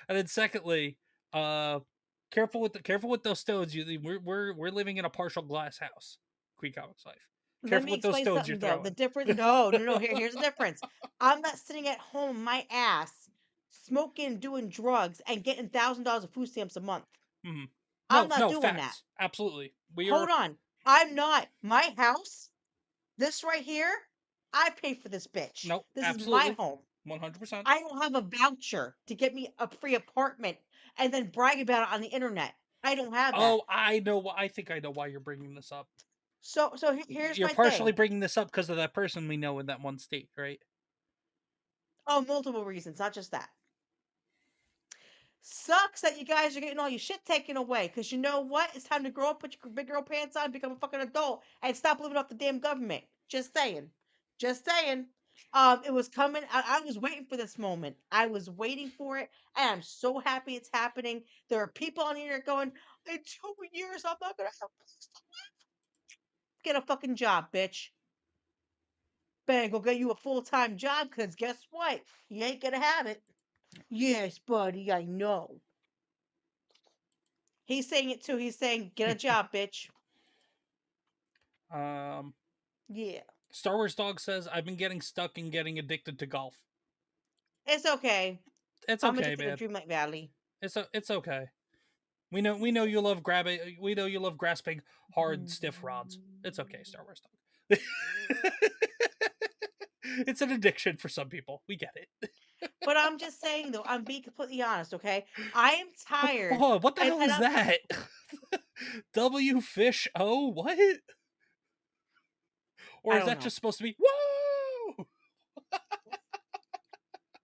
then secondly, careful with those stones. We're living in a partial glass house. QueenComixWife. Careful with those stones you're throwing. The difference. No. Here's the difference. I'm not sitting at home, my ass, smoking, doing drugs, and getting $1,000 of food stamps a month. Mm-hmm. I'm not doing that. Absolutely. Hold on. I'm not. My house, this right here, I pay for this bitch. Nope. This absolutely. is my home. 100%. I don't have a voucher to get me a free apartment and then brag about it on the internet. I don't have that. Oh, I know. I think I know why you're bringing this up. So here's you're my partially thing. bringing this up because of that person we know in that one state, right? Oh, multiple reasons, not just that. Sucks that you guys are getting all your shit taken away. Because you know what? It's time to grow up, put your big girl pants on, become a fucking adult, and stop living off the damn government. Just saying. Just saying. It was coming. I was waiting for this moment. I was waiting for it, and I'm so happy it's happening. There are people on the internet going, in 2 years, I'm not going to have a place to live. Get a fucking job, bitch. Better go get you a full-time job, because guess what? You ain't going to have it. Yes, buddy, I know. He's saying it too. He's saying, get a job, bitch. Yeah. Star Wars Dog says, I've been getting stuck and getting addicted to golf. It's okay. It's I'm okay, addicted to man. Dreamlight Valley. It's okay. We know you love grabbing. We know you love grasping hard, stiff rods. It's okay, Star Wars dog. It's an addiction for some people. We get it. But I'm just saying though, I'm being completely honest, okay? I am tired, Oh, what the hell and is that? W fish O what? Or I is don't that know. just supposed to be whoa?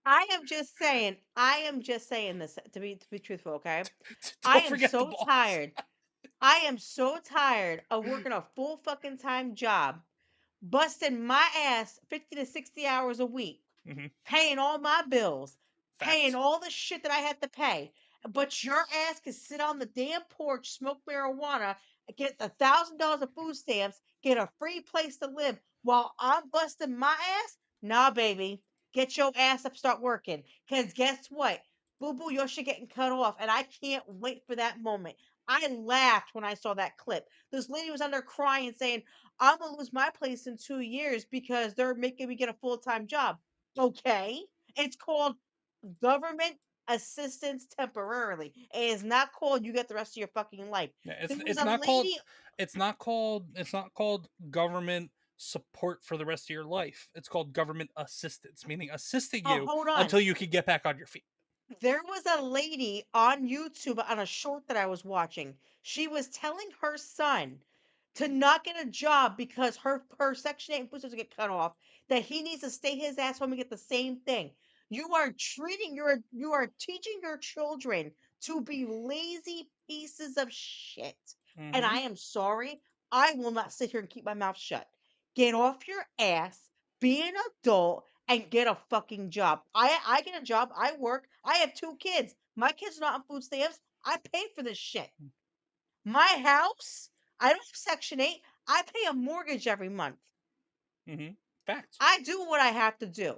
I am just saying. I am just saying this to be truthful, okay? I Don't am forget the so balls. tired. I am so tired of working a full fucking time job, busting my ass 50 to 60 hours a week, Mhm. paying all my bills, paying Facts. all the shit that I had to pay. But your ass can sit on the damn porch, smoke marijuana, get $1,000 of food stamps, get a free place to live while I'm busting my ass? Nah, baby. Get your ass up, start working. Because guess what? Boo boo, your shit getting cut off. And I can't wait for that moment. I laughed when I saw that clip. This lady was under crying saying, I'm going to lose my place in 2 years because they're making me get a full time job. Okay. It's called government assistance temporarily. It is not called you get the rest of your fucking life. Yeah, There was it's a not called lady. it's not called government support for the rest of your life. It's called government assistance, meaning assisting Oh, you hold on. until you can get back on your feet. There was a lady on YouTube on a short that I was watching. She was telling her son to not get a job because her Section 8 and food stamps get cut off, that he needs to stay his ass home and get the same thing. You are teaching your children to be lazy pieces of shit. And Mm-hmm. I am sorry. I will not sit here and keep my mouth shut. Get off your ass, be an adult, and get a fucking job. I get a job. I work. I have 2 kids. My kids are not on food stamps. I pay for this shit. My house, I don't have Section 8. I pay a mortgage every month. Mm-hmm. Facts. I do what I have to do.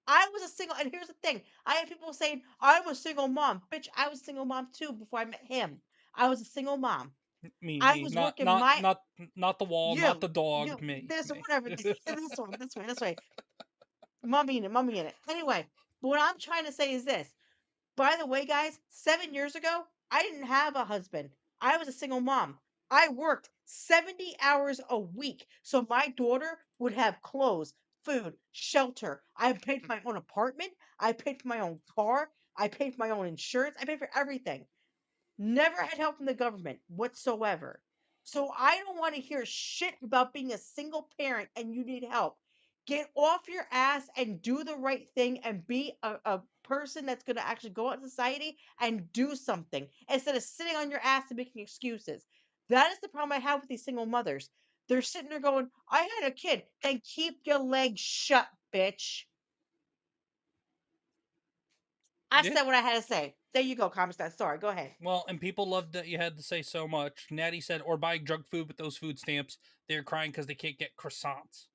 I was a single, and here's the thing. I have people saying, I'm a single mom. Bitch, I was a single mom too before I met him. I was a single mom. I Me, was not working my not the wall, not you, the dog. you, Me, this me. whatever. This way. Mommy in it. Anyway, but what I'm trying to say is this. By the way, guys, 7 years ago, I didn't have a husband. I was a single mom. I worked 70 hours a week so my daughter would have clothes, food, shelter. I paid for my own apartment. I paid for my own car. I paid for my own insurance. I paid for everything. Never had help from the government whatsoever. So I don't want to hear shit about being a single parent and you need help. Get off your ass and do the right thing and be a person that's going to actually go out in society and do something instead of sitting on your ass and making excuses. That is the problem I have with these single mothers. They're sitting there going, I had a kid. Then keep your legs shut, bitch. I Yeah. said what I had to say. There you go, ComixDad. Sorry, go ahead. Well, and people loved that you had to say so much. Natty said, or buying junk food with those food stamps. They're crying because they can't get croissants.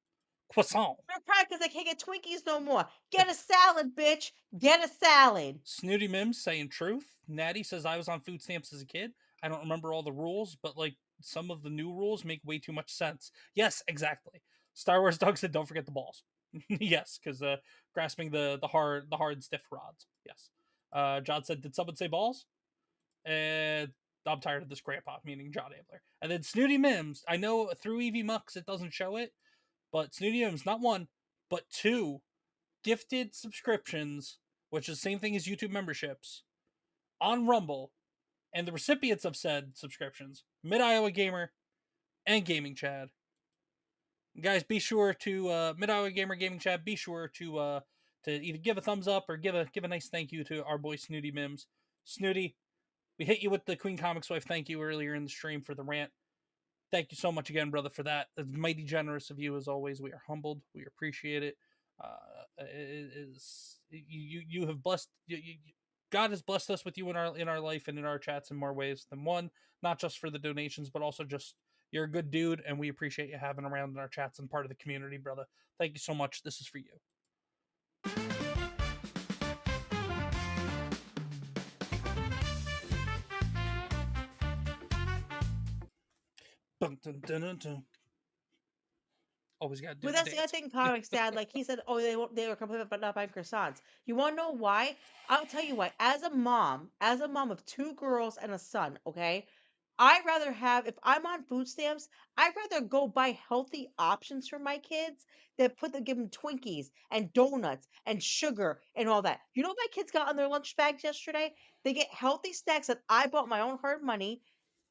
Croissant. They're crying because they can't get Twinkies no more. Get a salad, bitch. Get a salad. Snooty Mims saying truth. Natty says I was on food stamps as a kid. I don't remember all the rules, but like some of the new rules make way too much sense. Yes, exactly. Star Wars Dog said don't forget the balls. Yes, because grasping the hard stiff rods. Yes. John said, did someone say balls? And I'm tired of this grandpa, meaning John Abler. And then Snooty Mims. I know through EV Mux it doesn't show it, but Snooty Mims, not one, but 2 gifted subscriptions, which is the same thing as YouTube memberships, on Rumble, and the recipients of said subscriptions, Mid Iowa Gamer and Gaming Chad. Guys, be sure to Mid Iowa Gamer, Gaming Chad. Be sure to either give a thumbs up or give a nice thank you to our boy Snooty Mims. Snooty, we hit you with the Queen Comics Wife thank you earlier in the stream for the rant. Thank you so much again, brother, for that. It's mighty generous of you as always. We are humbled. We appreciate it. You have blessed God has blessed us with you in our life and in our chats in more ways than one. Not just for the donations, but also just you're a good dude, and we appreciate you having around in our chats and part of the community, brother. Thank you so much. This is for you. Dun, dun, dun, dun, dun. Always got to do But the that's the other dance. thing, ComixDad. Like he said, oh, they were complaining about not buying croissants. You want to know why? I'll tell you why. As a mom of two girls and a son, okay, I rather have if I'm on food stamps, I'd rather go buy healthy options for my kids than give them Twinkies and donuts and sugar and all that. You know what my kids got on their lunch bags yesterday? They get healthy snacks that I bought my own hard money,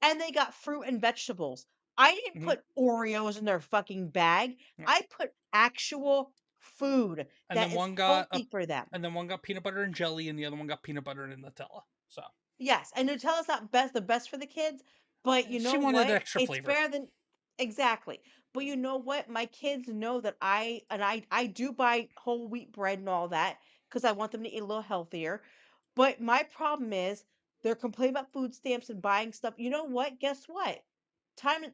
and they got fruit and vegetables. I didn't Mhm. put Oreos in their fucking bag. Yeah. I put actual food And that then is one got healthy for them. and then one got peanut butter and jelly, and the other one got peanut butter and Nutella. So Yes, and Nutella's not the best for the kids, but you she know wanted what? extra It's flavor. better than exactly. But you know what? My kids know that I do buy whole wheat bread and all that because I want them to eat a little healthier. But my problem is they're complaining about food stamps and buying stuff. You know what? Guess what?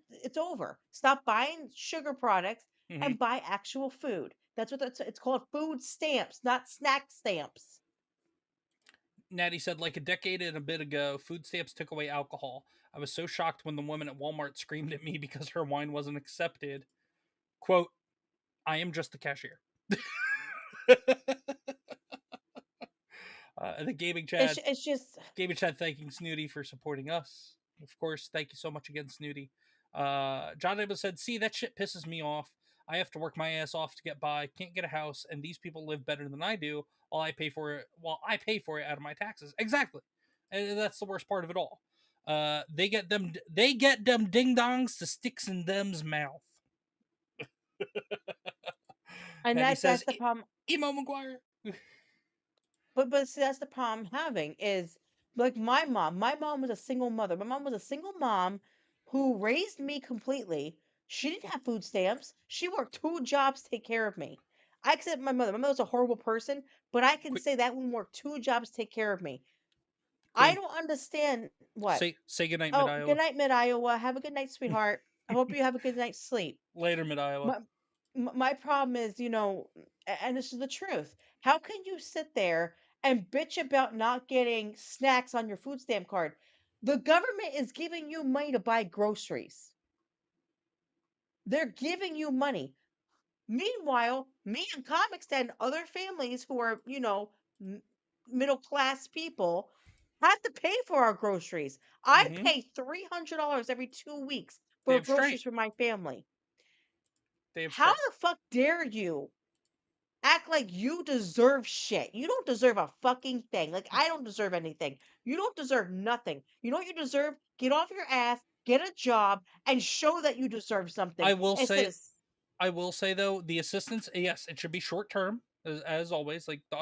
It's over. Stop buying sugar products Hmm. and buy actual food. That's what it's called, food stamps, not snack stamps. Natty said, like a decade and a bit ago, food stamps took away alcohol. I was so shocked when the woman at Walmart screamed at me because her wine wasn't accepted. Quote, I am just the cashier. The gaming chat, It's just thanking Snooty for supporting us. Of course, thank you so much again, Snooty. John Abel said, see, that shit pisses me off. I have to work my ass off to get by, can't get a house, and these people live better than I do while I pay for it out of my taxes. Exactly. And that's the worst part of it all. They get them ding dongs to sticks in them's mouth. and And he that's says, the problem. Emo McGuire. But see, that's the problem I'm having is like my mom. My mom was a single mother. My mom was a single mom who raised me completely. She didn't have food stamps. She worked two jobs to take care of me. I accept my mother. My mother's a horrible person, but I can Quick, say that woman worked two jobs to take care of me. I Queen, don't understand what. say goodnight, Mid Oh, good Iowa. night, Mid Iowa. Have a good night, sweetheart. I hope you have a good night's sleep. Later, Mid Iowa. My problem is, and this is the truth. How can you sit there and bitch about not getting snacks on your food stamp card? The government is giving you money to buy groceries. They're giving you money. Meanwhile, me and Comics and other families who are, m- middle class people have to pay for our groceries. I Mm-hmm. pay $300 every 2 weeks for Damn straight. groceries for my family. Damn How straight. the fuck dare you act like you deserve shit? You don't deserve a fucking thing. Like, I don't deserve anything. You don't deserve nothing. You know what you deserve? Get off your ass, get a job, and show that you deserve something I will instead say of I will say though, the assistance, yes, it should be short term, as always, like the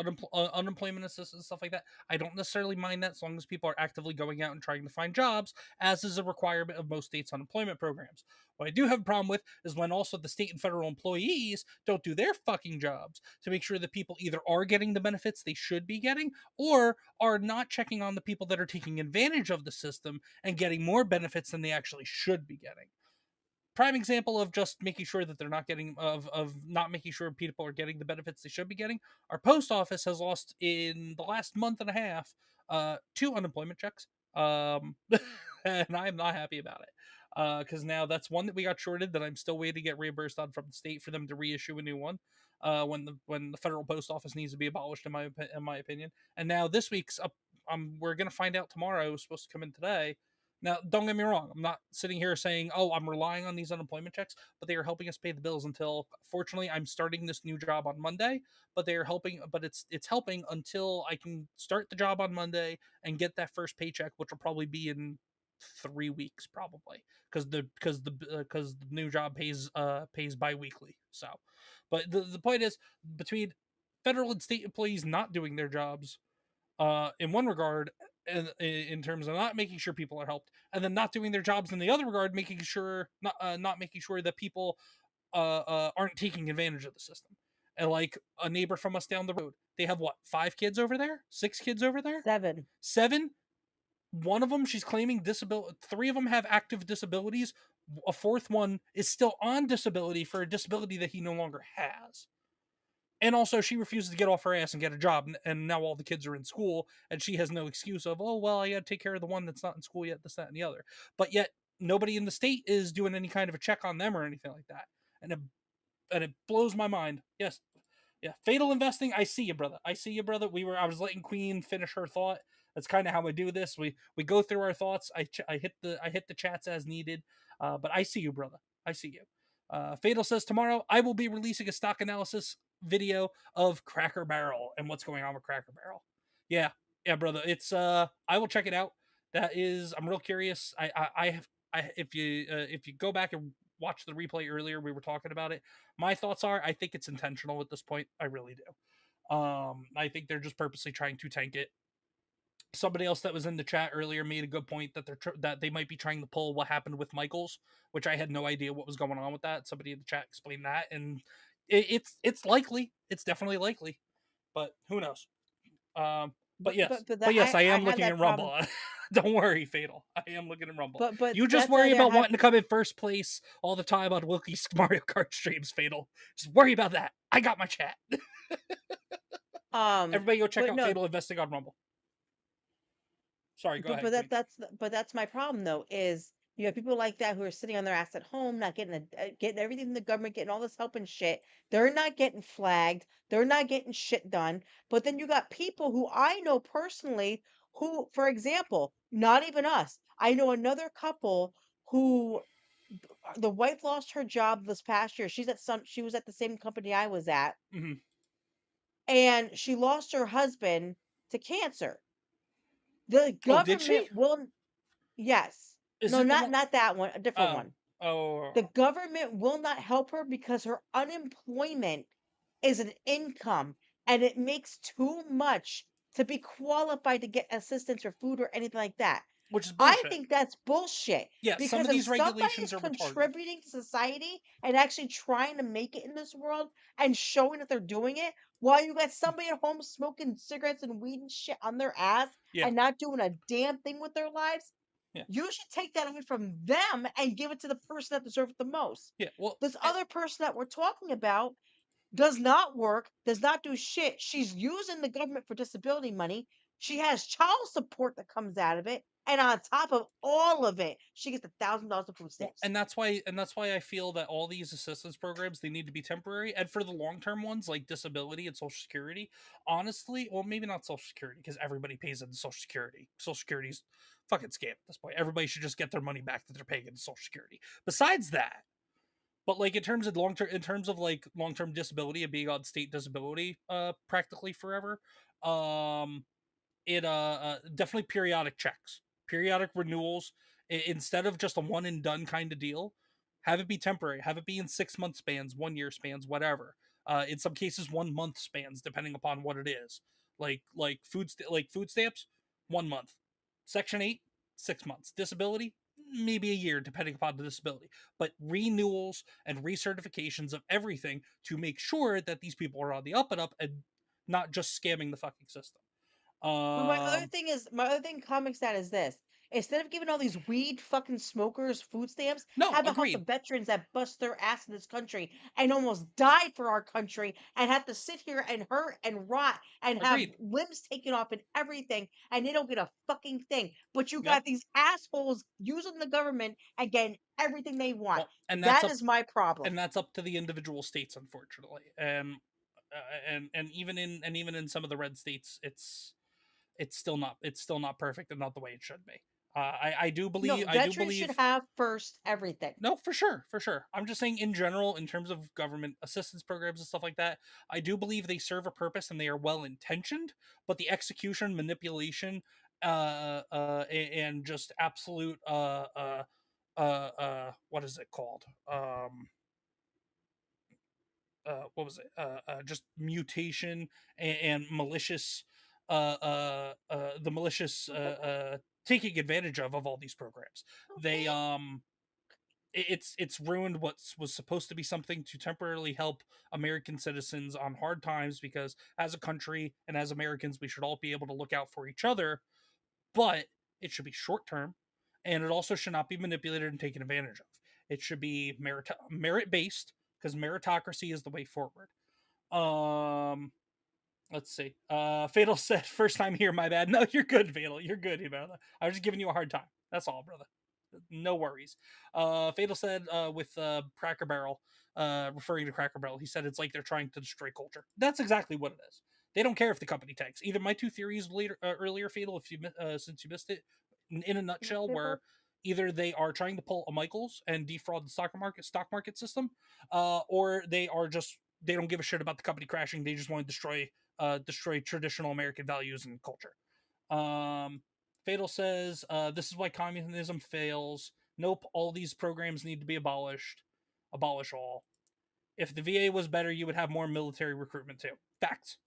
unemployment assistance stuff like that. I don't necessarily mind that as long as people are actively going out and trying to find jobs, as is a requirement of most states' unemployment programs. What I do have a problem with is when also the state and federal employees don't do their fucking jobs to make sure that people either are getting the benefits they should be getting or are not checking on the people that are taking advantage of the system and getting more benefits than they actually should be getting. Prime example of just making sure that they're not getting of not making sure people are getting the benefits they should be getting. Our post office has lost in the last month and a half two unemployment checks, and I'm not happy about it because now that's one that we got shorted that I'm still waiting to get reimbursed on from the state for them to reissue a new one when the federal post office needs to be abolished in my opinion. And now this week's up, we're gonna find out tomorrow. It was supposed to come in today. Now, don't get me wrong. I'm not sitting here saying, "Oh, I'm relying on these unemployment checks," but they are helping us pay the bills until. Fortunately, I'm starting this new job on Monday, but they are helping. But it's helping until I can start the job on Monday and get that first paycheck, which will probably be in 3 weeks, probably because the new job pays biweekly. So, but the point is, between federal and state employees not doing their jobs, in one regard, in terms of not making sure people are helped, and then not doing their jobs in the other regard, making sure not making sure that people aren't taking advantage of the system. And like a neighbor from us down the road, they have what, 5 kids over there, 6 kids over there, 7. 7. One of them, she's claiming disability. 3 of them have active disabilities. A fourth one is still on disability for a disability that he no longer has. And also, she refuses to get off her ass and get a job, and now all the kids are in school, and she has no excuse of, oh, well, I got to take care of the one that's not in school yet, this, that, and the other. But yet, nobody in the state is doing any kind of a check on them or anything like that. And it blows my mind. Yes, yeah. Fatal investing. I see you, brother. I see you, brother. I was letting Queen finish her thought. That's kind of how I do this. We go through our thoughts. I hit the chats as needed. But I see you, brother. I see you. Fatal says tomorrow I will be releasing a stock analysis video of Cracker Barrel and what's going on with Cracker Barrel. Yeah, yeah, brother. It's I will check it out. That is, I'm real curious. If you go back and watch the replay earlier, we were talking about it. My thoughts are, I think it's intentional at this point. I really do. I think they're just purposely trying to tank it. Somebody else that was in the chat earlier made a good point that that they might be trying to pull what happened with Michaels, which I had no idea what was going on with that. Somebody in the chat explained that, and it's likely. It's definitely likely, but who knows? But yes, but yes, I am looking in Rumble. Don't worry, Fatal. I am looking in Rumble. But you just worry about wanting to come in first place all the time on Wilkie's Mario Kart streams, Fatal. Just worry about that. I got my chat. Everybody go check out Fatal Investing on Rumble. Sorry, go ahead. But that's my problem though, is you have people like that who are sitting on their ass at home, not getting getting everything from the government, getting all this help and shit. They're not getting flagged. They're not getting shit done. But then you got people who I know personally who, for example, not even us. I know another couple who the wife lost her job this past year. She was at the same company I was at. Mm-hmm. And she lost her husband to cancer. The government will. Yes. No, not that one, a different one. Oh. The government will not help her because her unemployment is an income and it makes too much to be qualified to get assistance or food or anything like that. Which is bullshit. I think that's bullshit. Yeah, because some of these regulations are retarded. Contributing to society and actually trying to make it in this world and showing that they're doing it, while you got somebody at home smoking cigarettes and weed and shit on their ass and not doing a damn thing with their lives. Yeah. You should take that away from them and give it to the person that deserves it the most. Yeah, well, this other person that we're talking about does not work, does not do shit. She's using the government for disability money. She has child support that comes out of it, and on top of all of it, she gets $1,000 of food stamps. And that's why I feel that all these assistance programs, they need to be temporary, and for the long term ones like disability and Social Security, honestly, well, maybe not Social Security because everybody pays into Social Security. Social Security's fucking scam at this point. Everybody should just get their money back that they're paying into Social Security. Besides that, but like in terms of long term disability and being on state disability practically forever, it definitely periodic checks, periodic renewals, instead of just a one and done kind of deal. Have it be temporary, have it be in 6-month spans, 1 year spans, whatever. In some cases 1 month spans depending upon what it is. Like food stamps, 1 month. Section 8, 6 months. Disability, maybe a year depending upon the disability. But renewals and recertifications of everything to make sure that these people are on the up and up and not just scamming the fucking system. My other thing, ComixDad, is this. Instead of giving all these weed fucking smokers food stamps, how about help the veterans that bust their ass in this country and almost died for our country and have to sit here and hurt and rot and have limbs taken off and everything, and they don't get a fucking thing. But you got these assholes using the government and getting everything they want. Well, and that is my problem. And that's up to the individual states, unfortunately. And even in some of the red states, it's still not perfect and not the way it should be. I do believe veterans should have first everything. No, for sure. I'm just saying in general, in terms of government assistance programs and stuff like that, I do believe they serve a purpose and they are well intentioned, but the execution, manipulation, and just absolute what is it called? What was it? Just mutation and malicious. The malicious taking advantage of all these programs. They it's ruined what was supposed to be something to temporarily help American citizens on hard times, because as a country and as Americans we should all be able to look out for each other, but it should be short term, and it also should not be manipulated and taken advantage of. It should be merit based, because meritocracy is the way forward. Let's see. Fatal said, first time here, my bad. No, you're good, Fatal. You're good, brother. I was just giving you a hard time. That's all, brother. No worries. Fatal said with Cracker Barrel, referring to Cracker Barrel, he said it's like they're trying to destroy culture. That's exactly what it is. They don't care if the company tanks. Either my two theories earlier, Fatal, if you since you missed it, in a nutshell, where either they are trying to pull a Michaels and defraud the stock market system, or they don't give a shit about the company crashing. They just want to destroy traditional American values and culture. Fatal says, this is why communism fails. Nope, all these programs need to be abolished. Abolish all. If the VA was better, you would have more military recruitment too. Facts.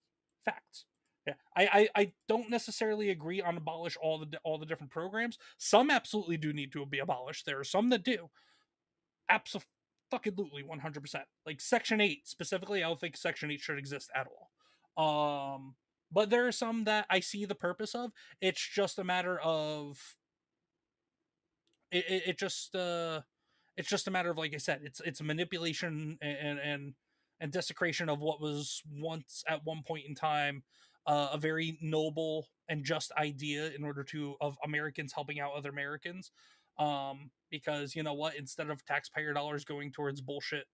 Yeah, I don't necessarily agree on abolish all the different programs. Some absolutely do need to be abolished. There are some that do. Absolutely 100%. Like Section 8 specifically, I don't think Section 8 should exist at all. But there are some that I see the purpose of. It's just a matter of it's just a matter of, like I said, it's a manipulation and desecration of what was once at one point in time a very noble and just idea in order to of Americans helping out other Americans. Because you know what, instead of taxpayer dollars going towards bullshit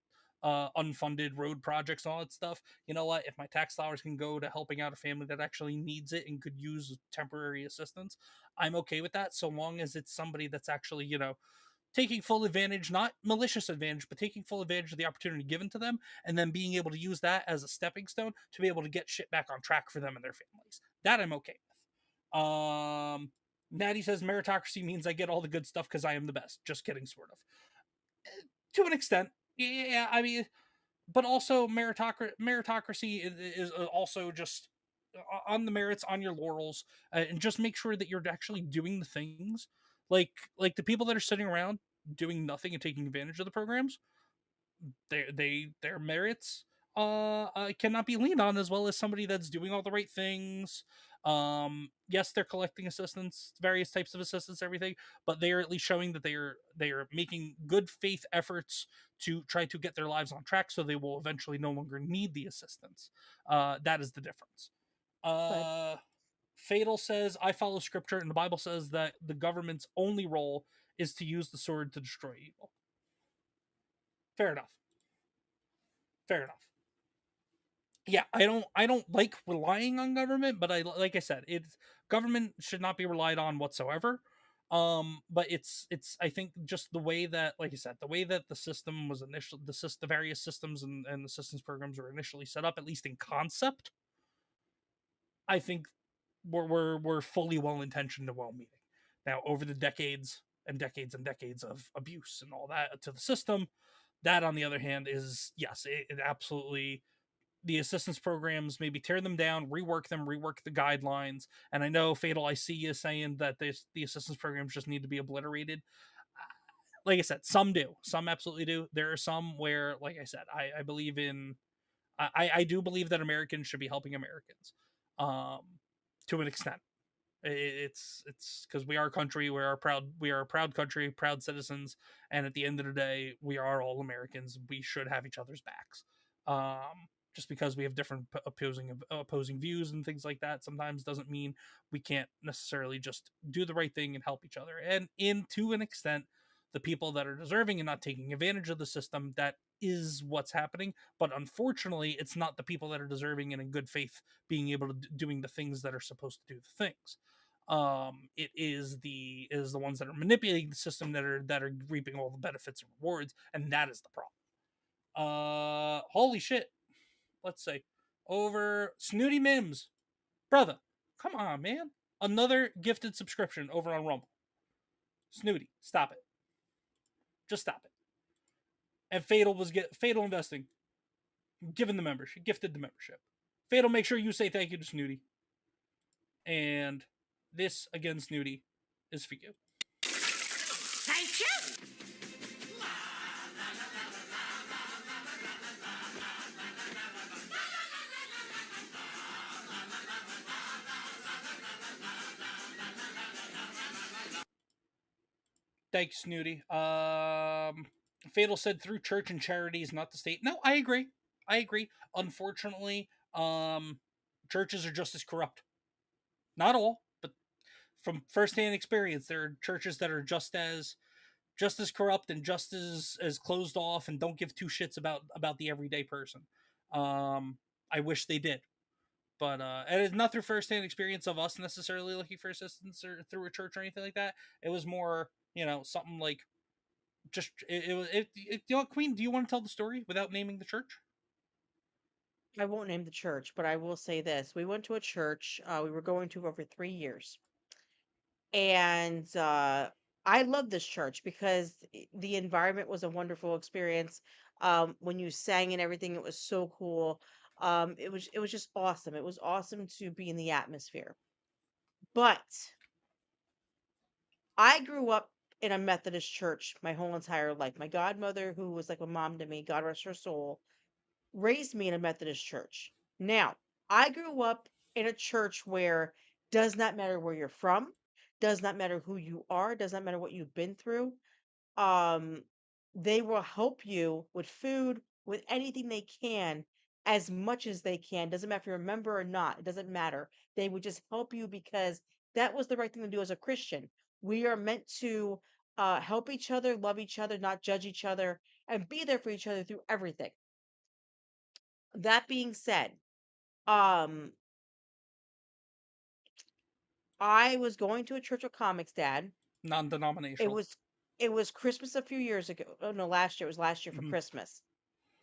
unfunded road projects and all that stuff, you know what, if my tax dollars can go to helping out a family that actually needs it and could use temporary assistance, I'm okay with that, so long as it's somebody that's actually, you know, taking full advantage, not malicious advantage, but taking full advantage of the opportunity given to them, and then being able to use that as a stepping stone to be able to get shit back on track for them and their families. That I'm okay with. Natty says meritocracy means I get all the good stuff because I am the best. Just kidding, sort of. To an extent, yeah. I mean, but also meritocracy is also just on the merits, on your laurels, and just make sure that you're actually doing the things like the people that are sitting around doing nothing and taking advantage of the programs. Their merits cannot be leaned on as well as somebody that's doing all the right things. Yes, they're collecting assistance, various types of assistance, everything, but they are at least showing that they are making good faith efforts to try to get their lives on track, so they will eventually no longer need the assistance. That is the difference. Fatal says, I follow scripture, and the Bible says that the government's only role is to use the sword to destroy evil. Fair enough. Yeah, I don't like relying on government, but like I said, it's government should not be relied on whatsoever. But it's I think just the way that, like I said, the way that the system was initially the various systems and the systems programs were initially set up, at least in concept, I think we're fully well intentioned and well meaning. Now, over the decades and decades and decades of abuse and all that to the system, that on the other hand is, yes, it absolutely, the assistance programs, maybe tear them down, rework the guidelines. And I know, Fatal, I see you saying that the assistance programs just need to be obliterated. Like I said, some do, some absolutely do. There are some where, like I said, I believe in, I do believe that Americans should be helping Americans, to an extent. It's because we are a country, we are a proud country, proud citizens, and at the end of the day, we are all Americans. We should have each other's backs. Just because we have different opposing views and things like that sometimes doesn't mean we can't necessarily just do the right thing and help each other. And to an extent, the people that are deserving and not taking advantage of the system, that is what's happening. But unfortunately, it's not the people that are deserving and in good faith being able to doing the things that are supposed to do the things. It is the ones that are manipulating the system that are reaping all the benefits and rewards, and that is the problem. Holy shit. Let's say over Snooty Mims, brother, come on, man. Another gifted subscription over on Rumble. Snooty, stop it. Just stop it. And Fatal Investing, gifted the membership. Fatal, make sure you say thank you to Snooty. And this, again, Snooty, is for you. Thank you. Thanks, Snooty. Fatal said through church and charities, not the state. No, I agree. Unfortunately, churches are just as corrupt. Not all, but from firsthand experience, there are churches that are just as just as corrupt and just as closed off and don't give two shits about the everyday person. I wish they did. But and it's not through firsthand experience of us necessarily looking for assistance or through a church or anything like that. It was more, something like just you know what, Queen, do you want to tell the story without naming the church? I won't name the church, but I will say this. We went to a church we were going to over 3 years. And I love this church because the environment was a wonderful experience. When you sang and everything, it was so cool. It was just awesome. It was awesome to be in the atmosphere. But I grew up in a Methodist church my whole entire life. My godmother, who was like a mom to me, God rest her soul, raised me in a Methodist church. Now, I grew up in a church where does not matter where you're from, does not matter who you are, does not matter what you've been through. Um, they will help you with food, with anything they can, as much as they can. Doesn't matter if you're a member or not, it doesn't matter. They would just help you because that was the right thing to do as a Christian. We are meant to help each other, love each other, not judge each other, and be there for each other through everything. That being said, um, I was going to a church of comics, Dad. It Non-denominational. was it was Christmas a few years ago. Oh no, last year. It was last year for Hmm. Christmas.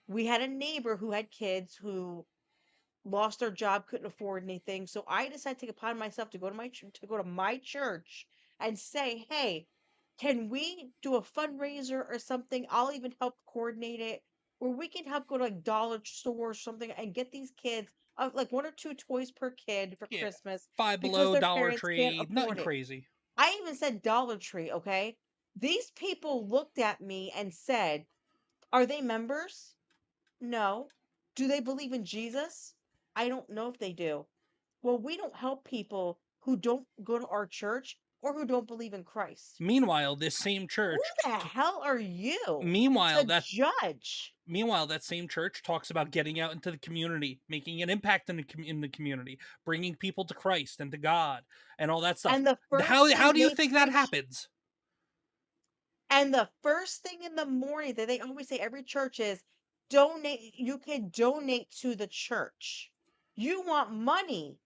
We had a neighbor who had kids who lost their job, couldn't afford anything. So I decided to take it upon myself to go to my church and say, "Hey, can we do a fundraiser or something? I'll even help coordinate it, where we can help go to like dollar store or something and get these kids like one or two toys per kid for Yeah, Christmas Five because Below, their Dollar parents can't Tree, nothing afford it." crazy. I even said Dollar Tree, okay? These people looked at me and said, "Are they members?" No. Do they believe in Jesus? I don't know if they do. Well, we don't help people who don't go to our church or who don't believe in Christ. Meanwhile, this same Who church. the hell are you Meanwhile, to judge? that same church talks about getting out into the community, making an impact in the community, bringing people to Christ and to God, and all that stuff. And the first How thing do you they think that preach, happens? and the first thing in the morning that they always say every church is donate. You can donate to the church. You want money.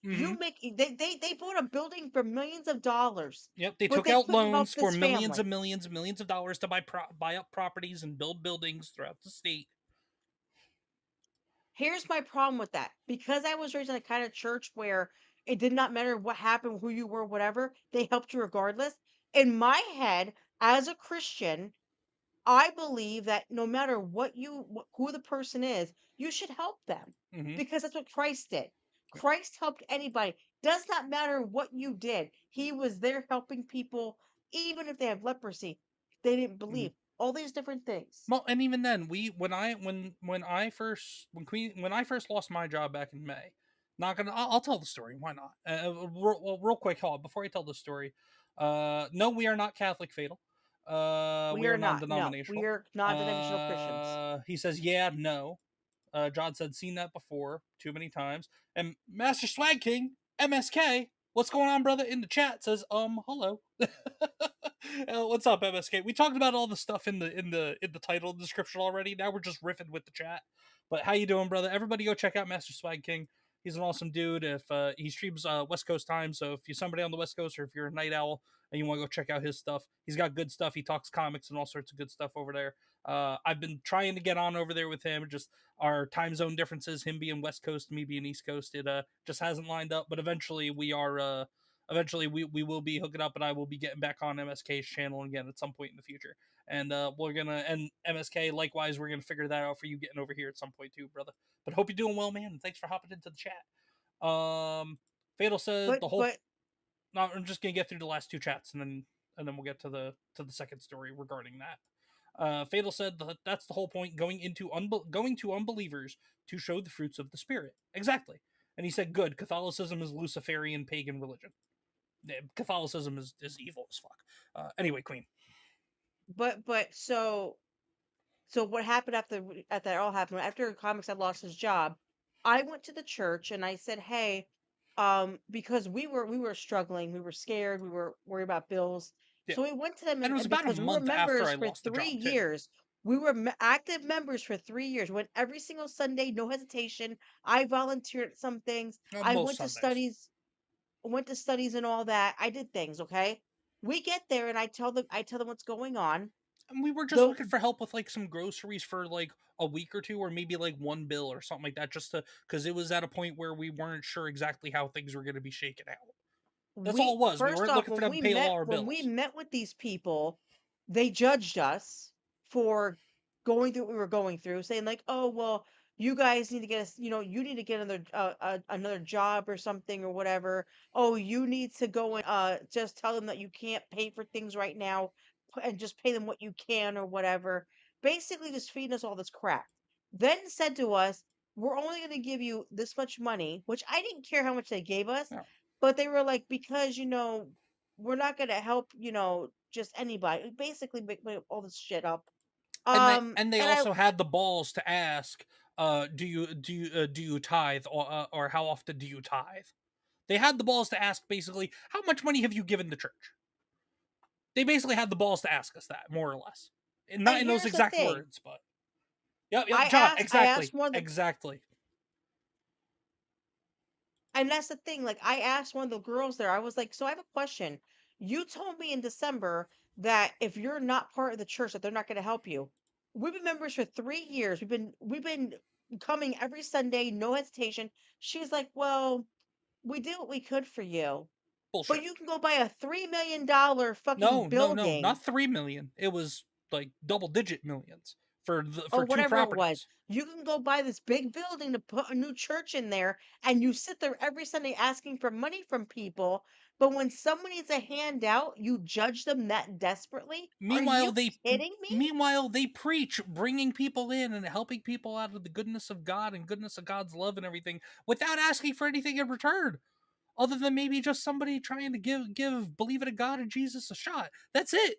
Hmm. You make they bought a building for millions of dollars, Yep, they but took they out couldn't help loans for this millions family. and millions and millions of dollars to buy up properties and build buildings throughout the state. Here's my problem with that. Because I was raised in a kind of church where it did not matter what happened, who you were, whatever, they helped you regardless. In my head, as a Christian, I believe that no matter who the person is, you should help them Hmm. because that's what Christ did. Christ helped anybody. Does not matter what you did. He was there helping people, even if they have leprosy. They didn't Hmm. believe. All these different things. Well, and even then, when I first lost my job back in May, not gonna I'll tell the story. Why not? Real quick, hold on, before I tell the story. No, we are not Catholic fatal. We We are are not. No, we non-denominational. are non-denominational Christians. He says, yeah, no. John said, seen that before too many times. And Master Swag King, MSK, what's going on, brother? In the chat says, hello. What's up, MSK? We talked about all the stuff in the title and description already. Now we're just riffing with the chat. But how you doing, brother? Everybody go check out Master Swag King. He's an awesome dude. If he streams West Coast time, so if you're somebody on the West Coast or if you're a night owl and you want to go check out his stuff, he's got good stuff. He talks comics and all sorts of good stuff over there. I've been trying to get on over there with him. Just our time zone differences, him being West Coast, me being East Coast, it just hasn't lined up. But eventually we will be hooking up, and I will be getting back on MSK's channel again at some point in the future. And we're gonna and MSK likewise, we're gonna figure that out for you getting over here at some point too, brother. But hope you're doing well, man. And thanks for hopping into the chat. Fatal said But the whole. but No, I'm just gonna get through the last two chats, and then we'll get to the second story regarding that. Fatal said that's the whole point, going to unbelievers to show the fruits of the spirit. Exactly. And he said, good. Catholicism is Luciferian pagan religion. Catholicism is evil as fuck. Anyway, Queen. so what happened after that all happened after Comics had lost his job? I went to the church and I said, "Hey, because we were struggling, we were scared, we were worried about bills, Yeah. So we went to them, And it was and about a because we were month after members I for lost the 3 job, too. years, we were active members for 3 years. Went every single Sunday, no hesitation. I volunteered at some things. I Most went to Sundays. studies and all that. I did things, okay? We get there and I tell them what's going on. And we were just The looking for help with like some groceries for like a week or two, or maybe like one bill or something like that, just to because it was at a point where we weren't sure exactly how things were going to be shaken out. That's all we it was. We first weren't off looking for them to pay all our when we bills. met with these people, they judged us for going through what we were going through, saying like, oh well, you guys need to get us, you need to get another job or something or whatever. Oh, you need to go and just tell them that you can't pay for things right now, and just pay them what you can or whatever. Basically just feeding us all this crap, then said to us, we're only going to give you this much money, which I didn't care how much they gave us. No. But they were like, because, we're not gonna help, just anybody. Basically make all this shit up. And they And I also had the balls to ask, do you tithe, or how often do you tithe? They had the balls to ask basically, how much money have you given the church? They basically had the balls to ask us that, more or less. and Not in those here's the exact thing. words, but yep, I John, asked I exactly, asked one of the exactly. And that's the thing, like I asked one of the girls there, I was like, so I have a question. You told me in December that if you're not part of the church, that they're not gonna help you. We've been members for 3 years. We've been coming every Sunday, no hesitation. She's like, well, we did what we could for you. But Bullshit. you can go buy a $3 million fucking No, building, not 3 million. It was like double-digit millions or for two whatever it was. properties. You can go buy this big building to put a new church in there, and you sit there every Sunday asking for money from people. But when someone needs a handout, you judge them that desperately? Are Meanwhile, you kidding me? they preach bringing people in and helping people out of the goodness of God and goodness of God's love and everything without asking for anything in return, other than maybe just somebody trying to give believe in God and Jesus a shot. That's it.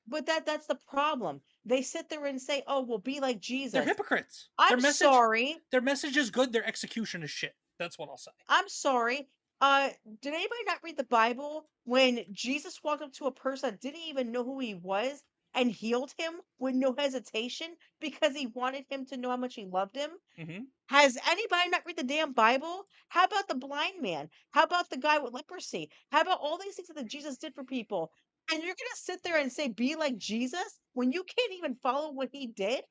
But that's the problem. They sit there and say, "Oh, well, be like They're Jesus." hypocrites. I'm sorry. Their message is good. Their execution is shit. That's what I'll say. I'm sorry. Did anybody not read the Bible when Jesus walked up to a person that didn't even know who he was and healed him with no hesitation because he wanted him to know how much he loved him? Mm-hmm. Has anybody not read the damn Bible? How about the blind man? How about the guy with leprosy? How about all these things that Jesus did for people? And you're gonna sit there and say, be like Jesus when you can't even follow what he did?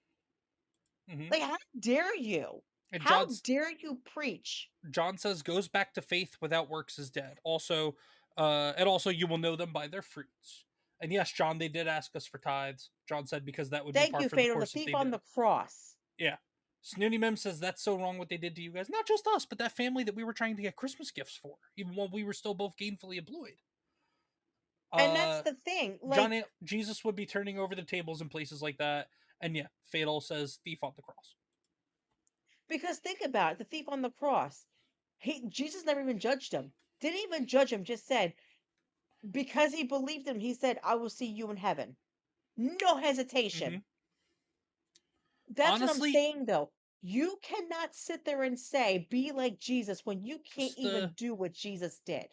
Mm-hmm. Like, how dare you? And How dare you preach? John says, goes back to faith without works is dead. Also, and also you will know them by their fruits. And yes, John, they did ask us for tithes. John said because that would be Thank par you, for the Fatal, the course if thief they on did. the cross. Yeah. Snooty Mem says that's so wrong what they did to you guys. Not just us, but that family that we were trying to get Christmas gifts for, even while we were still both gainfully employed. And that's the thing. Like, Jesus would be turning over the tables in places like that. And yeah, Fatal says thief on the cross. because think about it, the thief on the cross. Jesus never even judged him. Didn't even judge him, just said, because he believed him, he said, I will see you in heaven. No hesitation. Mm-hmm. That's what I'm Honestly, saying though. You cannot sit there and say, be like Jesus when you can't even do what Jesus did.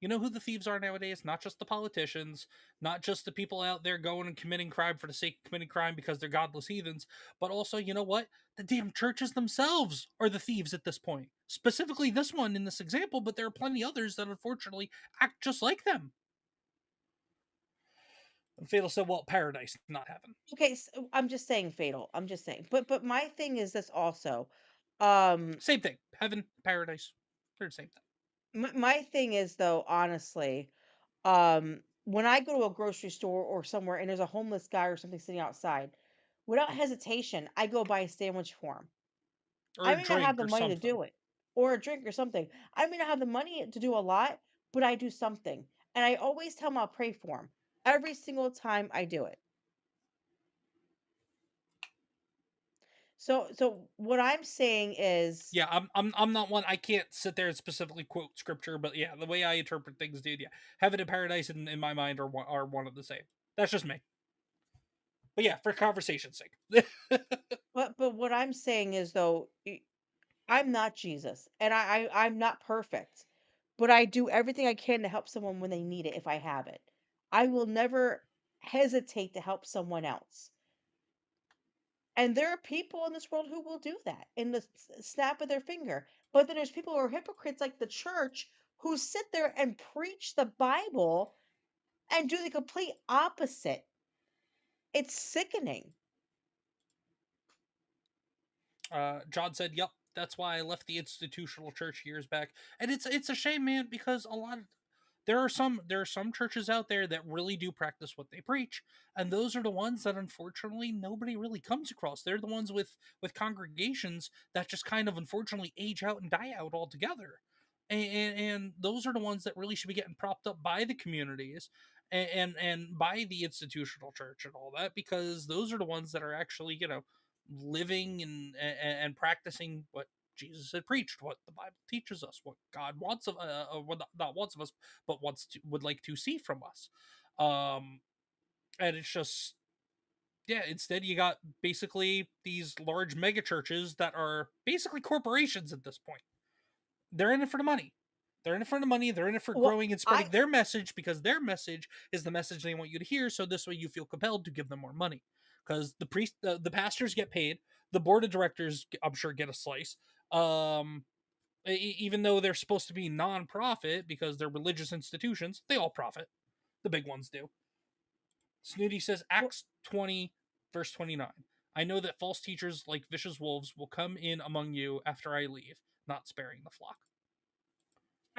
you know who the thieves are nowadays? Not just the politicians, not just the people out there going and committing crime for the sake of committing crime because they're godless heathens, but also, you know what? The damn churches themselves are the thieves at this point. Specifically this one in this example, but there are plenty others that unfortunately act just like them. And Fatal said, well, paradise, not heaven. Okay, so I'm just saying Fatal. I'm just saying. But my thing is this also. Same thing. Heaven, paradise, they're the same thing. My thing is though, honestly, when I go to a grocery store or somewhere and there's a homeless guy or something sitting outside, without hesitation, I go buy a sandwich for him. Or I a may not have drink the or money to something. do it, or a drink or something. I may not have the money to do a lot, but I do something. And I always tell him I'll pray for him every single time I do it. So what I'm saying is, Yeah, I'm not one. I can't sit there and specifically quote scripture, but yeah, the way I interpret things, dude. Yeah, heaven and paradise in my mind are one of the same. That's just me. But yeah, for conversation's sake. but what I'm saying is though, I'm not Jesus, and I'm not perfect, but I do everything I can to help someone when they need it if I have it. I will never hesitate to help someone else. And there are people in this world who will do that in the snap of their finger. But then there's people who are hypocrites like the church who sit there and preach the Bible and do the complete opposite. It's sickening. John said, "Yep, that's why I left the institutional church years back." And it's a shame, man, because there are some churches out there that really do practice what they preach, and those are the ones that unfortunately nobody really comes across. They're the ones with congregations that just kind of unfortunately age out and die out altogether. And those are the ones that really should be getting propped up by the communities and by the institutional church and all that, because those are the ones that are actually, living and practicing what Jesus had preached, what the Bible teaches us, what God wants of, what not wants of us, but would like to see from us. And it's just, yeah. Instead, you got basically these large mega churches that are basically corporations at this point. They're in it for the money. They're in it for the money. They're in it for Well, growing and spreading their message, because their message is the message they want you to hear. So this way, you feel compelled to give them more money, because the pastors get paid, the board of directors, I'm sure, get a slice. Even though they're supposed to be non-profit because they're religious institutions, they all profit. The big ones do. Snooty says, Acts 20, verse 29. I know that false teachers like vicious wolves will come in among you after I leave, not sparing the flock.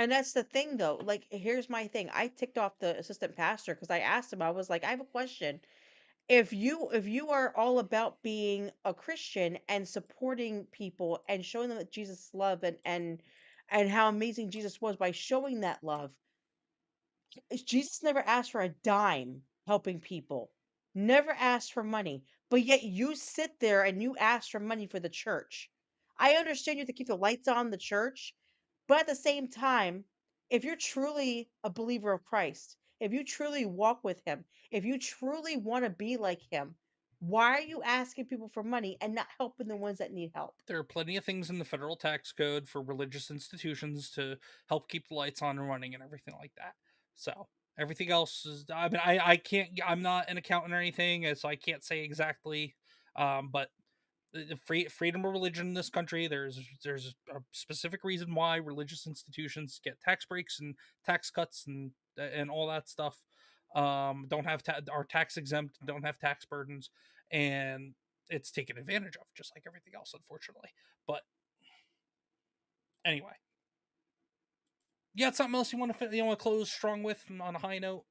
and that's the thing though. Like, here's my thing. I ticked off the assistant pastor because I asked him, I was like, I have a question. If you are all about being a Christian and supporting people and showing them that Jesus love and how amazing Jesus was by showing that love, Jesus never asked for a dime helping people, never asked for money, but yet you sit there and you ask for money for the church. I understand you have to keep the lights on in the church, but at the same time, if you're truly a believer of Christ, if you truly walk with him, if you truly want to be like him, why are you asking people for money and not helping the ones that need help? There are plenty of things in the federal tax code for religious institutions to help keep the lights on and running and everything like that. So everything else is, I mean, I can't, I'm not an accountant or anything, so I can't say exactly. But the freedom of religion in this country, there's a specific reason why religious institutions get tax breaks and tax cuts and all that stuff. Don't have are tax exempt, don't have tax burdens, and it's taken advantage of, just like everything else, unfortunately. But anyway, yeah, something else you want to close strong with on a high note?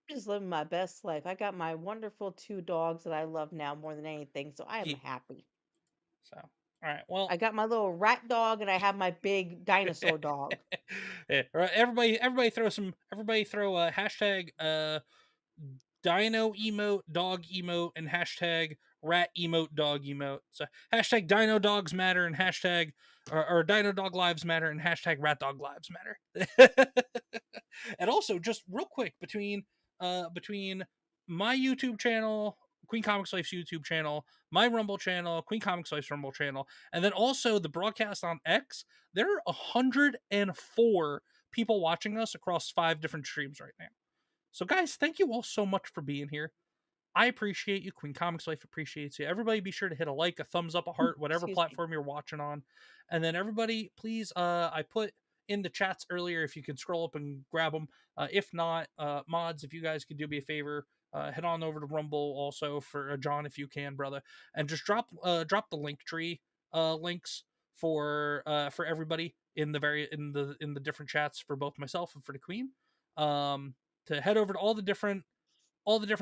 Just living my best life. I got my wonderful two dogs that I love now more than anything, so I am happy. So, all right, well, I got my little rat dog and I have my big dinosaur dog. yeah, everybody throw a hashtag dino emote, dog emote, and hashtag rat emote, dog emote. So hashtag dino dogs matter and hashtag or dino dog lives matter and hashtag rat dog lives matter. And also, just real quick, between my YouTube channel, Queen Comics Wife's YouTube channel, my Rumble channel, Queen Comics Wife's Rumble channel, and then also the broadcast on X, there are 104 people watching us across 5 different streams right now. So, guys, thank you all so much for being here. I appreciate you. Queen Comics Wife appreciates you. Everybody be sure to hit a like, a thumbs up, a heart, whatever platform you're watching on. And then everybody, please, I put in the chats earlier if you can scroll up and grab them. If not, mods, if you guys could do me a favor, head on over to Rumble also for John, if you can, brother, and just drop the link tree links for everybody in the different chats for both myself and for the Queen. To head over to all the different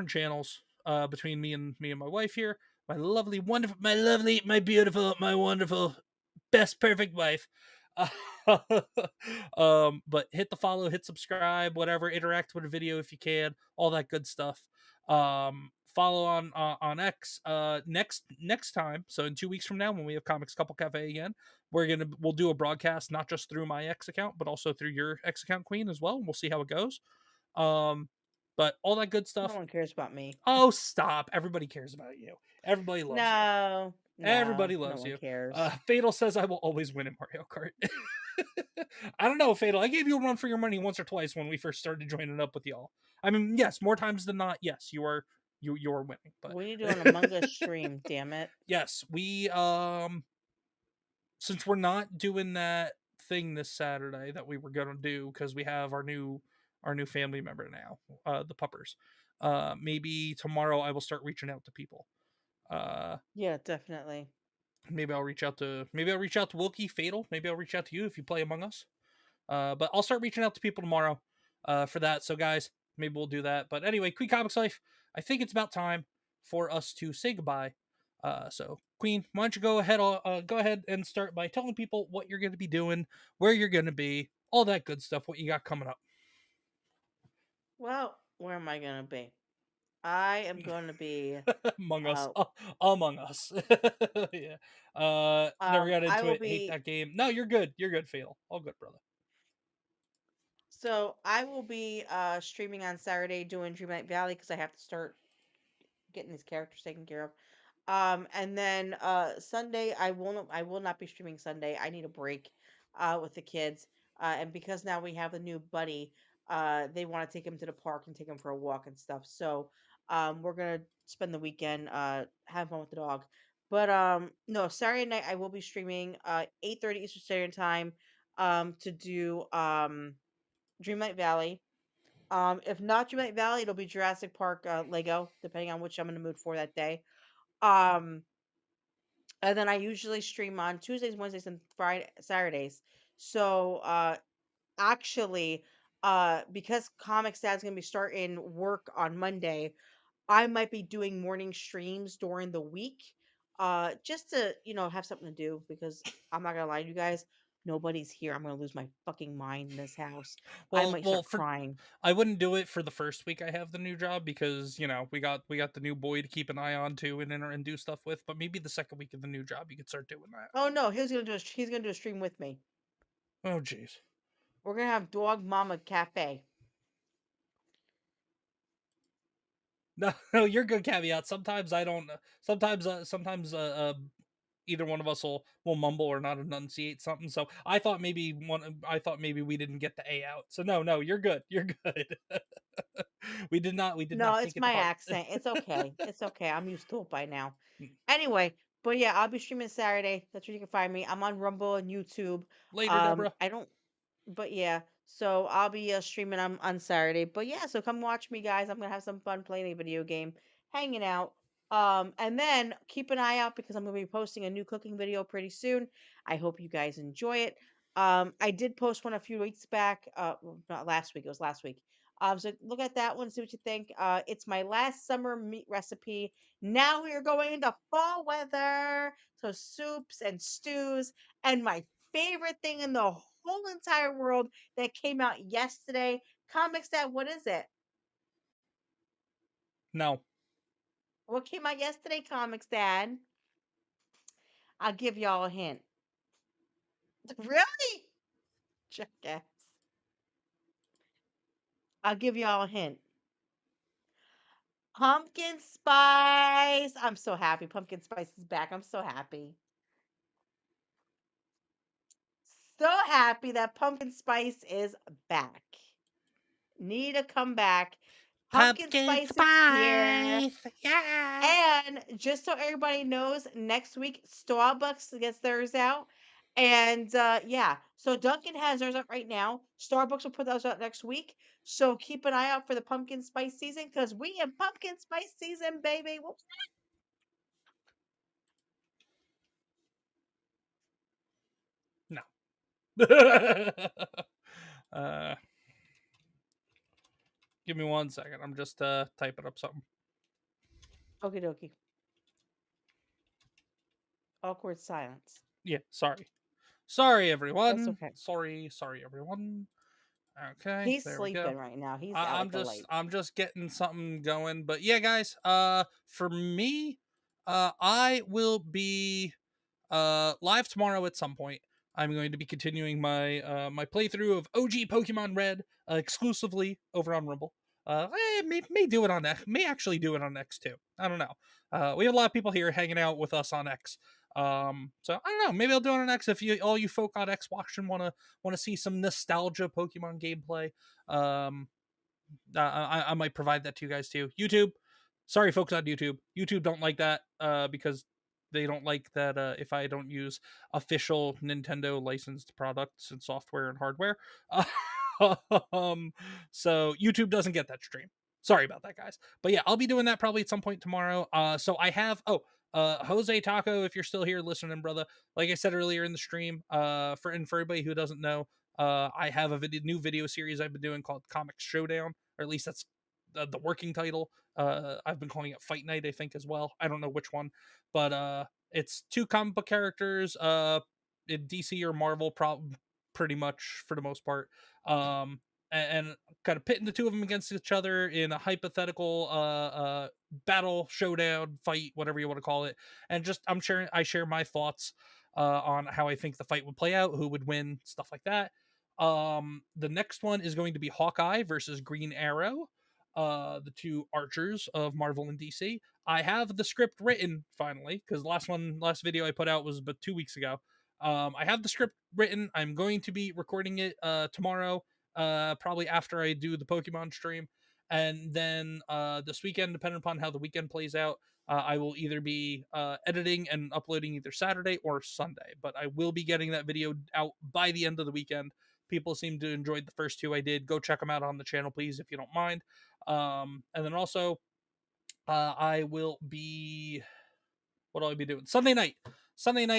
channels between me and my wife here, my lovely, wonderful, my beautiful, my wonderful, best perfect wife. But hit the follow, hit subscribe, whatever, interact with the video if you can, all that good stuff. Follow on X next time. So in 2 weeks from now, when we have Comics Couple Cafe again, we'll do a broadcast not just through my X account, but also through your X account, Queen, as well. And we'll see how it goes. But all that good stuff. No one cares about me. Oh, stop. Everybody cares about you. Everybody loves you. No. Everybody No loves one you. cares. Fatal says I will always win in Mario Kart. I don't know, Fatal. I gave you a run for your money once or twice when we first started joining up with y'all. I mean, yes, more times than not, yes, you are winning. But We need to do an Among Us stream, damn it. yes, we since we're not doing that thing this Saturday that we were gonna do because we have our new family member now, the puppers. Maybe tomorrow I will start reaching out to people. Yeah, definitely. Maybe I'll reach out to Wilkie, Fatal. Maybe I'll reach out to you if you play Among Us. But I'll start reaching out to people tomorrow for that. So guys, maybe we'll do that. But anyway, Queen Comics Life, I think it's about time for us to say goodbye. So Queen, why don't you go ahead and start by telling people what you're going to be doing, where you're going to be, all that good stuff, what you got coming up. Well, where am I gonna be? I am gonna be Among Us. uh Among Us. Yeah. Never got I into will it. Hate be that game. No, you're good. You're good, Fatal. All good, brother. so I will be streaming on Saturday doing Dreamlight Valley because I have to start getting these characters taken care of. And then Sunday I will not be streaming Sunday. I need a break with the kids. And because now we have a new buddy, they want to take him to the park and take him for a walk and stuff. So we're gonna spend the weekend have fun with the dog. But no, Saturday night I will be streaming 8:30 Eastern Standard Time to do Dreamlight Valley. If not Dreamlight Valley, it'll be Jurassic Park Lego, depending on which I'm in the mood for that day. Um, and then I usually stream on Tuesdays, Wednesdays, and Friday Saturdays. So actually, because Comics Dad's gonna be starting work on Monday, I might be doing morning streams during the week. Just to, have something to do because I'm not gonna lie to you guys, nobody's here. I'm gonna lose my fucking mind in this house. I might start For crying. I wouldn't do it for the first week I have the new job because we got the new boy to keep an eye on too and do stuff with. But maybe the second week of the new job you could start doing that. Oh no, he's gonna do a stream with me. Oh jeez. We're gonna have Dog Mama Cafe. No, no, you're good. Caveat. Sometimes I don't. Sometimes either one of us will mumble or not enunciate something. So I thought maybe we didn't get the A out. So no, you're good. You're good. We did not No, take it's it to my heart. accent. It's okay. It's okay. I'm used to it by now. Mm. Anyway, but yeah, I'll be streaming Saturday. That's where you can find me. I'm on Rumble and YouTube. Later, Deborah. I don't but yeah, so I'll be streaming on Saturday. But yeah, so come watch me, guys. I'm gonna have some fun playing a video game, hanging out. And then keep an eye out because I'm gonna be posting a new cooking video pretty soon. I hope you guys enjoy it. I did post one a few weeks back. Well, not last week. It was last week. So look at that one, see what you think. It's my last summer meat recipe. Now we are going into fall weather, so soups and stews. And my favorite thing in the whole entire world that came out yesterday. ComixDad, what is it? No. What came out yesterday, ComixDad? I'll give y'all a hint. Really? Jackass. I'll give y'all a hint. Pumpkin spice. I'm so happy. Pumpkin spice is back. I'm so happy. So happy that pumpkin spice is back. Need to come back. Pumpkin spice is here. Yeah. And just so everybody knows, next week Starbucks gets theirs out. And yeah, so Dunkin' has theirs out right now. Starbucks will put those out next week. So keep an eye out for the pumpkin spice season because we in pumpkin spice season, baby. Whoops. No. uh, Give me 1 second. I'm just typing up something. Okie dokie. Awkward silence. Yeah, sorry everyone. That's okay. Sorry everyone. Okay, He's there we sleeping go. right now. He's out with the light. I'm just getting something going. But yeah, guys, for me, I will be live tomorrow at some point. I'm going to be continuing my my playthrough of OG Pokemon Red exclusively over on Rumble. May do it on X. May actually do it on X too. I don't know. We have a lot of people here hanging out with us on X. So I don't know. Maybe I'll do it on X if all you folk on X watching wanna see some nostalgia Pokemon gameplay. Um, I might provide that to you guys too. YouTube, sorry folks on YouTube. YouTube don't like that because they don't like that if I don't use official Nintendo licensed products and software and hardware. um, so YouTube doesn't get that stream. Sorry about that, guys. But yeah, I'll be doing that probably at some point tomorrow. So I have Jose Taco, if you're still here listening, brother. Like I said earlier in the stream, for everybody who doesn't know, I have a new video series I've been doing called Comics Showdown, or at least that's the working title. I've been calling it Fight Night, I think, as well. I don't know which one, but it's two comic book characters, in DC or Marvel, pretty much for the most part, and kind of pitting the two of them against each other in a hypothetical battle, showdown, fight, whatever you want to call it, and just I share my thoughts on how I think the fight would play out, who would win, stuff like that. The next one is going to be Hawkeye versus Green Arrow, the two archers of Marvel and DC. I have the script written finally, because last video I put out was but 2 weeks ago. I have the script written. I'm going to be recording it tomorrow, probably after I do the Pokemon stream, and then this weekend, depending upon how the weekend plays out, I will either be editing and uploading either Saturday or Sunday. But I will be getting that video out by the end of the weekend. People seem to enjoy the first two I did. Go check them out on the channel, please, if you don't mind. And then also, I will be. What will I be doing? Sunday night.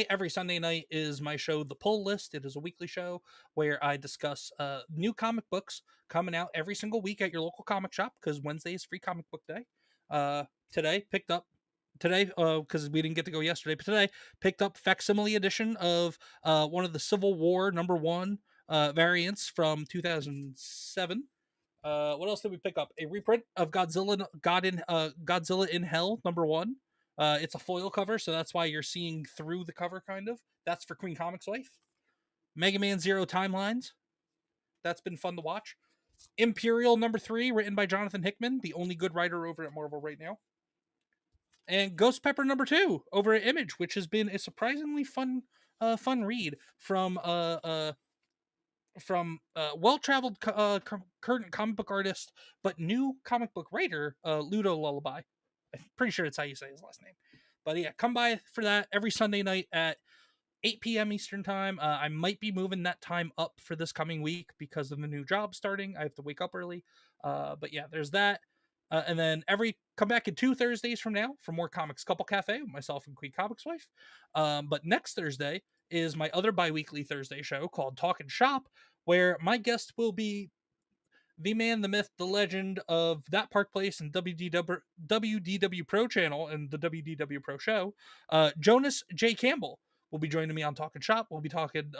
Every Sunday night is my show, The Pull List. It is a weekly show where I discuss new comic books coming out every single week at your local comic shop, because Wednesday is Free Comic Book Day. Today, because we didn't get to go yesterday, but today picked up facsimile edition of one of the Civil War #1 variants from 2007. What else did we pick up? A reprint of Godzilla in Hell #1. It's a foil cover, so that's why you're seeing through the cover, kind of. That's for QueenComixWife. Mega Man Zero Timelines. That's been fun to watch. Imperial #3, written by Jonathan Hickman, the only good writer over at Marvel right now. And Ghost Pepper #2 over at Image, which has been a surprisingly fun read from well-traveled current comic book artist, but new comic book writer, Ludo Lullaby. I'm pretty sure it's how you say his last name. But yeah, come by for that every Sunday night at 8 p.m. Eastern time. I might be moving that time up for this coming week because of the new job starting. I have to wake up early. But yeah, there's that. And then come back in 2 Thursdays from now for more Comics Couple Cafe with myself and QueenComixWife. But next Thursday is my other bi-weekly Thursday show called Talkin' Shop, where my guest will be the man, the myth, the legend of That Park Place and WDW Pro channel and the WDW Pro show, Jonas J. Campbell will be joining me on Talkin' Shop. We'll be talking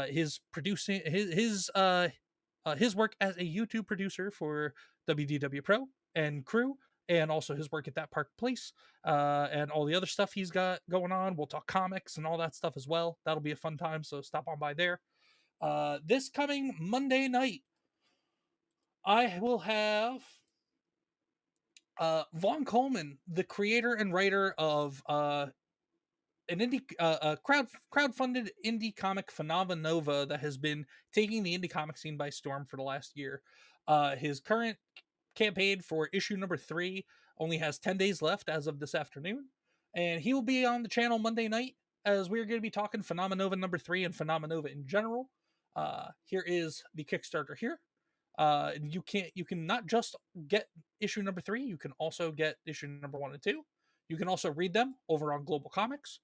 his producing his work as a YouTube producer for WDW Pro and crew, and also his work at That Park Place, and all the other stuff he's got going on. We'll talk comics and all that stuff as well. That'll be a fun time, so stop on by there. This coming Monday night, I will have Vaughn Coleman, the creator and writer of an indie crowdfunded indie comic Phenomena that has been taking the indie comic scene by storm for the last year. His current campaign for issue #3 only has 10 days left as of this afternoon, and he will be on the channel Monday night as we're going to be talking Phenomena #3 and Phenomena in general. Here is the Kickstarter here. You can not just get issue #3, you can also get issue #1 and 2. You can also read them over on Global Comics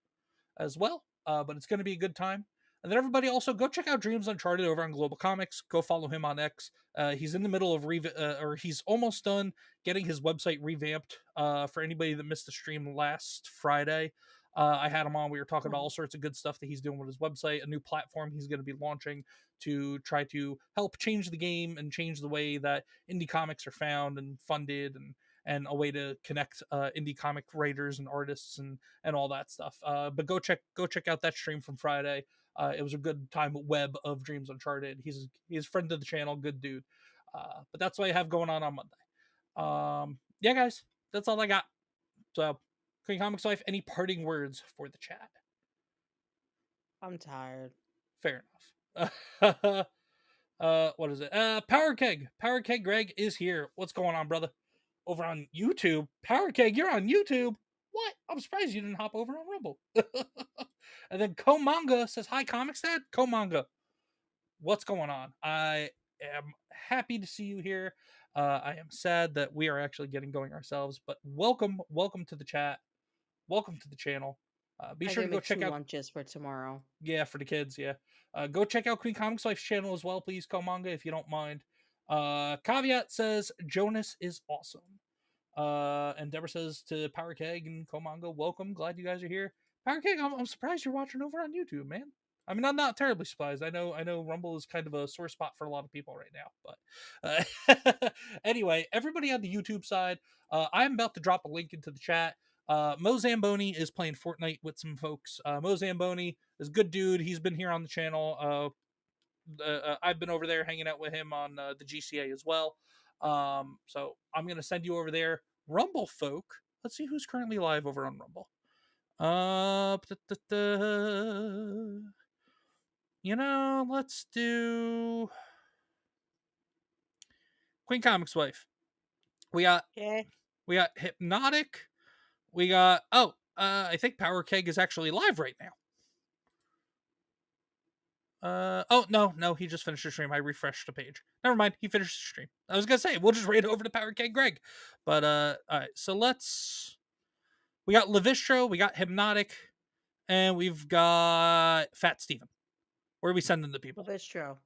as well. But it's going to be a good time. And then everybody also go check out Dreams Uncharted over on Global Comics. Go follow him on X. He's in the middle of or he's almost done getting his website revamped. For anybody that missed the stream last Friday, I had him on. We were talking about all sorts of good stuff that he's doing with his website, a new platform he's going to be launching to try to help change the game and change the way that indie comics are found and funded, and a way to connect indie comic writers and artists and all that stuff. But go check out that stream from Friday. It was a good time. Web of Dreams Uncharted. He's a friend of the channel, good dude. But that's what I have going on Monday. Yeah, guys, that's all I got. So, Queen Comics Wife, any parting words for the chat? I'm tired. Fair enough. What is it? Power Keg Greg is here. What's going on, brother? Over on YouTube. Power Keg, you're on YouTube. What? I'm surprised you didn't hop over on Rumble. And then Komanga says, hi, ComixDad. Komanga, what's going on? I am happy to see you here. I am sad that we are actually getting going ourselves, but welcome to the chat. Welcome to the channel. Be sure to go check out lunches for tomorrow. Yeah, for the kids, yeah. Go check out Queen Comics Wife's channel as well, please, Komanga, if you don't mind. Caveat says, Jonas is awesome. And Deborah says to Power Keg and Komanga, welcome, glad you guys are here. Power Keg, I'm surprised you're watching over on YouTube, man. I mean, I'm not terribly surprised. I know Rumble is kind of a sore spot for a lot of people right now. But anyway, everybody on the YouTube side, I'm about to drop a link into the chat. Mo Zamboni is playing Fortnite with some folks. Mo Zamboni is a good dude. He's been here on the channel. I've been over there hanging out with him on the GCA as well. So I'm going to send you over there. Rumble folk. Let's see who's currently live over on Rumble. Let's do Queen Comics Wife. We got Hypnotic. We got I think Power Keg is actually live right now. No, he just finished the stream. I refreshed the page. Never mind, he finished the stream. I was gonna say we'll just raid over to Power Keg Greg. But all right, so we got Levistro, we got Hypnotic, and we've got Fat Steven. Where are we sending the people? Levistro.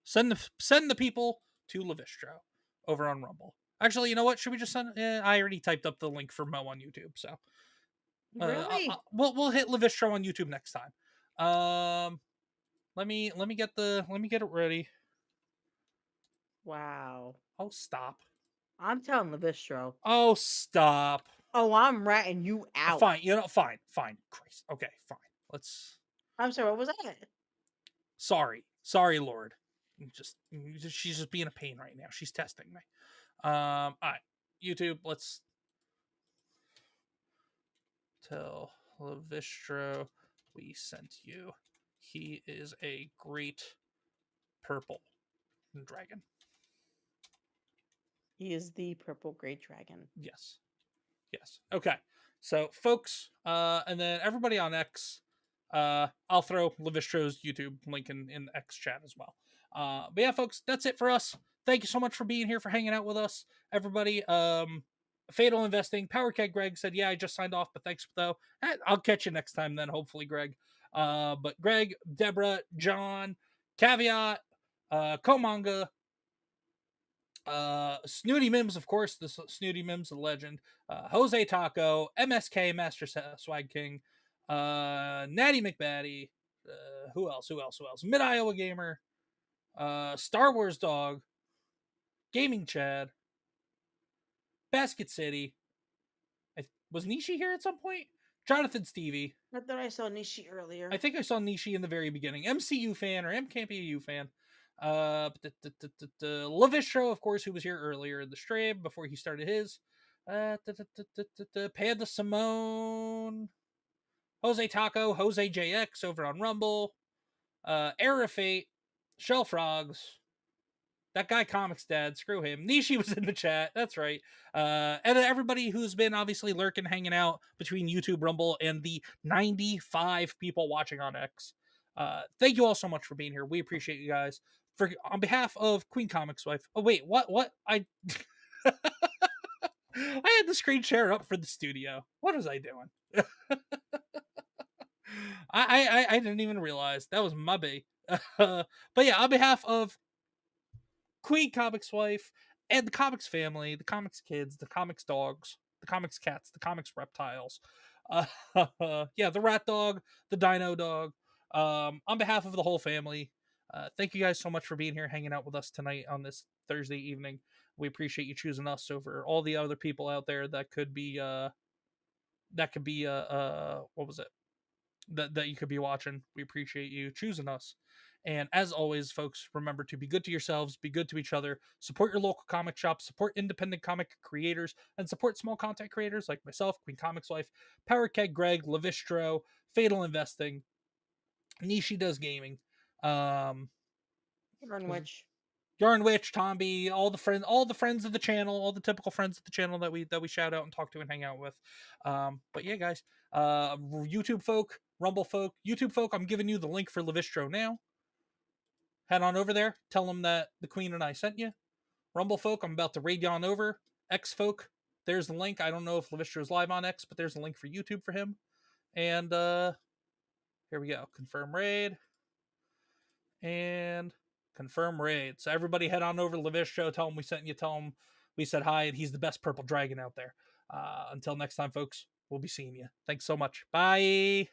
Send the people to Levistro over on Rumble. Actually, you know what? Should we just send? I already typed up the link for Mo on YouTube, so Really? we'll hit Levistro on YouTube next time. Let me get it ready. Wow. Oh, stop. I'm telling Levistro. Oh, stop. Oh, I'm ratting you out. Fine. Fine. Christ. Okay, fine. Let's. I'm sorry. What was that? Sorry, Lord. She's just being a pain right now. She's testing me. All right, YouTube. Let's tell Levistro we sent you. He is a great purple dragon. He is the purple great dragon. Yes. Okay. So, folks, and then everybody on X, I'll throw Levistro's YouTube link in the X chat as well. But yeah, folks, that's it for us. Thank you so much for being here, for hanging out with us, everybody. Fatal Investing, Power Keg Greg said, yeah, I just signed off, but thanks though. I'll catch you next time then, hopefully, Greg. But Greg, Deborah, John, Caveat, Komanga, Snooty Mims, of course, the Snooty Mims, the legend, Jose Taco, MSK, Master Swag King, Natty McBaddy, who else? Mid Iowa Gamer, Star Wars Dog, Gaming Chad, Basket City. Was Nishi here at some point? Jonathan Stevie. I thought I saw Nishi earlier. I think I saw Nishi in the very beginning. MCU fan or MCampU fan. Levistro, of course, who was here earlier in the stream before he started his. Panda Simone. Jose Taco, Jose JX over on Rumble. Era Fate. Shell Frogs. That guy ComixDad, screw him. Nishi was in the chat, that's right. And everybody who's been obviously lurking, hanging out between YouTube, Rumble, and the 95 people watching on X. Thank you all so much for being here. We appreciate you guys. On behalf of Queen Comics Wife. Oh wait, what? I I had the screen share up for the studio. What was I doing? I didn't even realize that was my bad. But yeah, on behalf of Queen Comics Wife and the Comics family, the Comics kids, the Comics dogs, the Comics cats, the Comics reptiles. Yeah, the rat dog, the dino dog. On behalf of the whole family, thank you guys so much for being here, hanging out with us tonight on this Thursday evening. We appreciate you choosing us over all the other people out there that could be what was it? That you could be watching. We appreciate you choosing us. And as always, folks, remember to be good to yourselves, be good to each other, support your local comic shop, support independent comic creators, and support small content creators like myself, QueenComixWife, Power Keg Greg, Levistro, Fatal Investing, Nishi Does Gaming, Yarn Witch. Yarn Witch, Tomby, all the friends of the channel, all the typical friends of the channel that we shout out and talk to and hang out with. But yeah, guys, YouTube folk, Rumble folk, YouTube folk, I'm giving you the link for Levistro now. Head on over there, tell them that the Queen and I sent you. Rumble folk, I'm about to raid you on over. X folk, there's the link. I don't know if Levistro's live on X, but there's a link for YouTube for him. And here we go. Confirm raid. And confirm raid. So everybody head on over to Levistro, tell him we sent you, tell him we said hi, and he's the best purple dragon out there. Until next time, folks, we'll be seeing you. Thanks so much. Bye.